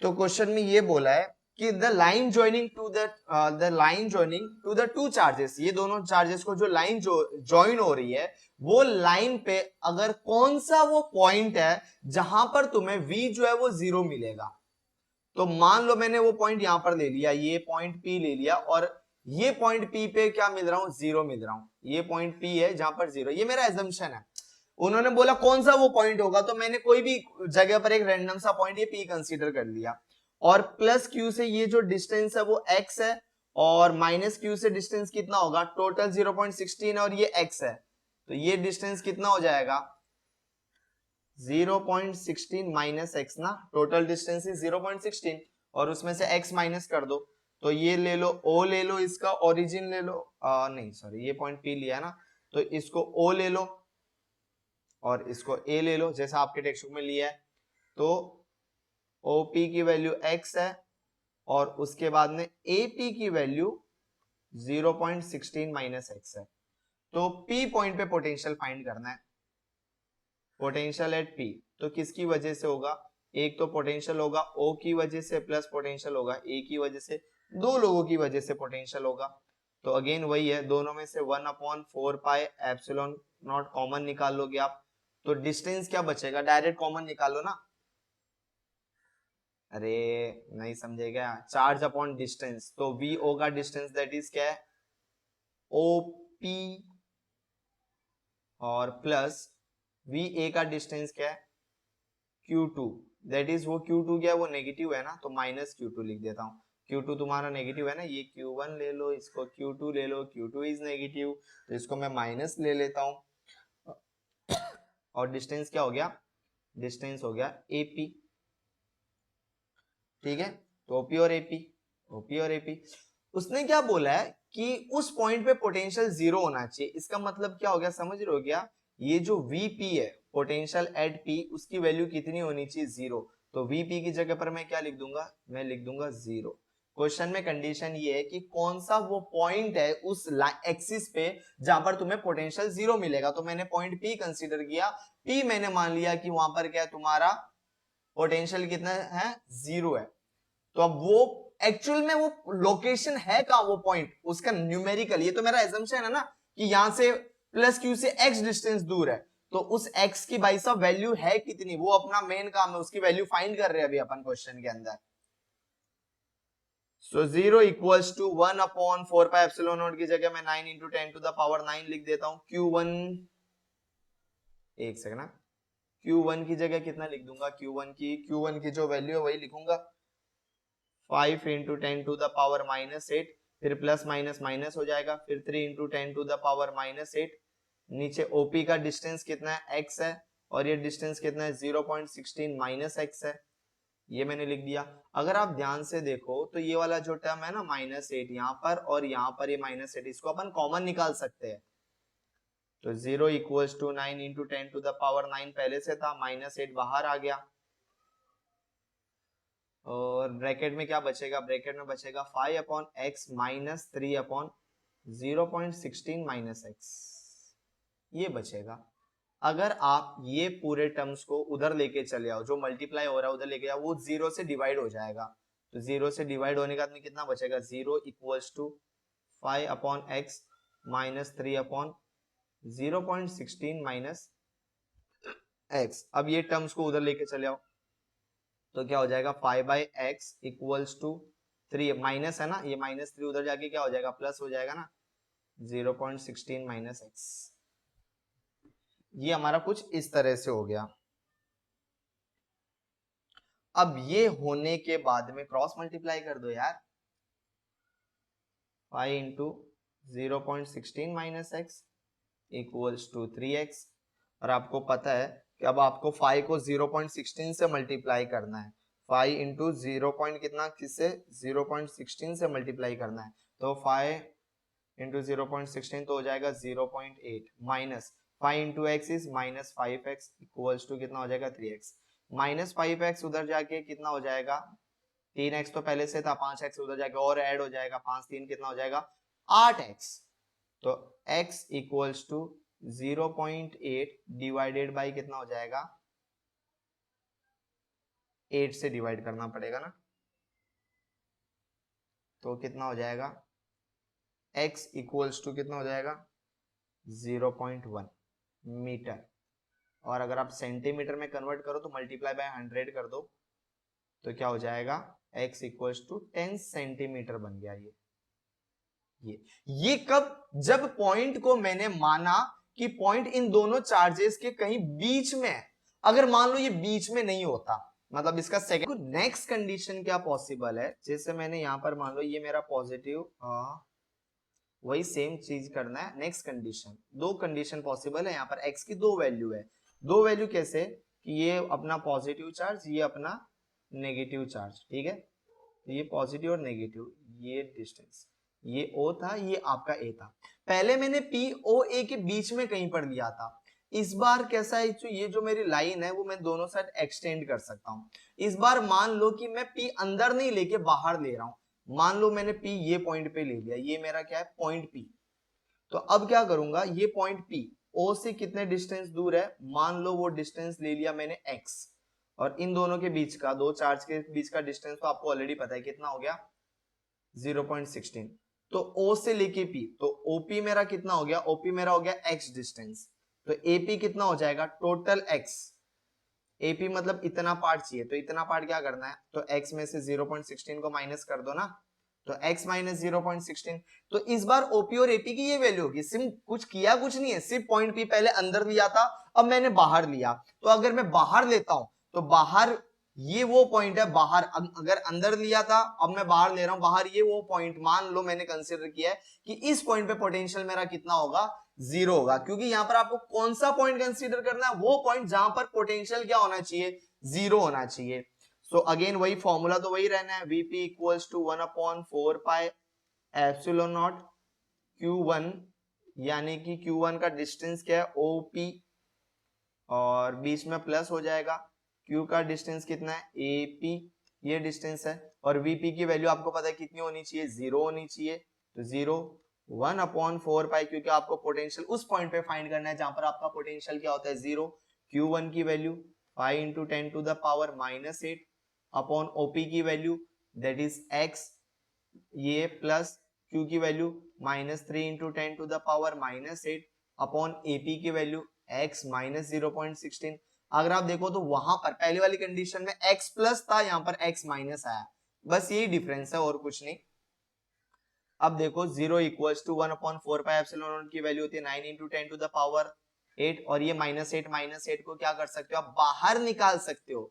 तो क्वेश्चन में ये बोला है कि the line joining two the two charges, ये दोनों चार्जेस को जो लाइन ज्वाइन हो रही है, वो लाइन पे अगर कौन सा वो पॉइंट है जहां पर तुम्हें V जो है वो 0 मिलेगा, तो मान लो मैंने वो पॉइंट यहां पर ले लिया, ये पॉइंट P ले लिया, और ये पॉइंट P पे क्या मिल रहा हूं, 0 मिल रहा हूं, ये पॉइंट P है जहां पर 0, ये मेरा एजम्पशन है। उन्होंने बोला कौन सा वो पॉइंट होगा, तो मैंने कोई भी जगह पर एक रैंडम सा पॉइंट ये P कंसीडर कर लिया, और प्लस Q से ये जो डिस्टेंस है वो x है, और माइनस Q से डिस्टेंस कितना होगा, टोटल 0.16 और ये x है, तो ये डिस्टेंस कितना हो जाएगा 0.16 माइनस x ना, टोटल डिस्टेंस इज 0.16, और उसमें से x माइनस कर दो, तो ये ले लो O ले लो, इसका ओरिजिन ले लो, नहीं सॉरी ये पॉइंट P लिया ना, तो इसको O ले लो और इसको A ले लो, जैसा आपके टेक्स्ट बुक में लिया है, तो OP की वैल्यू x है, और उसके बाद में AP की वैल्यू 0.16 माइनस x है, तो P पॉइंट पे पोटेंशियल फाइंड करना है, पोटेंशियल एट P, तो किसकी वजह से होगा, एक तो पोटेंशियल होगा O की वजह से, प्लस पोटेंशियल होगा A की वजह से, दो लोगों की वजह से पोटेंशियल होगा, तो अगेन वही है, दोनों में से 1/4 पाई एप्सिलॉन नॉट कॉमन निकाल लोगे आप, तो डिस्टेंस क्या बचेगा, डायरेक्ट कॉमन निकालो ना। अरे नहीं समझे क्या, चार्ज अपॉन डिस्टेंस, तो वीओ का डिस्टेंस दैट इज क्या है, ओपी, और प्लस वी ए का डिस्टेंस क्या है, Q2, दैट इज वो Q2 क्या है, वो नेगेटिव है ना, तो माइनस Q2 लिख देता हूँ। Q2 तुम्हारा नेगेटिव है ना, ये Q1 ले लो, इसको Q2 ले लो, Q2 इज नेगेटिव, तो इसको मैं माइनस ले लेता हूँ, और डिस्टेंस क्या हो गया, डिस्टेंस हो गया AP। ठीक है, तो ओपी और एपी, ओपी और एपी। उसने क्या बोला है कि उस पॉइंट पे पोटेंशियल जीरो होना चाहिए, इसका मतलब क्या हो गया, समझ रहे हो क्या, ये जो वीपी है, पोटेंशियल एट पी, उसकी वैल्यू कितनी होनी चाहिए, जीरो। तो वीपी की जगह पर मैं क्या लिख दूंगा, मैं लिख दूंगा जीरो। क्वेश्चन में कंडीशन ये है कि कौन सा वो पॉइंट है उस एक्सिस पे जहां पर तुम्हें पोटेंशियल जीरो मिलेगा, तो मैंने पॉइंट पी कंसीडर किया, पी मैंने मान लिया कि वहां पर क्या है, तुम्हारा पोटेंशियल कितना है, जीरो है। तो अब वो एक्चुअल में वो लोकेशन है कहां, वो पॉइंट उसका न्यूमेरिकल, ये तो मेरा एजम्पशन है ना कि यहां से प्लस क्यू से x डिस्टेंस दूर है, तो उस x की भाई साहब वैल्यू है कितनी, वो अपना मेन काम है, उसकी वैल्यू फाइंड कर रहे हैं अभी अपन क्वेश्चन के अंदर। So 0 equals to 1/4 pi epsilon naught की जगह मैं 9 इंटू 10⁻9 लिख देता हूं। Q1, एक सेकंड ना, Q1 की जगह कितना लिख दूंगा, Q1 की जो वैल्यू है वही लिखूंगा, 5 इंटू 10⁻8, फिर प्लस माइनस माइनस हो जाएगा, फिर 3 इंटू 10⁻8, नीचे ओपी का डिस्टेंस कितना है, x है, और ये डिस्टेंस कितना है, 0.16 माइनस x है, ये मैंने लिख दिया। अगर आप ध्यान से देखो तो ये वाला जो टर्म है ना -8 यहाँ पर, और यहाँ पर ये -8, इसको अपन कॉमन निकाल सकते हैं, तो 0 इक्वल्स टू 9 इंटू 10⁻9 पहले से था, -8 बाहर आ गया, और ब्रैकेट में क्या बचेगा, ब्रैकेट में बचेगा 5/x माइनस 3/0.16 माइनस x, ये बचेगा। अगर आप ये पूरे टर्म्स को उधर लेके चले आओ, जो मल्टीप्लाई हो रहा है उधर लेके आओ, वो जीरो से डिवाइड हो जाएगा, तो जीरो से डिवाइड होने का कितना बचेगा, 0 equals to 5/x minus 3/0.16 minus x। अब ये टर्म्स को उधर लेके चले आओ, तो क्या हो जाएगा, 5/x इक्वल्स टू 3, माइनस है ना, ये -3 उधर जाके क्या हो जाएगा, प्लस हो जाएगा ना, 0.16 माइनस x। ये हमारा कुछ इस तरह से हो गया। अब ये होने के बाद में क्रॉस मल्टीप्लाई कर दो यार, 5 into 0.16 minus x equals to 3x, और आपको पता है कि अब आपको 5 को 0.16 से मल्टीप्लाई करना है, 5 इंटू 0 पॉइंट कितना, किससे, 0.16 से मल्टीप्लाई करना है, तो 5 इंटू 0.16 तो हो जाएगा 0.8, minus 5 into x is -5x equals to कितना हो जाएगा, 3x, -5x उधर जाके कितना हो जाएगा, 3x तो पहले से था, 5x उधर जाके और ऐड हो जाएगा, 5 3 कितना हो जाएगा, 8x, तो x equals to 0.8 divided by कितना हो जाएगा, 8 से डिवाइड करना पड़ेगा ना, तो कितना हो जाएगा, x इक्वल्स टू कितना हो जाएगा, 0.1 मीटर, और अगर आप सेंटीमीटर में कन्वर्ट करो तो मल्टीप्लाई बाय 100 कर दो, तो क्या हो जाएगा, x इक्वल्स टू 10 सेंटीमीटर बन गया। ये कब, जब पॉइंट को मैंने माना कि पॉइंट इन दोनों चार्जेस के कहीं बीच में है, अगर मान लो ये बीच में नहीं होता, मतलब इसका सेकंड नेक्स्ट कंडीशन क्या पॉसिबल है, जैसे मैंने यहां पर मान लो ये मेरा पॉजिटिव, वही सेम चीज करना है, नेक्स्ट कंडीशन, दो कंडीशन पॉसिबल है यहाँ पर, x की दो वैल्यू है, दो वैल्यू कैसे, कि ये अपना पॉजिटिव चार्ज, ये अपना नेगेटिव चार्ज, ठीक है, तो ये पॉजिटिव और नेगेटिव, ये डिस्टेंस, ये O था, ये आपका A था, पहले मैंने POA के बीच में कहीं पर लिया था, इस बार कैसा है, ये जो मेरी लाइन है वो मैं दोनों साइड एक्सटेंड कर सकता हूं, इस बार मान लो कि मैं P अंदर नहीं लेके बाहर ले रहा हूं, मान लो मैंने P ये पॉइंट पे ले लिया, ये मेरा क्या है, पॉइंट P, तो अब क्या करूंगा, ये पॉइंट P O से कितने डिस्टेंस दूर है, मान लो वो डिस्टेंस ले लिया मैंने x, और इन दोनों के बीच का, दो चार्ज के बीच का डिस्टेंस तो आपको ऑलरेडी पता है कितना हो गया, 0.16, तो O से लेके P, तो OP मेरा कितना हो गया, OP मेरा हो गया x डिस्टेंस, तो AP कितना हो जाएगा, टोटल x, AP मतलब इतना पार्ट चाहिए, तो इतना पार्ट क्या करना है, तो x में से 0.16 को माइनस कर दो ना, तो x माइनस 0.16, तो इस बार OP और AP की ये वैल्यू होगी, सिर्फ कुछ किया कुछ नहीं है, सिर्फ पॉइंट P पहले अंदर लिया था, अब मैंने बाहर लिया, तो अगर मैं बाहर लेता हूं तो बाहर ये वो पॉइंट है, बाहर अगर अंदर लिया था, अब मैं बाहर ले रहा हूं, बाहर ये वो पॉइंट मान लो मैंने कंसीडर किया है कि इस पॉइंट पे पोटेंशियल मेरा कितना होगा, जीरो होगा, क्योंकि यहां पर आपको कौन सा पॉइंट कंसीडर करना है, वो पॉइंट जहां पर पोटेंशियल क्या होना चाहिए, जीरो होना चाहिए। सो अगेन वही फॉर्मूला तो वही रहना है, Vp equals to 1/4 pi epsilon naught Q1, यानी कि Q1 का डिस्टेंस क्या है, OP, और बीच में प्लस हो जाएगा, Q का डिस्टेंस कितना है, AP, ये डिस्टेंस है, और VP की वैल्यू आपको पता है कितनी होनी चाहिए, जीरो होनी चाहिए, तो जीरो 1/4 पाई, क्योंकि आपको पोटेंशियल उस पॉइंट पे फाइंड करना है जहां पर आपका पोटेंशियल क्या होता है, जीरो। Q1 की value 5 into 10 to the power -8 upon OP की वैल्यू दैट इज x, ये प्लस Q की value -3 into 10 to the power -8 upon AP की वैल्यू x माइनस 0.16। अगर आप देखो तो वहां पर पहले वाली कंडीशन में x प्लस था, यहां पर x माइनस आया, बस यही डिफरेंस है और कुछ नहीं। अब देखो 0 equals to 1/4 pi epsilon naught की वैल्यू होती है 9 इंटू 10 टू द पावर 8, और ये -8 को क्या कर सकते हो आप, बाहर निकाल सकते हो,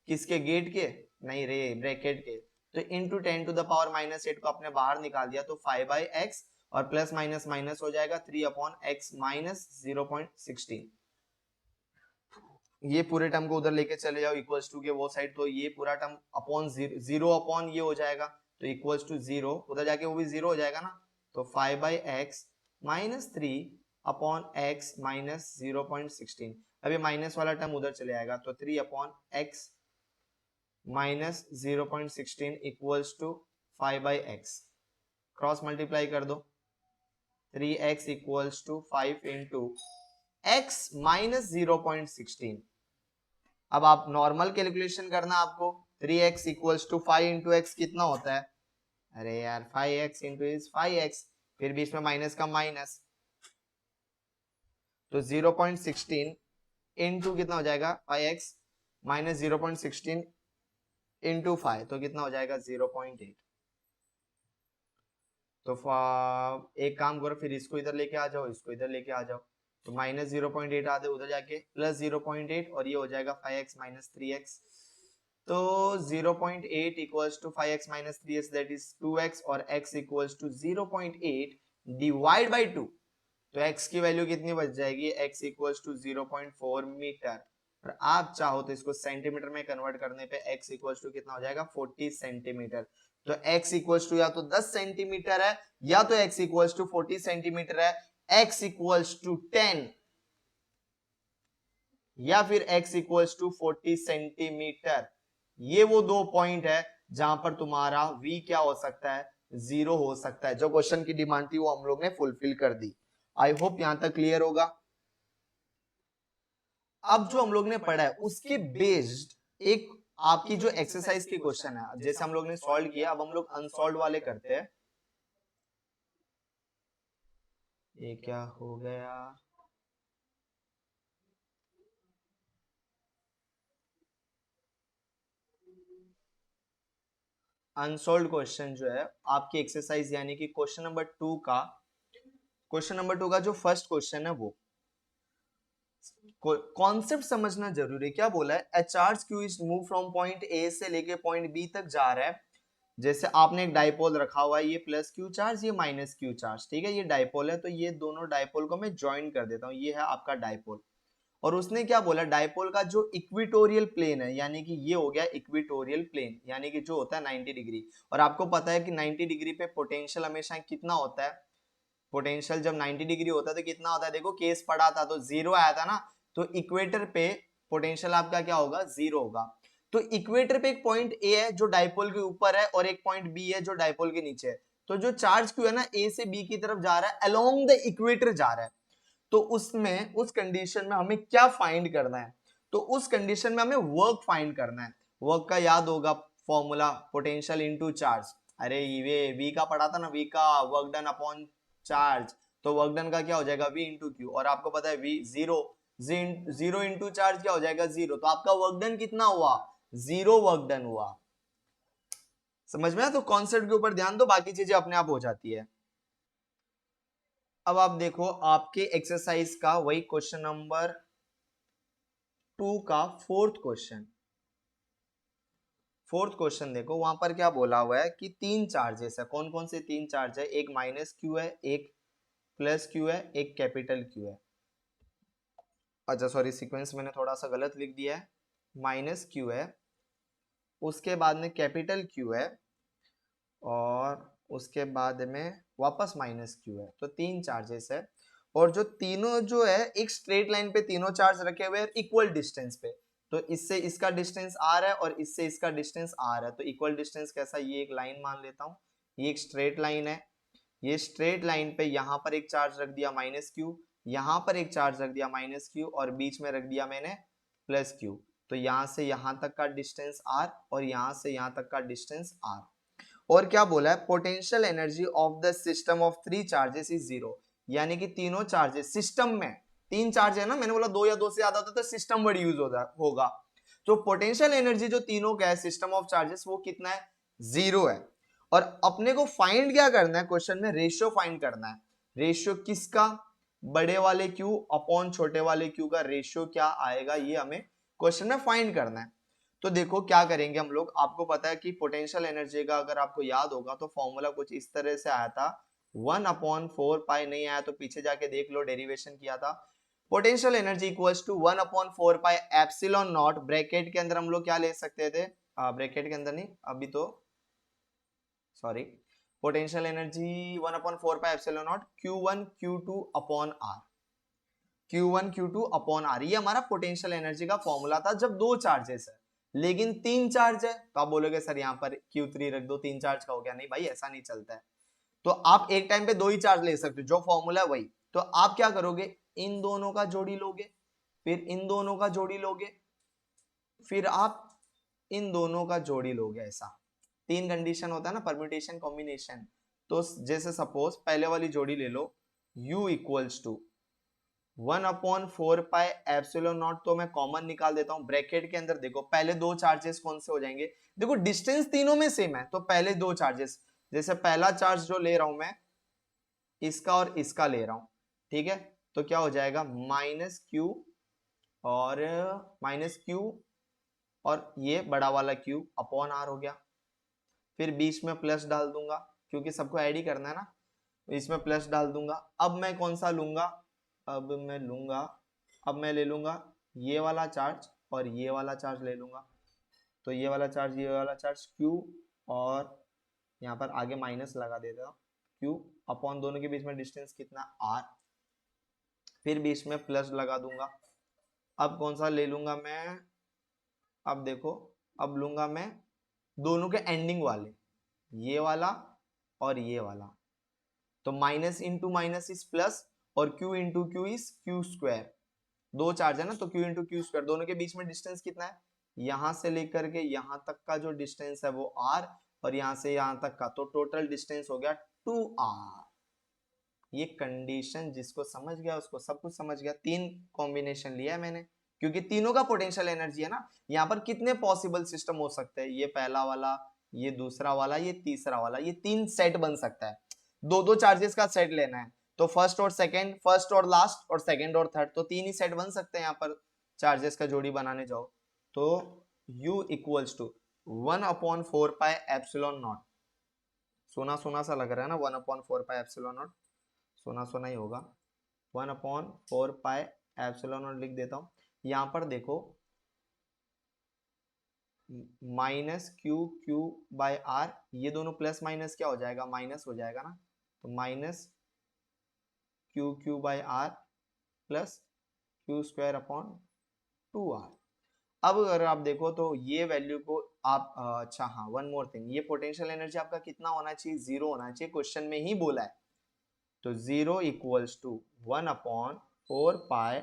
किसके, गेट के, नहीं रे, ब्रैकेट के, तो इंटू 10 टू द पावर -8 को आपने बाहर निकाल दिया, तो 5/x, और प्लस माइनस माइनस हो जाएगा 3/x माइनस 0.16, ये पूरे टर्म को उधर लेके चले जाओ इक्वल्स टू के वो साइड, तो ये पूरा टर्म अपॉन जीरो अपॉन ये हो जाएगा, तो इक्वल्स टू जीरो, उधर जाके वो भी जीरो हो जाएगा ना, तो 5/x minus 3 upon x minus 0.16, अभी माइनस वाला टर्म उधर चले आएगा, तो 3/x minus 0.16 equals to 5/x, cross multiply कर दो, 3x equals to 5 into x minus 0.16। अब आप नॉर्मल कैलकुलेशन करना आपको, 3x equals to 5 into x कितना होता है, अरे यार 5x इंटू इज 5x, फिर बीच में माइनस का माइनस, तो 0.16 इंटू कितना हो जाएगा 5x माइनस 0.16 इंटू 5, तो कितना हो जाएगा 0.8। तो एक काम करो, फिर इसको इधर लेके आ जाओ, इसको इधर लेके आ जाओ, तो माइनस 0.8 आते उधर जाके प्लस 0.8, और ये हो जाएगा 5x माइनस 3x, तो 0.8 equals to 5x minus 3x that is 2x, और x equals to 0.8 divide by 2, तो x की वैल्यू कितनी बच जाएगी, x इक्वल्स टू 0.4 मीटर, और आप चाहो तो इसको सेंटीमीटर में कन्वर्ट करने पे x इक्वल्स टू कितना हो जाएगा 40 सेंटीमीटर, तो x इक्वल्स टू या तो 10 सेंटीमीटर है, या तो x इक्वल्स टू 40 सेंटीमीटर है, x इक्वल्स टू 10, या फिर x इक्वल्स टू 40 सेंटीमीटर, ये वो दो पॉइंट है जहां पर तुम्हारा v क्या हो सकता है, जीरो हो सकता है। जो क्वेश्चन की डिमांड थी वो हम लोग ने फुलफिल कर दी। आई होप यहां तक क्लियर होगा। अब जो हम लोग ने पढ़ा है उसके बेस्ड एक आपकी जो एक्सरसाइज की क्वेश्चन है, जैसे हम लोग ने सॉल्व किया, अब हम लोग अनसॉल्व वाले करते हैं। ये क्या हो गया, अनसॉल्व क्वेश्चन जो है आपकी एक्सरसाइज, यानी कि क्वेश्चन नंबर 2 का, जो फर्स्ट क्वेश्चन है वो कॉन्सेप्ट समझना जरूरी है। क्या बोला है, a charge q is move from point A से लेके पॉइंट बी तक जा रहा है। जैसे आपने एक डाइपोल रखा हुआ है, ये प्लस क्यू चार्ज, ये माइनस क्यू चार्ज, ठीक है, ये डाइपोल है, तो ये दोनों डाइपोल को मैं ज्वाइन कर देता हूँ, ये है आपका डाइपोल। और उसने क्या बोला, डाइपोल का जो इक्विटोरियल प्लेन है, यानी कि ये हो गया इक्विटोरियल प्लेन, यानी कि जो होता है 90 डिग्री, और आपको पता है कि 90 डिग्री पे पोटेंशियल हमेशा कितना होता है, पोटेंशियल जब 90 डिग्री होता है तो कितना होता है, देखो केस पड़ा था तो जीरो आया था ना, तो इक्वेटर पे पोटेंशियल आपका क्या होगा, जीरो होगा। तो इक्वेटर पे एक पॉइंट ए है जो डाइपोल के ऊपर है, और एक पॉइंट बी है जो डाइपोल के नीचे है, तो जो चार्ज क्यू है ना ए से बी की तरफ जा रहा है, अलोंग द इक्वेटर जा रहा है, तो उसमें उस कंडीशन में हमें क्या फाइंड करना है, तो उस कंडीशन में हमें वर्क फाइंड करना है। वर्क का याद होगा फॉर्मूला, पोटेंशियल इनटू चार्ज, अरे ये वी का पढ़ा था ना, वी का वर्क डन अपॉन चार्ज, तो वर्क डन का क्या हो जाएगा वी इंटू क्यू, और आपको पता है we zero, zero into charge क्या हो जाएगा जीरो, तो आपका वर्क डन कितना हुआ, जीरो वर्क डन हुआ। समझ में आया? तो कॉन्सेप्ट के ऊपर ध्यान दो, बाकी चीजें अपने आप हो जाती है। अब आप देखो आपके एक्सरसाइज का वही क्वेश्चन नंबर 2 का फोर्थ क्वेश्चन देखो, वहां पर क्या बोला हुआ है कि तीन चार्जेस है। कौन कौन से तीन चार्ज है, एक माइनस क्यू है, एक प्लस क्यू है, एक कैपिटल क्यू है। अच्छा सॉरी, सीक्वेंस मैंने थोड़ा सा गलत लिख दिया है। माइनस क्यू है, उसके बाद में कैपिटल क्यू है, और उसके बाद में वापस माइनस क्यू है। तो तीन चार्जेस है, और जो तीनों जो है एक स्ट्रेट लाइन पे तीनों चार्ज रखे हुए हैं इक्वल डिस्टेंस पे। तो इससे इसका डिस्टेंस आर है और इससे इसका डिस्टेंस आर है, तो इक्वल डिस्टेंस कैसा, ये एक लाइन मान लेता हूँ, ये एक स्ट्रेट लाइन है। ये स्ट्रेट लाइन पे यहाँ पर एक चार्ज रख दिया माइनस क्यू, यहाँ पर एक चार्ज रख दिया माइनस क्यू, और बीच में रख दिया मैंने प्लस क्यू। तो यहाँ से यहाँ तक का डिस्टेंस आर, और यहाँ से यहाँ तक का डिस्टेंस आर। और क्या बोला है, potential energy of the system of three charges is zero, यानी कि तीनों चार्जेस सिस्टम में, तीन चार्ज है ना, मैंने बोला दो या दो से ज्यादा होता तो सिस्टम वर्ड यूज होगा। तो पोटेंशियल एनर्जी जो तीनों का है सिस्टम ऑफ चार्जेस, वो कितना है, जीरो है। और अपने को फाइंड क्या करना है, क्वेश्चन में रेशियो फाइंड करना है। रेशियो किसका, बड़े वाले क्यू अपॉन छोटे वाले क्यू का रेशियो क्या आएगा, ये हमें क्वेश्चन में फाइंड करना है। तो देखो क्या करेंगे हम लोग, आपको पता है कि पोटेंशियल एनर्जी का अगर आपको याद होगा तो फॉर्मूला कुछ इस तरह से आया था, 1/4 पाई, नहीं आया तो पीछे जाके देख लो, डेरिवेशन किया था। Potential energy equals to 1/4 pi epsilon naught, bracket के अंदर हम लोग क्या ले सकते थे, ब्रैकेट के अंदर नहीं अभी तो, sorry, potential energy 1/4 pi epsilon naught Q1 Q2 upon R, Q1 Q2 upon R, ये हमारा पोटेंशियल एनर्जी का फॉर्मूला था जब दो चार्जेस है। लेकिन तीन चार्ज है तो आप बोलोगे सर यहाँ पर Q3 रख दो, तीन चार्ज का हो गया, नहीं भाई ऐसा नहीं चलता है। तो आप एक टाइम पे दो ही चार्ज ले सकते हो, जो फॉर्मूला है वही। तो आप क्या करोगे, इन दोनों का जोड़ी लोगे, फिर इन दोनों का जोड़ी लोगे, फिर आप इन दोनों का जोड़ी लोगे, ऐसा तीन कंडीशन होता है ना, परम्यूटेशन कॉम्बिनेशन। तो जैसे सपोज पहले वाली जोड़ी ले लो, u equals to 1/4 pi epsilon naught, तो मैं कॉमन निकाल देता हूं ब्रैकेट के अंदर। देखो पहले दो चार्जेस कौन से हो जाएंगे, देखो डिस्टेंस तीनों में सेम है, तो पहले दो चार्जेस, जैसे पहला चार्ज जो ले रहा हूं मैं, इसका और इसका ले रहा हूं, ठीक है। तो क्या हो जाएगा, माइनस क्यू और माइनस क्यू, और ये बड़ा वाला क्यू अपॉन आर हो गया। फिर बीच में प्लस डाल दूंगा, क्योंकि सबको ऐड ही करना है ना, इसमें प्लस डाल दूंगा। अब मैं कौन सा लूंगा, अब मैं लूंगा, अब मैं ले लूंगा ये वाला चार्ज और ये वाला चार्ज ले लूंगा। तो ये वाला चार्ज, ये वाला चार्ज Q, और यहाँ पर आगे माइनस लगा देता हूँ, Q अपॉन दोनों के बीच में डिस्टेंस कितना R, फिर बीच में प्लस लगा दूंगा। अब कौन सा ले लूंगा मैं, अब देखो, अब लूंगा मैं दोनों के एंडिंग वाले, ये वाला और ये वाला। तो minus into minus is plus, और Q into Q is Q square. दो चार्ज है ना, तो Q इंटू क्यू स्क्वायर, दोनों के बीच में डिस्टेंस कितना है, यहां से लेकर के यहां तक का जो डिस्टेंस है वो R, और यहां से यहां तक का, तो टोटल डिस्टेंस हो गया 2R। ये कंडीशन जिसको समझ गया उसको सब कुछ समझ गया। तीन कॉम्बिनेशन लिया है मैंने, क्योंकि तीनों का पोटेंशियल एनर्जी है ना। यहाँ पर कितने पॉसिबल सिस्टम हो सकते हैं, ये पहला वाला, ये दूसरा वाला, ये तीसरा वाला, ये तीन सेट बन सकता है। दो दो चार्जेस का सेट लेना है, तो फर्स्ट और सेकंड, फर्स्ट और लास्ट, और सेकंड और थर्ड, तो तीन ही सेट बन सकते हैं यहाँ पर चार्जेस का जोड़ी बनाने जाओ। तो U equals to 1/4 pi epsilon naught, सोना सोना सा लग रहा है ना, 1/4 पाई एप्सिलॉन नॉट, सोना सोना ही होगा। 1/4 पाई एप्सिलॉन नॉट लिख देता हूँ। यहाँ पर देखो माइनस Q/R, ये दोनों प्लस माइनस क्या हो जाएगा, माइनस हो जाएगा ना, तो minus Q/R plus Q² upon 2R। अब अगर आप देखो तो ये वैल्यू को आप अच्छा हाँ, वन मोर थिंग, ये पोटेंशियल एनर्जी आपका कितना होना चाहिए, जीरो होना चाहिए, क्वेश्चन में ही बोला है। तो 0 equals to 1/4 pi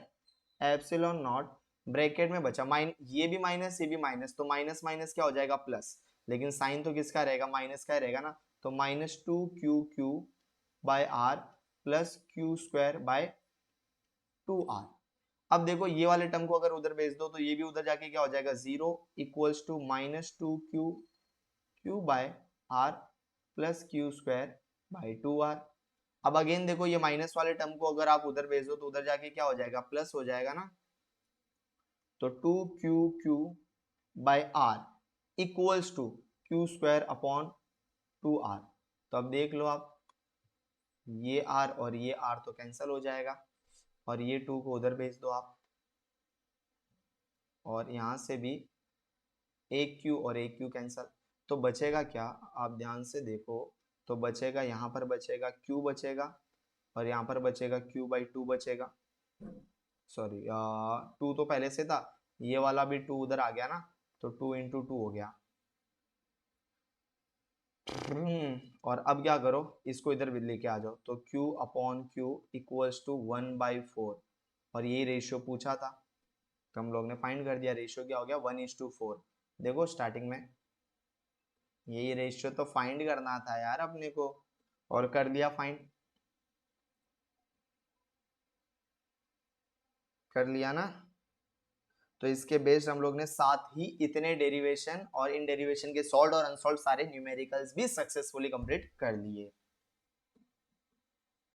epsilon naught, bracket में बचा ये भी माइनस ये भी माइनस, तो माइनस माइनस क्या हो जाएगा प्लस, लेकिन साइन तो किसका रहेगा, माइनस का रहेगा ना, तो -2QQ by R plus Q square by 2r। अब देखो ये वाले टर्म को अगर उधर भेज दो तो ये भी उधर जाके क्या हो जाएगा, 0 equals to -2QQ by R plus Q square by 2r। अब अगेन देखो ये माइनस वाले टर्म को अगर आप उधर भेज दो तो उधर जाके क्या हो जाएगा, प्लस हो जाएगा ना, तो 2QQ by R equals to Q square upon 2r। तो अब देख लो आप, ये r और ये r तो कैंसिल हो जाएगा, और ये 2 को उधर भेज दो आप, और यहाँ से भी एक क्यू और एक क्यू कैंसिल, तो बचेगा क्या, आप ध्यान से देखो, तो बचेगा यहाँ पर बचेगा क्यू बचेगा, और यहाँ पर बचेगा क्यू बाई 2 बचेगा, सॉरी 2 तो पहले से था, ये वाला भी 2 उधर आ गया ना, तो 2 × 2 हो गया। और अब क्या करो, इसको इधर भी लेके आ जाओ, तो Q upon Q equals to 1/4, और ये रेशियो पूछा था तो हम लोग ने फाइंड कर दिया, रेशियो क्या हो गया 1:4। देखो स्टार्टिंग में यही रेशियो तो फाइंड करना था यार अपने को, और कर दिया फाइंड, कर लिया ना। तो इसके बेस्ड हम लोग ने साथ ही इतने डेरिवेशन और इन डेरिवेशन के सॉल्व और अनसॉल्व सारे न्यूमेरिकल्स भी सक्सेसफुली कंप्लीट कर लिए।